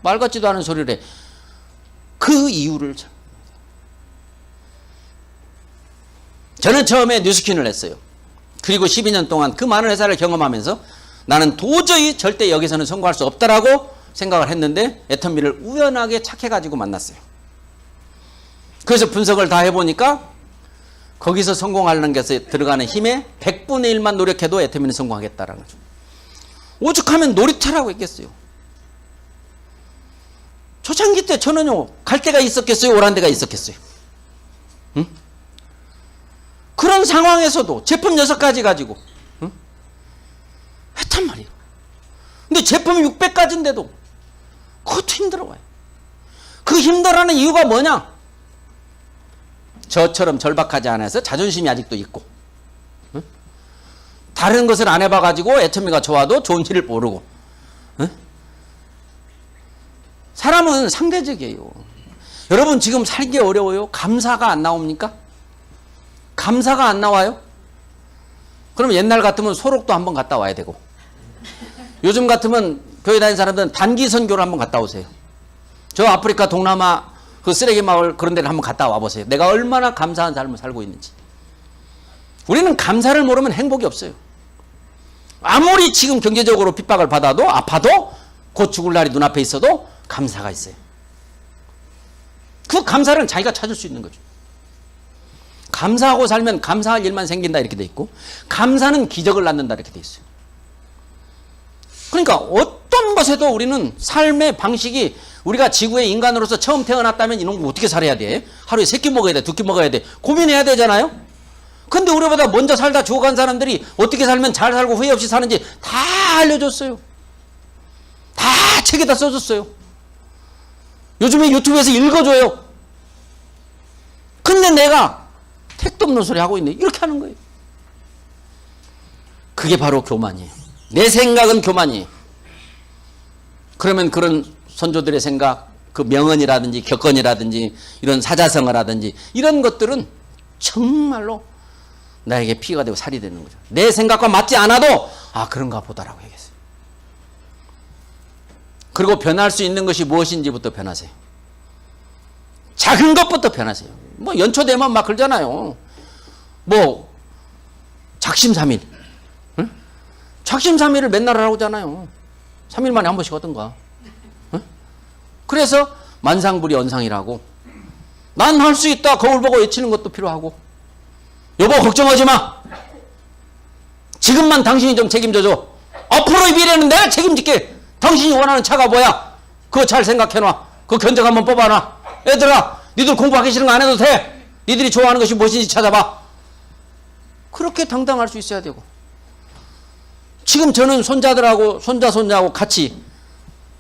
Speaker 1: 말 같지도 않은 소리를 해. 그 이유를 저는 처음에 뉴스킨을 했어요. 그리고 12년 동안 그 많은 회사를 경험하면서 나는 도저히 절대 여기서는 성공할 수 없다라고 생각을 했는데 애터미를 우연하게 착해가지고 만났어요. 그래서 분석을 다 해보니까 거기서 성공하는 것에 들어가는 힘의 100분의 1만 노력해도 애터미는 성공하겠다라는 거죠. 오죽하면 놀이터라고 했겠어요. 초창기 때 저는요, 갈 데가 있었겠어요? 오란 데가 있었겠어요? 응? 그런 상황에서도 제품 6가지 가지고 응? 했단 말이에요. 근데 제품이 600가지인데도 그것도 힘들어요. 그 힘들어하는 이유가 뭐냐? 저처럼 절박하지 않아서 자존심이 아직도 있고, 응? 다른 것을 안 해봐가지고 애터미가 좋아도 좋은지를 모르고, 응? 사람은 상대적이에요. 여러분 지금 살기 어려워요? 감사가 안 나옵니까? 감사가 안 나와요? 그럼 옛날 같으면 소록도 한번 갔다 와야 되고, 요즘 같으면 교회 다니는 사람들은 단기 선교를 한번 갔다 오세요. 저 아프리카 동남아 그 쓰레기 마을 그런 데를 한번 갔다 와보세요. 내가 얼마나 감사한 삶을 살고 있는지. 우리는 감사를 모르면 행복이 없어요. 아무리 지금 경제적으로 핍박을 받아도, 아파도, 곧 죽을 날이 눈앞에 있어도 감사가 있어요. 그 감사는 자기가 찾을 수 있는 거죠. 감사하고 살면 감사할 일만 생긴다 이렇게 돼 있고, 감사는 기적을 낳는다 이렇게 돼 있어요. 그러니까 어떤 것에도 우리는 삶의 방식이, 우리가 지구의 인간으로서 처음 태어났다면 이놈 어떻게 살아야 돼? 하루에 3끼 먹어야 돼? 2끼 먹어야 돼? 고민해야 되잖아요? 근데 우리보다 먼저 살다 죽어간 사람들이 어떻게 살면 잘 살고 후회 없이 사는지 다 알려줬어요. 다 책에다 써줬어요. 요즘에 유튜브에서 읽어줘요. 근데 내가 택도 없는 소리 하고 있네. 이렇게 하는 거예요. 그게 바로 교만이에요. 내 생각은 교만이에요. 그러면 그런 선조들의 생각, 그 명언이라든지 격언이라든지 이런 사자성어라든지 이런 것들은 정말로 나에게 피가 되고 살이 되는 거죠. 내 생각과 맞지 않아도 아 그런가 보다라고 얘기했어요. 그리고 변할 수 있는 것이 무엇인지부터 변하세요. 작은 것부터 변하세요. 뭐 연초되면 막 그러잖아요. 뭐 작심삼일, 응? 작심삼일을 맨날 하라고 하잖아요. 3일 만에 한 번씩 하던가. 응? 그래서 만상불이 언상이라고. 난 할 수 있다. 거울 보고 외치는 것도 필요하고. 여보 걱정하지 마. 지금만 당신이 좀 책임져줘. 앞으로의 미래는 내가 책임질게. 당신이 원하는 차가 뭐야? 그거 잘 생각해놔. 그거 견적 한번 뽑아놔. 얘들아 니들 공부하기 싫은 거 안 해도 돼. 니들이 좋아하는 것이 무엇인지 찾아봐. 그렇게 당당할 수 있어야 되고. 지금 저는 손자들하고 손자하고 같이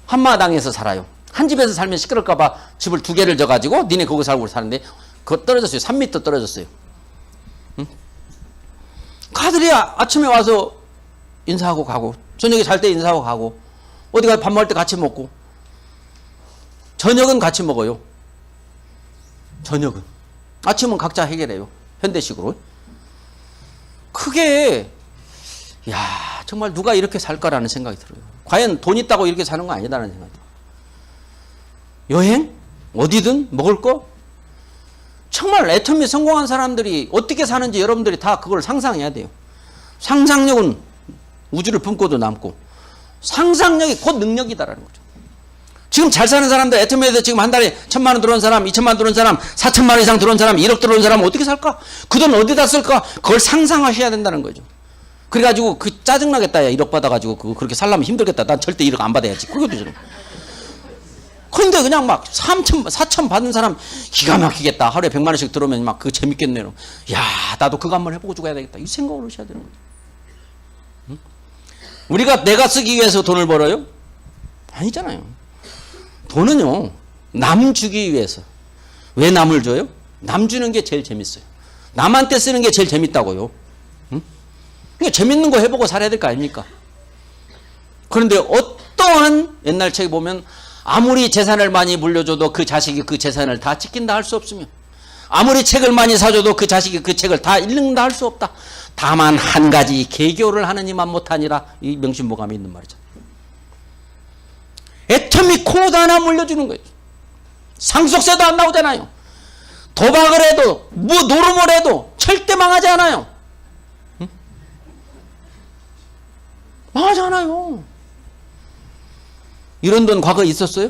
Speaker 1: 한마당에서 살아요. 한 집에서 살면 시끄러울까 봐 집을 2개를 져가지고 니네 거기 살고 사는데 그거 떨어졌어요. 3m 떨어졌어요. 응? 그 아들이 아침에 와서 인사하고 가고 저녁에 잘 때 인사하고 가고 어디 가서 밥 먹을 때 같이 먹고 저녁은 같이 먹어요. 저녁은. 아침은 각자 해결해요. 현대식으로. 그게 야 정말 누가 이렇게 살까라는 생각이 들어요. 과연 돈 있다고 이렇게 사는 거 아니다라는 생각이 들어요. 여행? 어디든 먹을 거? 정말 애터미 성공한 사람들이 어떻게 사는지 여러분들이 다 그걸 상상해야 돼요. 상상력은 우주를 품고도 남고 상상력이 곧 능력이다라는 거죠. 지금 잘 사는 사람들 애터미에서 지금 한 달에 1,000만 원 들어온 사람, 2,000만 원 들어온 사람, 4,000만 원 이상 들어온 사람, 1억 들어온 사람 어떻게 살까? 그 돈 어디다 쓸까? 그걸 상상하셔야 된다는 거죠. 그래가지고 그 짜증나겠다. 야 1억 받아가지고 그거 그렇게 살려면 힘들겠다. 난 절대 1억 안 받아야지. 그것도 좀. 그런데 그냥 막 3천, 4천 받은 사람 기가 막히겠다. 하루에 100만 원씩 들어오면 막 그거 재밌겠네요. 야 나도 그거 한번 해보고 죽어야 되겠다. 이 생각을 하셔야 되는 거죠. 응? 우리가 내가 쓰기 위해서 돈을 벌어요? 아니잖아요. 돈은요 남 주기 위해서. 왜 남을 줘요? 남 주는 게 제일 재밌어요. 남한테 쓰는 게 제일 재밌다고요. 응? 그러니까 재밌는 거 해보고 살아야 될 거 아닙니까? 그런데 어떠한 옛날 책에 보면 아무리 재산을 많이 물려줘도 그 자식이 그 재산을 다 지킨다 할 수 없으며 아무리 책을 많이 사줘도 그 자식이 그 책을 다 읽는다 할 수 없다. 다만 한 가지 개교를 하느니만 못하니라. 이 명심보감이 있는 말이죠. 애터미 코드 하나 물려주는 거예요. 상속세도 안 나오잖아요. 도박을 해도 뭐 노름을 해도 절대 망하지 않아요. 응? 망하지 않아요. 이런 돈 과거에 있었어요?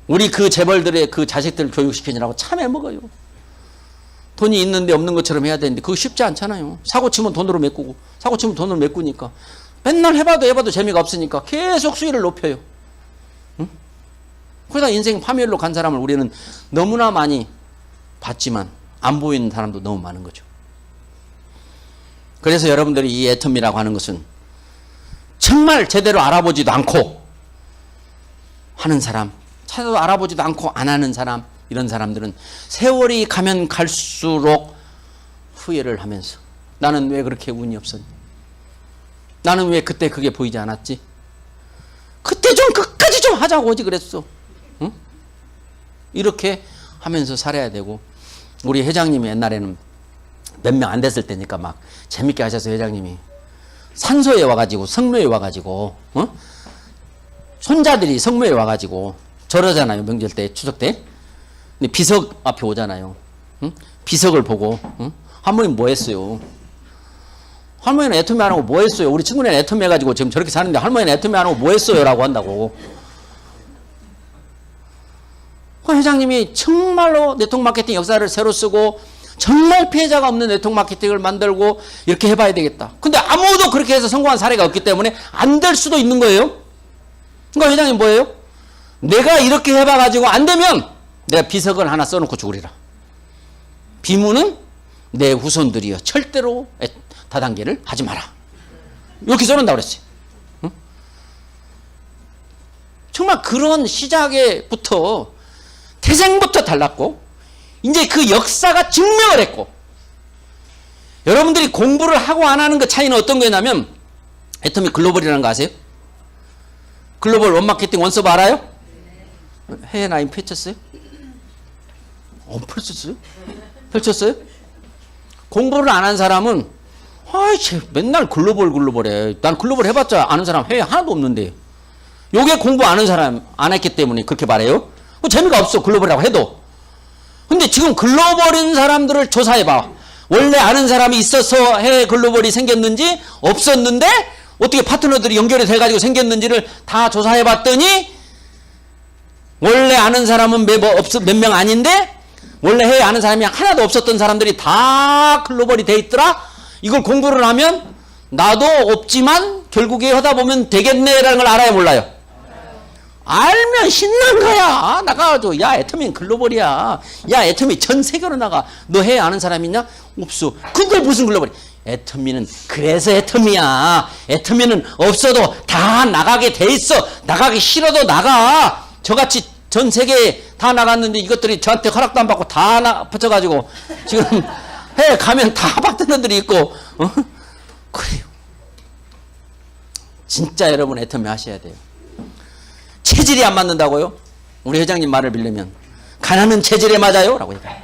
Speaker 1: 우리 그 재벌들의 그 자식들 교육시키느라고 참 애먹어요. 돈이 있는데 없는 것처럼 해야 되는데 그거 쉽지 않잖아요. 사고 치면 돈으로 메꾸고 사고 치면 돈으로 메꾸니까 맨날 해봐도 재미가 없으니까 계속 수위를 높여요. 응? 그러다 인생 파멸로 간 사람을 우리는 너무나 많이 봤지만 안 보이는 사람도 너무 많은 거죠. 그래서 여러분들이 이 애텀이라고 하는 것은 정말 제대로 알아보지도 않고 하는 사람, 찾아도 알아보지도 않고 안 하는 사람, 이런 사람들은 세월이 가면 갈수록 후회를 하면서 나는 왜 그렇게 운이 없었니? 나는 왜 그때 그게 보이지 않았지? 그때 좀 끝까지 좀 하자고 오지 그랬어. 응? 이렇게 하면서 살아야 되고 우리 회장님이 옛날에는 몇 명 안 됐을 때니까 막 재밌게 하셔서 회장님이 산소에 와가지고 성묘에 와가지고 손자들이 성묘에 와가지고 저러잖아요. 명절 때 추석 때 근데 비석 앞에 오잖아요. 응? 비석을 보고 할머니는 뭐 했어요? 할머니는 애터미 안 하고 뭐 했어요? 우리 친구는 애터미 해가지고 지금 저렇게 사는데 할머니는 애터미 안 하고 뭐 했어요? 라고 한다고. 그 회장님이 정말로 네트워크 마케팅 역사를 새로 쓰고 정말 피해자가 없는 네트워크 마케팅을 만들고 이렇게 해봐야 되겠다. 근데 아무도 그렇게 해서 성공한 사례가 없기 때문에 안 될 수도 있는 거예요. 그러니까 회장님 뭐예요? 내가 이렇게 해봐가지고 안 되면 내가 비석을 하나 써놓고 죽으리라. 비문은 내 후손들이여 절대로 다단계를 하지 마라. 이렇게 써놓는다고 그랬어요. 응? 정말 그런 시작에부터 태생부터 달랐고 이제 그 역사가 증명을 했고 여러분들이 공부를 하고 안 하는 그 차이는 어떤 거냐면 애터미 글로벌이라는 거 아세요? 글로벌 원마케팅 원서브 알아요? 해외 라인 펼쳤어요? 펼쳤어요? 펼쳤어요? 공부를 안 한 사람은 아이 맨날 글로벌해. 난 글로벌 해봤자 아는 사람 해외 하나도 없는데 요게 공부 안 한 사람 안 했기 때문에 그렇게 말해요? 재미가 없어 글로벌이라고 해도. 근데 지금 글로벌인 사람들을 조사해봐. 원래 아는 사람이 있어서 해외 글로벌이 생겼는지 없었는데 어떻게 파트너들이 연결이 돼가지고 생겼는지를 다 조사해봤더니 원래 아는 사람은 몇 명 아닌데 원래 해외 아는 사람이 하나도 없었던 사람들이 다 글로벌이 돼 있더라. 이걸 공부를 하면 나도 없지만 결국에 하다 보면 되겠네라는 걸 알아요 몰라요? 알면 신난 거야. 나가가지고 야 애터미는 글로벌이야. 야 애터미 전 세계로 나가. 너 해외 아는 사람 있냐? 없어. 근데 무슨 글로벌이? 애터미는 그래서 애터미야. 애터미는 없어도 다 나가게 돼 있어. 나가기 싫어도 나가. 저같이 전 세계에 다 나갔는데 이것들이 저한테 허락도 안 받고 다 붙여가지고 지금 해외 가면 다 파트너들이 있고 그래요. 진짜 여러분 애터미 하셔야 돼요. 체질이 안 맞는다고요? 우리 회장님 말을 빌리면 가난은 체질에 맞아요? 라고 얘기해요.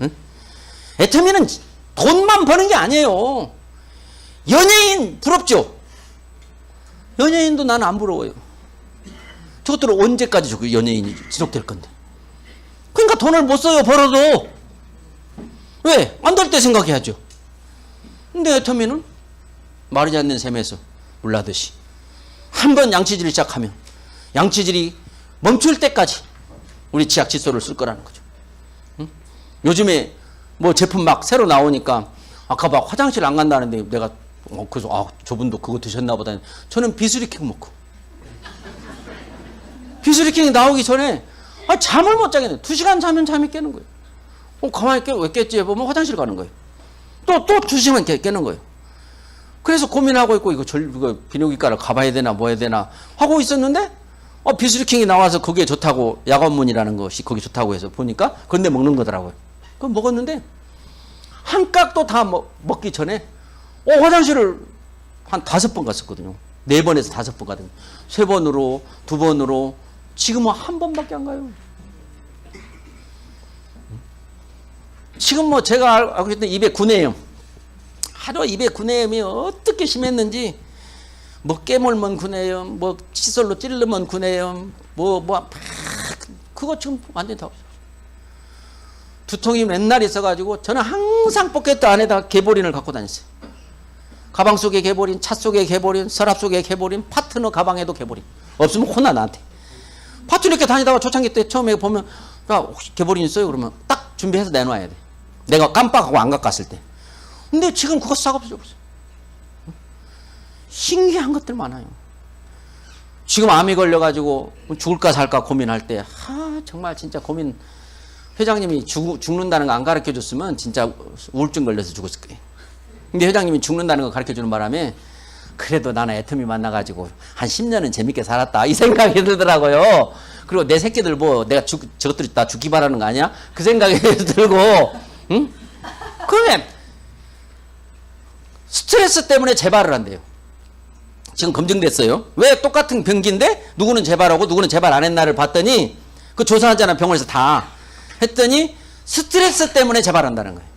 Speaker 1: 응? 애터미는 돈만 버는 게 아니에요. 연예인 부럽죠? 연예인도 나는 안 부러워요. 저것들은 언제까지 연예인이 지속될 건데. 그러니까 돈을 못 써요 벌어도. 왜? 안 될 때 생각해야죠. 근데 애터미는 마르지 않는 샘에서 물라듯이 한번 양치질을 시작하면 양치질이 멈출 때까지 우리 치약 칫솔을 쓸 거라는 거죠. 응? 요즘에 뭐 제품 막 새로 나오니까 아까 막 화장실 안 간다는데 내가 그래서 저분도 그거 드셨나 보다. 저는 비수리킹 먹고 비수리킹이 나오기 전에 잠을 못 자겠네. 2시간 자면 잠이 깨는 거예요. 가만히 왜 깼지 해보면 화장실 가는 거예요. 또 2시간 깨는 거예요. 그래서 고민하고 있고 이거 비뇨기과를 가봐야 되나 뭐 해야 되나 하고 있었는데 비수리킹이 나와서 거기에 좋다고 약원문이라는 것이 거기 좋다고 해서 보니까 그런데 먹는 거더라고요. 그럼 먹었는데 한 깍도 다 먹기 전에 화장실을 한 5번 갔었거든요. 4번에서 5번 가거든요. 3번으로 2번으로 지금은 1번밖에 안 가요. 지금 제가 알고 있던 입에 구내염 하루 입에 구내염이 어떻게 심했는지 깨물면 구내염 칫솔로 찌르면 구내염 그거 지금 완전히 다 없어요. 두통이 맨날 있어가지고 저는 항상 포켓 안에다 개보린을 갖고 다녔어요. 가방 속에 개보린, 차 속에 개보린, 서랍 속에 개보린, 파트너 가방에도 개보린. 없으면 혼나 나한테. 파트너 이렇게 다니다가 초창기 때 처음에 보면 혹시 개보린 있어요? 그러면 딱 준비해서 내놔야 돼. 내가 깜빡하고 안 갖고 갔을 때. 근데 지금 그거 싹 없어졌어요. 신기한 것들 많아요. 지금 암이 걸려가지고 죽을까 살까 고민할 때 정말 진짜 고민. 회장님이 죽는다는 거 안 가르쳐줬으면 진짜 우울증 걸려서 죽었을 거예요. 근데 회장님이 죽는다는 거 가르쳐주는 바람에 그래도 나는 애터미 만나가지고 한 10년은 재밌게 살았다 이 생각이 들더라고요. 그리고 내 새끼들 내가 저것들이 다 죽기 바라는 거 아니야? 그 생각이 들고 응? 그러면 스트레스 때문에 재발을 한대요. 지금 검증됐어요. 왜 똑같은 병기인데 누구는 재발하고 누구는 재발 안 했나를 봤더니 그 조사하잖아 병원에서 다 했더니 스트레스 때문에 재발한다는 거예요.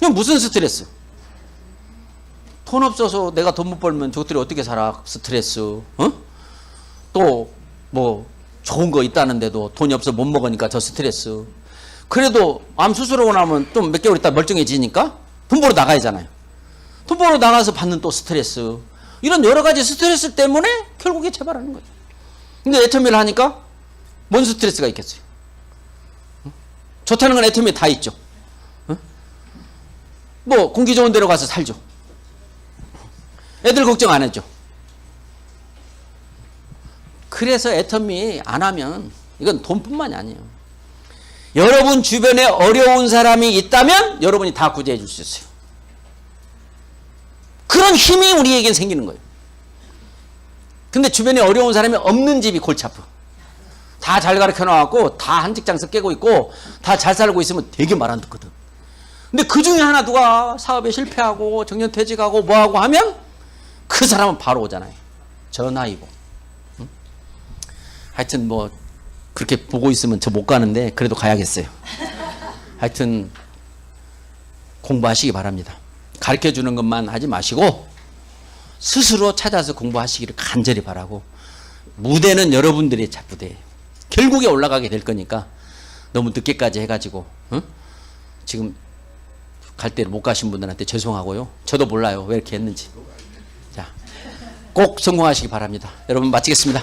Speaker 1: 이건 무슨 스트레스? 돈 없어서 내가 돈 못 벌면 저것들이 어떻게 살아? 스트레스. 또 좋은 거 있다는데도 돈이 없어 못 먹으니까 저 스트레스. 그래도 암 수술하고 나면 좀 몇 개월 있다 멀쩡해지니까 돈 벌어 나가야 하잖아요. 돈 벌어 나가서 받는 또 스트레스. 이런 여러 가지 스트레스 때문에 결국에 재발하는 거죠. 근데 애터미를 하니까 뭔 스트레스가 있겠어요? 좋다는 건 애터미에 다 있죠. 공기 좋은 데로 가서 살죠. 애들 걱정 안 했죠. 그래서 애터미 안 하면 이건 돈뿐만이 아니에요. 여러분 주변에 어려운 사람이 있다면 여러분이 다 구제해 줄 수 있어요. 그런 힘이 우리에겐 생기는 거예요. 근데 주변에 어려운 사람이 없는 집이 골치 아파. 다 잘 가르쳐 놔갖고 다 한 직장에서 깨고 있고 다 잘 살고 있으면 되게 말 안 듣거든. 근데 그 중에 하나 누가 사업에 실패하고 정년퇴직하고 뭐하고 하면 그 사람은 바로 오잖아요. 전화이고. 응? 하여튼 뭐 그렇게 보고 있으면 저 못 가는데 그래도 가야겠어요. 하여튼 공부하시기 바랍니다. 가르쳐 주는 것만 하지 마시고 스스로 찾아서 공부하시기를 간절히 바라고, 무대는 여러분들이 잡부대예요. 결국에 올라가게 될 거니까 너무 늦게까지 해가지고 지금 갈 때를 못 가신 분들한테 죄송하고요. 저도 몰라요 왜 이렇게 했는지. 자, 꼭 성공하시기 바랍니다. 여러분 마치겠습니다.